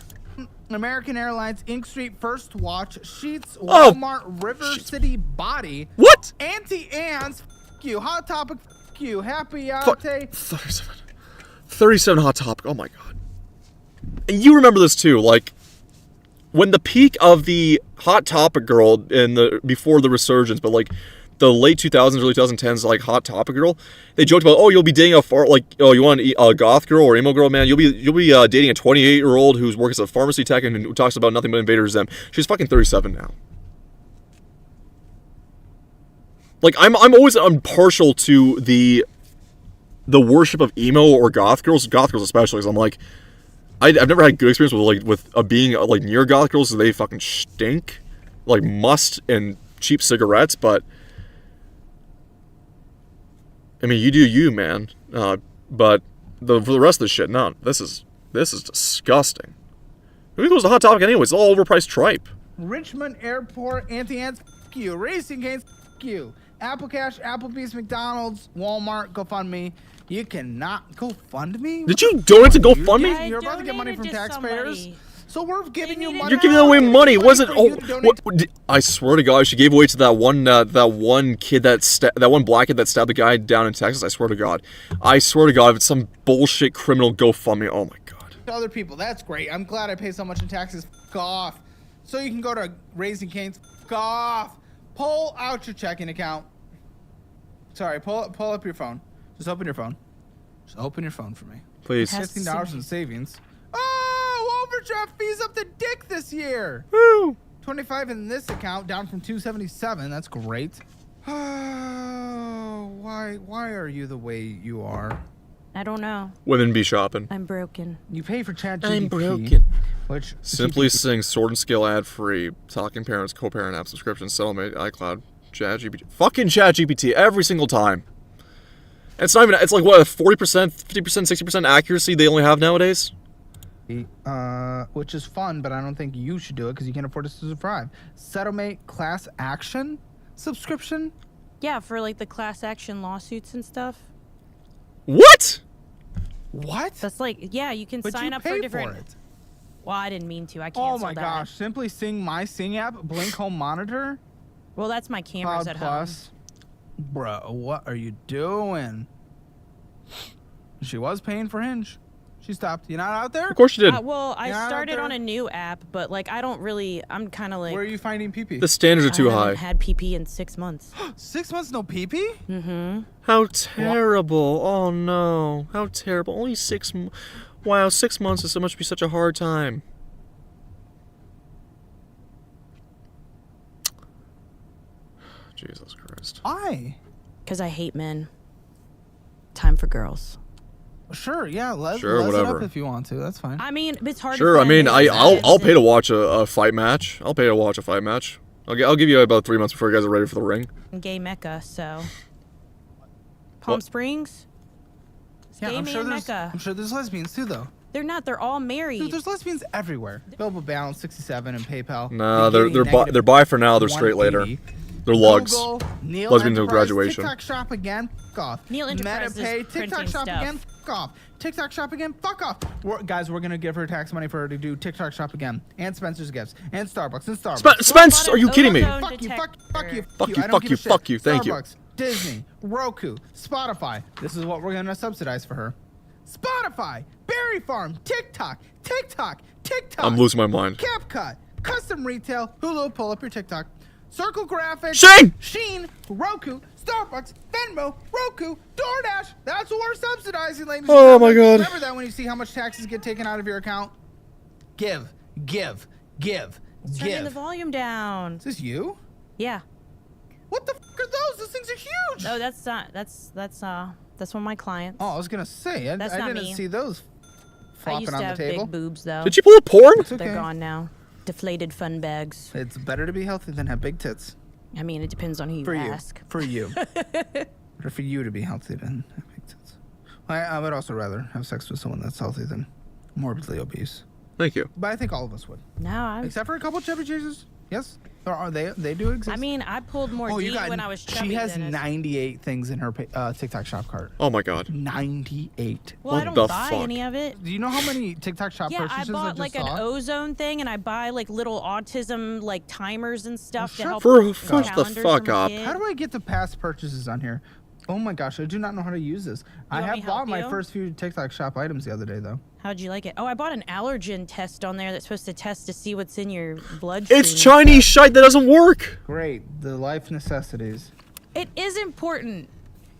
American Airlines, Ink Street, First Watch, Sheets, Oh. Walmart, River City Body, What? Auntie Anne's, you. Hot Topic, you. Happy Fuck. Ate. 37 Hot Topic. Oh my god. And you remember this too, like when the peak of the Hot Topic girl before the resurgence, but like the late 2000s, early 2010s, like Hot Topic girl, they joked about, oh, you'll be dating you want a goth girl or emo girl, man? You'll be dating a 28-year-old who's working as a pharmacy tech and who talks about nothing but Invader Zim. She's fucking 37 now. Like I'm always partial to the worship of emo or goth girls especially. Because I'm like, I've never had good experience with being near goth girls. So they fucking stink, like must and cheap cigarettes, but. I mean, you do you, man. But for the rest of the shit, no. This is disgusting. Who goes to Hot Topic anyways? It's all overpriced tripe. Richmond Airport, Auntie Anne's, you. Racing Cane's, you. Apple Cash, Applebee's, McDonald's, Walmart, GoFundMe. You cannot GoFundMe? Did you donate to GoFundMe? I You're about to get money from donated to taxpayers. somebody. So we're giving you needed money. You're giving away money. Was it? for Oh, you to donate I swear to God, she gave away to that one kid that one black kid that stabbed the guy down in Texas. I swear to God, if it's some bullshit criminal GoFundMe. Oh my God. to other people. That's great. I'm glad I pay so much in taxes. F off. So you can go to Raising Cane's. F off. Pull out your checking account. Sorry, pull up your phone. Just open your phone. Just open your phone for me. Please. Has- $15 in savings. Oh, overdraft fees up the dick this year. Woo. 25 in this account, down from 277. That's great. Oh, why are you the way you are? I don't know. Women be shopping. I'm broken. You pay for ChatGPT. I'm broken. Which Simply Sing, Sword and Skill ad free, Talking Parents, co-parent app subscription, Settlement, iCloud, ChatGPT. Fucking ChatGPT every single time. It's not even. It's like what, 40%, 50%, 60% accuracy they only have nowadays. which is fun, but I don't think you should do it because you can't afford to subscribe. Settlemate class action subscription. Yeah, for like the class action lawsuits and stuff. What? What? That's like, yeah, you can But sign you up pay for different. for it. Well, I didn't mean to. I Oh canceled my that. gosh! Simply Sing My Sing app, Blink Home Monitor, Well, that's my cameras Cloud at Plus. Bro, what are you doing? She was paying for Hinge. She stopped. You not out there? Of course you did. home. Well, I Yeah, out started there. on a new app, but like I don't really. I'm kind of like. Where are you finding PP? The standards are too I haven't high. had PP in 6 months. 6 months no PP? Mm-hmm. How terrible! Oh no! How terrible! Only 6. Wow, 6 months is so much be such a hard time. Jesus Christ. Why? Because I hate men. Time for girls. Sure, yeah. Sure, les it whatever. up if you want to. That's fine. I mean, it's hard. Sure, to I mean, find I'll pay to watch a fight match. I'll pay to watch a fight match. I'll give you about 3 months before you guys are ready for the ring. gay mecca. So, Palm What? Springs. It's Yeah, gay man mecca. I'm sure there's lesbians too, though. They're not. They're all married. Dude, there's lesbians everywhere. Billable balance 67 and PayPal. No, Beginning they're bi for now. They're negative straight later. 180. They're lugs. Google, Neil Lesbians until Enterprise, graduation. TikTok shop again. Fuck off. Neil Enterprise is MetaPay, TikTok printing shop stuff. again. Fuck off. TikTok shop again. Fuck off. Guys, we're gonna give her tax money for her to do TikTok shop again, and Spencer's Gifts, and Starbucks, and Starbucks. Spence, are you kidding me? Ozone Fuck you, fuck you, fuck you, Fuck you, I don't fuck give you, a shit. fuck you, thank you. Starbucks, Disney, Roku, Spotify. This is what we're gonna subsidize for her. Spotify, Berry Farm, TikTok. I'm losing my mind. CapCut, Custom Retail, Hulu, pull up your TikTok. Circle Graphics, Shane! Roku, Starbucks, Venmo, Roku, DoorDash. That's what we're subsidizing, ladies. Oh and my gentlemen. God. Remember that when you see how much taxes get taken out of your account. Give. Turning the volume down. Is this you? Yeah. What the fuck are those? Those things are huge. No, that's not. That's one of my clients. Oh, I was gonna say, I That's didn't not me. see those I flopping used to on have the table. big boobs though. Did you pull a porn? It's okay. They're gone now. Deflated fun bags. It's better to be healthy than have big tits. I mean, it depends on who you For you. ask. For you. Or for you to be healthy than have big tits. I would also rather have sex with someone that's healthy than morbidly obese. Thank you. But I think all of us would. No, I. Except for a couple chubby chasers. Yes. They do exist. I mean, I pulled more oh, D you got, when I was chubby. she has than 98 things in her TikTok shop cart. Oh my God. 98. Well, I What don't the buy fuck? any of it. Do you know how many TikTok shop Yeah, I purchases bought just like an saw? ozone thing, and I buy like little autism like timers and stuff to shut help. For with fuck the calendars fuck for my up. kid. How do I get the past purchases on here? Oh my gosh, I do not know how to use this. I want me have to bought help my you? first few TikTok shop items the other day, though. How'd you like it? Oh, I bought an allergen test on there that's supposed to test to see what's in your bloodstream. It's and Chinese stuff. shite that doesn't work. Great, the life necessities. It is important.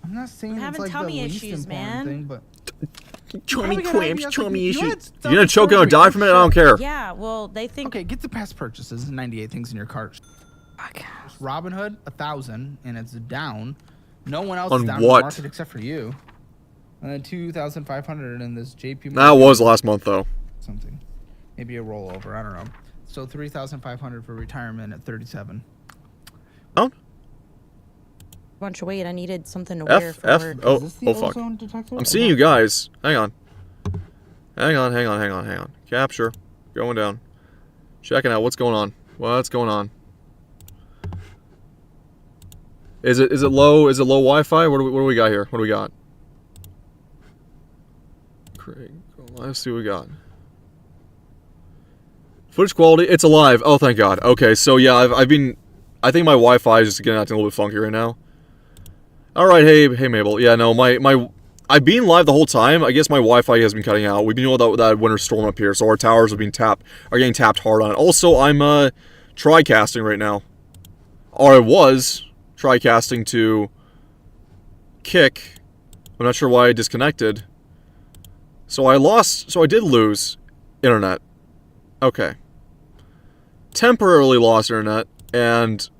I'm not saying I'm it's having like tummy the least issues, important man. thing, but Chummy gonna cramps, have- chummy you issues. had You stomach gonna choke and I'll surgery. die from it? I don't care. Yeah, well, they think. okay, get the past purchases. 98 things in your cart. Robinhood 1,000, and it's down. No one else On is down what? in the market except for you. And then 2,500 in this JP. That was last month though. something. Maybe a rollover. I don't know. So 3,500 for retirement at 37. Oh, Bunch of weight. I needed something to wear F for F. work. Oh Is this the oh fuck. ozone detector? I'm seeing you guys. Hang on. Hang on. Capture. Going down. Checking out what's going on. What's going on? Is it low? Is it low Wi-Fi? What do we got here? What do we got? Craig, let's see what we got. Footage quality, it's alive. Oh, thank God. Okay, so yeah, I think my Wi-Fi is just getting acting a little bit funky right now. All right, hey Mabel. Yeah, no, I've been live the whole time. I guess my Wi-Fi has been cutting out. We've been dealing with that winter storm up here, so our towers are getting tapped hard on it. Also, I'm tri-casting right now, or I was tri-casting to Kick. I'm not sure why I disconnected. So I did lose internet. Okay. Temporarily lost internet, and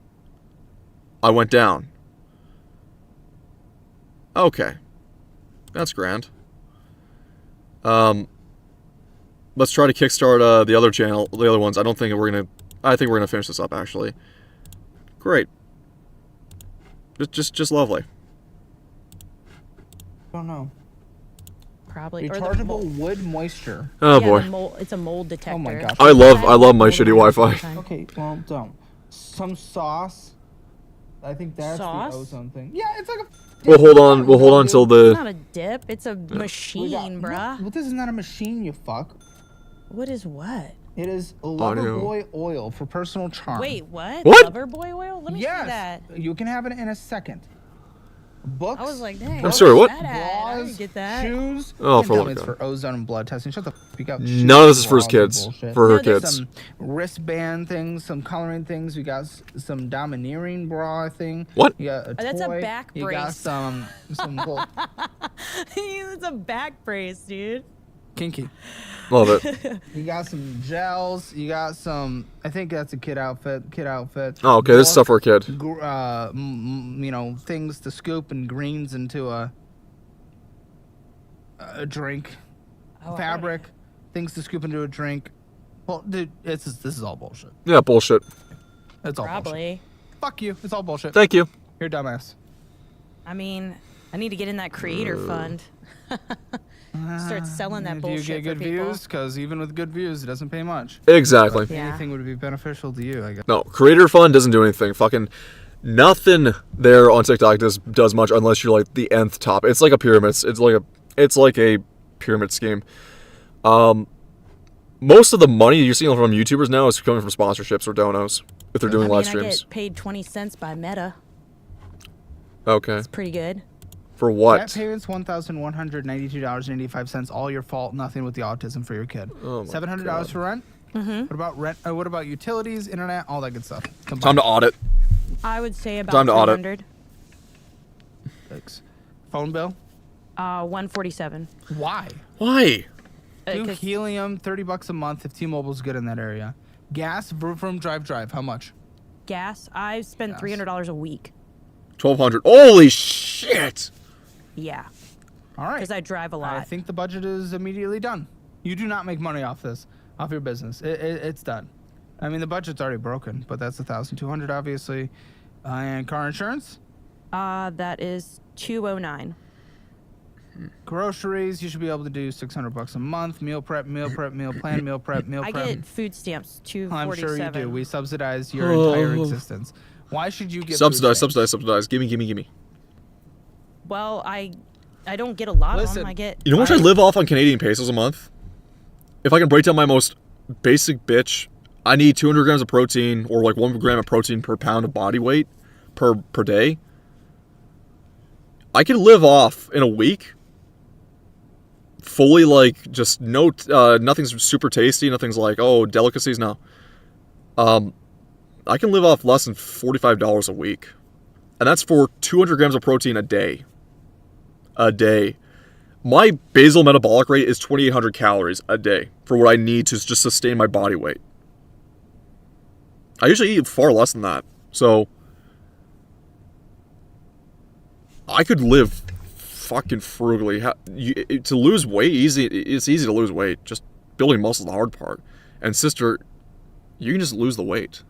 I went down. Okay. That's grand. Let's try to kickstart the other channel, the other ones. I think we're gonna finish this up, actually. Great. Just lovely. Don't know. Probably. Rechargeable wood moisture. Oh yeah, boy. It's a mold detector. Oh my gosh. I love my shitty Wi-Fi. Okay, well, don't. Some sauce. I think that's Sauce? the ozone thing. Yeah, it's like a. We'll hold on until It's the. not a dip. It's a machine, bruh. Well, this is not a machine, you fuck. What is what? It is Audio. Loverboy oil for personal charm. Wait, what? What? Loverboy oil? Let me see Yes. that. You can have it in a second. Books. I was like, dang. I'm sorry, what? I didn't Bras, get that. shoes. Oh, You for tell what me it's God. for ozone and blood testing. Shut the fuck up. None of this is for his Bras and kids. bullshit. For her No, there's kids. Some wristband things, some coloring things. We got some domineering bra thing. What? You got a toy. That's a back You got brace. some little It's a back brace, dude. kinky. Love it. You got some gels. You got some. I think that's a kid outfit. Oh, okay. This is stuff for a kid. Things to scoop and greens into a drink. Oh, Fabric, things to scoop into a drink. Well, dude, this is all bullshit. Yeah, bullshit. It's all bullshit. Probably. Fuck you. It's all bullshit. Thank you. You're a dumbass. I mean, I need to get in that creator fund. Start selling that Do you bullshit get good for people. views? Because even with good views, it doesn't pay much. Exactly. Yeah. Anything would be beneficial to you, I guess. No, Creator Fund doesn't do anything. Fucking nothing there on TikTok does much unless you're like the nth top. It's like a pyramid. It's like a pyramid scheme. Most of the money you're seeing from YouTubers now is coming from sponsorships or donos if they're doing I live I streams. get paid 20 cents by Meta. Okay. It's pretty good. For That what? payment's $1,192.85. All your fault. Nothing with the autism for your kid. Oh my $700 God. for rent. What about rent? What about utilities, internet, all that good stuff? Time to audit. I would say about Time to audit. 300. Thanks. Phone bill. 147. Why? Why? Do 'Cause helium, $30 a month if T-Mobile's good in that area. Gas, vroom vroom, drive. How much? gas, I spend Gas. $300 a week. $1,200. Holy shit! Yeah, All right. because I drive a lot. I think the budget is immediately done. You do not make money off this, off your business. It's done. I mean, the budget's already broken, but that's $1,200 obviously. And car insurance, That is 209. groceries. You should be able to do $600 a month. Meal prep, meal plan, meal prep. I get food stamps, I'm 247. sure you do. We subsidize your entire existence. Why should you get Subsidize. food stamps? Gimme. Well, I don't get a lot of Listen. them. I get. You know how much I live off on Canadian pesos a month? If I can break down my most basic bitch, I need 200 grams of protein or like 1 gram of protein per pound of body weight per day. I could live off in a week fully, like, just nothing's super tasty, nothing's like, oh, delicacies, no. I can live off less than $45 a week. And that's for 200 grams of protein a day. My basal metabolic rate is 2,800 calories a day for what I need to just sustain my body weight. I usually eat far less than that. So I could live fucking frugally. To lose weight, it's easy to lose weight. Just building muscle is the hard part. And sister, you can just lose the weight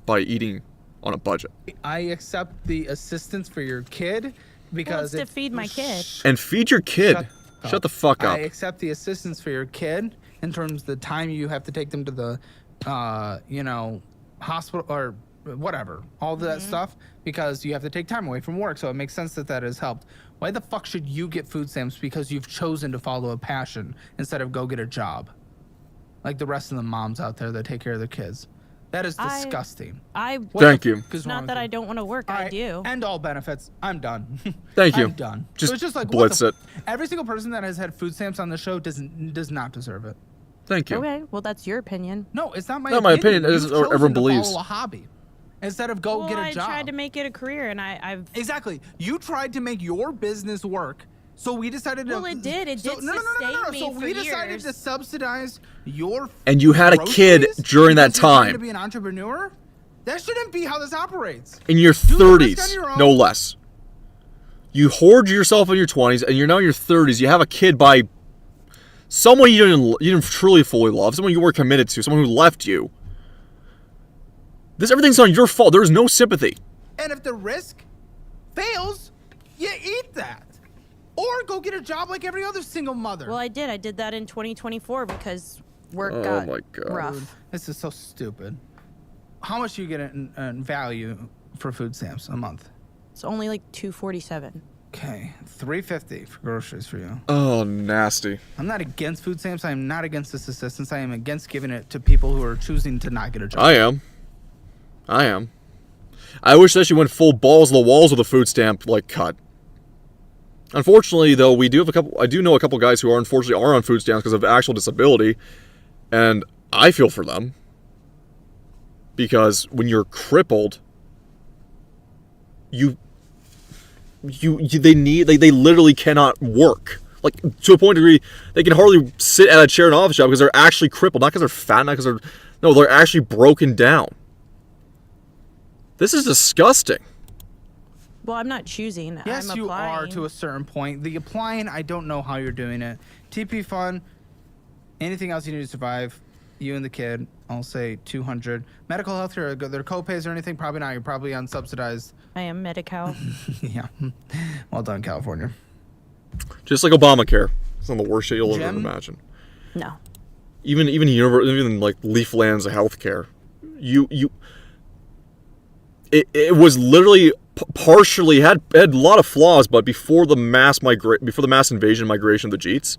by eating on a budget. I accept the assistance for your kid because Well, it's to feed my kid. And feed your kid. Shut the fuck up. I accept the assistance for your kid in terms of the time you have to take them to the, hospital or whatever, all that stuff, because you have to take time away from work. So it makes sense that has helped. Why the fuck should you get food stamps because you've chosen to follow a passion instead of go get a job? like the rest of the moms out there that take care of their kids. That is disgusting. What Thank you. It's not that I don't want to work. I do. End all benefits. I'm done. Thank you. I'm done. Just So it's just like blitz it. Every single person that has had food stamps on the show does not deserve it. Thank you. Okay, well that's your opinion. No, it's not my Not my opinion, it is You've what chosen everyone to believes. follow a hobby instead of go Well, get a I job. tried to make it a career, and I've. Exactly. You tried to make your business work. So we decided to. Well, it did. It did No. sustain me So for we decided years. to subsidize your. And you had a kid groceries during that because you're trying time. To be an entrepreneur. That shouldn't be how this operates. In your Do the risk 30s, on your own. no less. You hoard yourself in your 20s, and you're now in your 30s. You have a kid by someone you didn't truly fully love, someone you were committed to, someone who left you. Everything's not your fault. There is no sympathy. And if the risk fails, you eat that. Or go get a job like every other single mother. Well, I did. I did that in 2024 because work Oh got my God. rough. This is so stupid. How much do you get in value for food stamps a month? It's only like $247. Okay, $3.50 for groceries for you. Oh, nasty. I'm not against food stamps. I am not against this assistance. I am against giving it to people who are choosing to not get a job. I am. I wish that she went full balls to the walls with a food stamp cut. Unfortunately, though, I do know a couple guys who unfortunately are on food stamps because of actual disability, and I feel for them. Because when you're crippled, they literally cannot work. To a point degree, they can hardly sit at a chair in an office job because they're actually crippled, not because they're fat, not because they're actually broken down. This is disgusting. Well, I'm not choosing. Yes, I'm you are applying. to a certain point. The applying, I don't know how you're doing it. TP Fund, anything else you need to survive, you and the kid, I'll say 200. Medical health care, their co-pays or anything, probably not. You're probably unsubsidized. I am Medi-Cal. Yeah. Well done, California. Just like Obamacare. It's not the worst shit you'll ever Jim? imagine. No. Even Leafland's healthcare. It was literally partially had a lot of flaws, but before the mass invasion migration of the Jeets,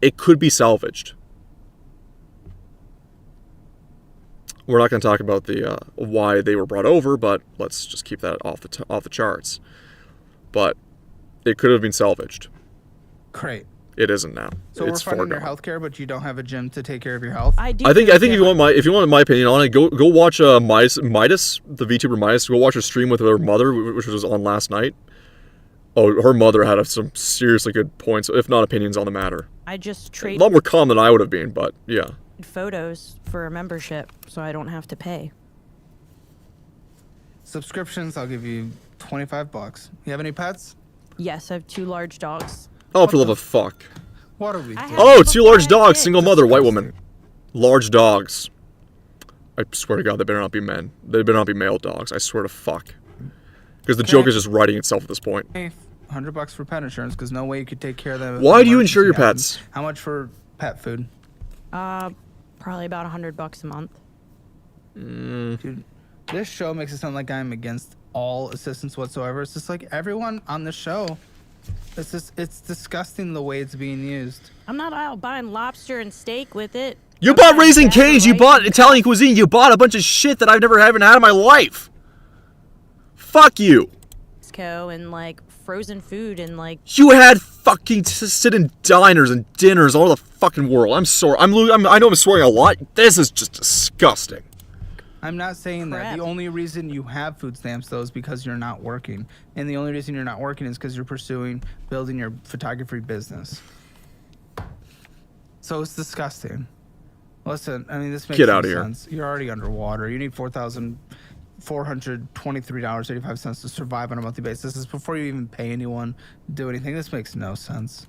it could be salvaged. We're not going to talk about the why they were brought over, but let's just keep that off the charts. But it could have been salvaged. Great. It isn't now. So It's we're far funding your gone. health care, but you don't have a gym to take care of your health? I do. I think if you want my opinion on it, go watch Midas, the VTuber Midas. Go watch her stream with her mother, which was on last night. Oh, her mother had some seriously good points, if not opinions on the matter. I just A trade lot more calm than I would have been, but yeah. photos for a membership so I don't have to pay. Subscriptions, I'll give you $25. You have any pets? Yes, I have 2 large dogs. Oh, for the love of fuck. What are we I doing? have- Oh, 2 large Before I dogs, did. single mother, white woman. Large dogs. I swear to God, they better not be men. They better not be male dogs. I swear to fuck. Because the joke is just writing itself at this point. Hey, $100 for pet insurance because no way you could take care of them. Why do you insure your pets? How much for pet food? Probably about $100 a month. Dude, this show makes it sound like I'm against all assistance whatsoever. It's just like everyone on the show. It's disgusting the way it's being used. I'm not out buying lobster and steak with it. You I'm bought buying Raising Jaffa Cane's, you rice bought and Italian cuisine, you bought a bunch of shit that I've never had in my life. Fuck you. Costco and frozen food and You had fucking to sit in diners and dinners all over the fucking world. I'm sorry. I know I'm swearing a lot. This is just disgusting. I'm not saying that. Crap. The only reason you have food stamps, though, is because you're not working. And the only reason you're not working is because you're pursuing building your photography business. So it's disgusting. Listen, I mean, this makes Get no outta here. sense. You're already underwater. You need $4,423.85 to survive on a monthly basis. This is before you even pay anyone to do anything. This makes no sense.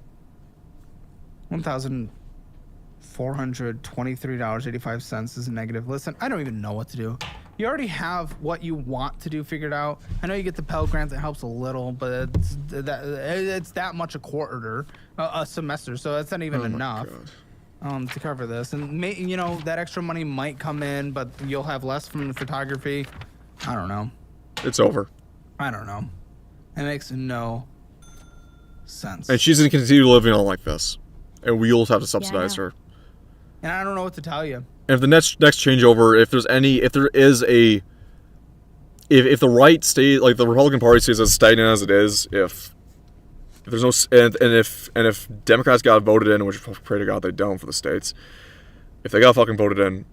$1,423.85 is a negative. Listen, I don't even know what to do. You already have what you want to do figured out. I know you get the Pell Grant that helps a little, but it's that much a quarter, a semester, so that's not even enough to cover this. And that extra money might come in, but you'll have less from the photography. I don't know. It's over. I don't know. It makes no sense. And she's going to continue living on like this. And we'll have to subsidize Yeah. her. And I don't know what to tell you. And if the next changeover, if the right stays, like the Republican Party stays as stagnant as it is, if there's no and if Democrats got voted in, which pray to God they don't for the states, if they got fucking voted in,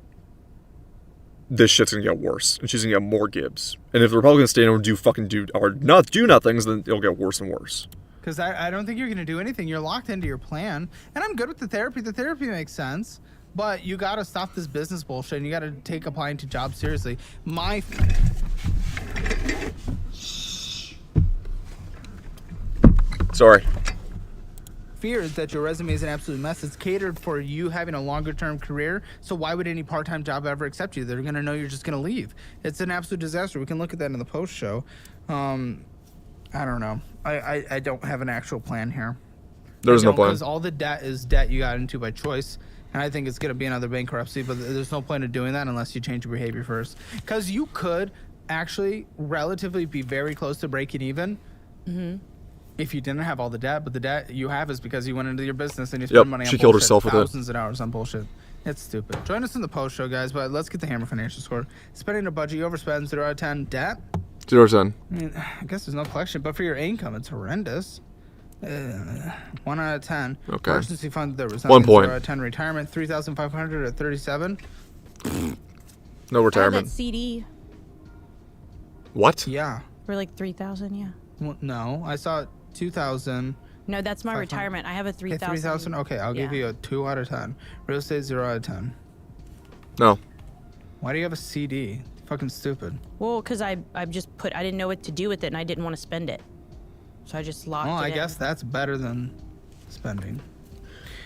this shit's gonna get worse, and she's gonna get more Gibbs. And if the Republicans stay in and not do nothings, then it'll get worse and worse. Because I don't think you're going to do anything. You're locked into your plan. And I'm good with the therapy. The therapy makes sense. But you got to stop this business bullshit, and you got to take applying to jobs seriously. My Sorry. fear is that your resume is an absolute mess. It's catered for you having a longer term career. So why would any part-time job ever accept you? They're going to know you're just going to leave. It's an absolute disaster. We can look at that in the post show. I don't know. I don't have an actual plan here. There's no plan. Because all the debt is debt you got into by choice. And I think it's going to be another bankruptcy, but there's no point in doing that unless you change your behavior first. Because you could actually relatively be very close to breaking even if you didn't have all the debt. But the debt you have is because you went into your business and you spent money on she killed bullshit, herself with it. thousands of hours on bullshit. It's stupid. Join us in the post show, guys, but let's get the Hammer financial score. Spending a budget, you overspend 0 out of 10. Debt? 0 out of 10. I mean, I guess there's no collection, but for your income, it's horrendous. 1 out of 10. Okay. Emergency fund, there was 1 point. 0 out of 10. Retirement, 3,500 at 37. No I have retirement. that CD What? Yeah. for like 3,000. Yeah. Well, no, I saw 2,000. No, that's my 500. retirement. I have a Okay, 3,000. 3,000. Okay, I'll give Yeah. you a 2 out of 10. Real estate, 0 out of 10. No. Why do you have a CD? Fucking stupid. Well, because I just put, I didn't know what to do with it and I didn't want to spend it. So I just locked Well, it I in. guess that's better than spending.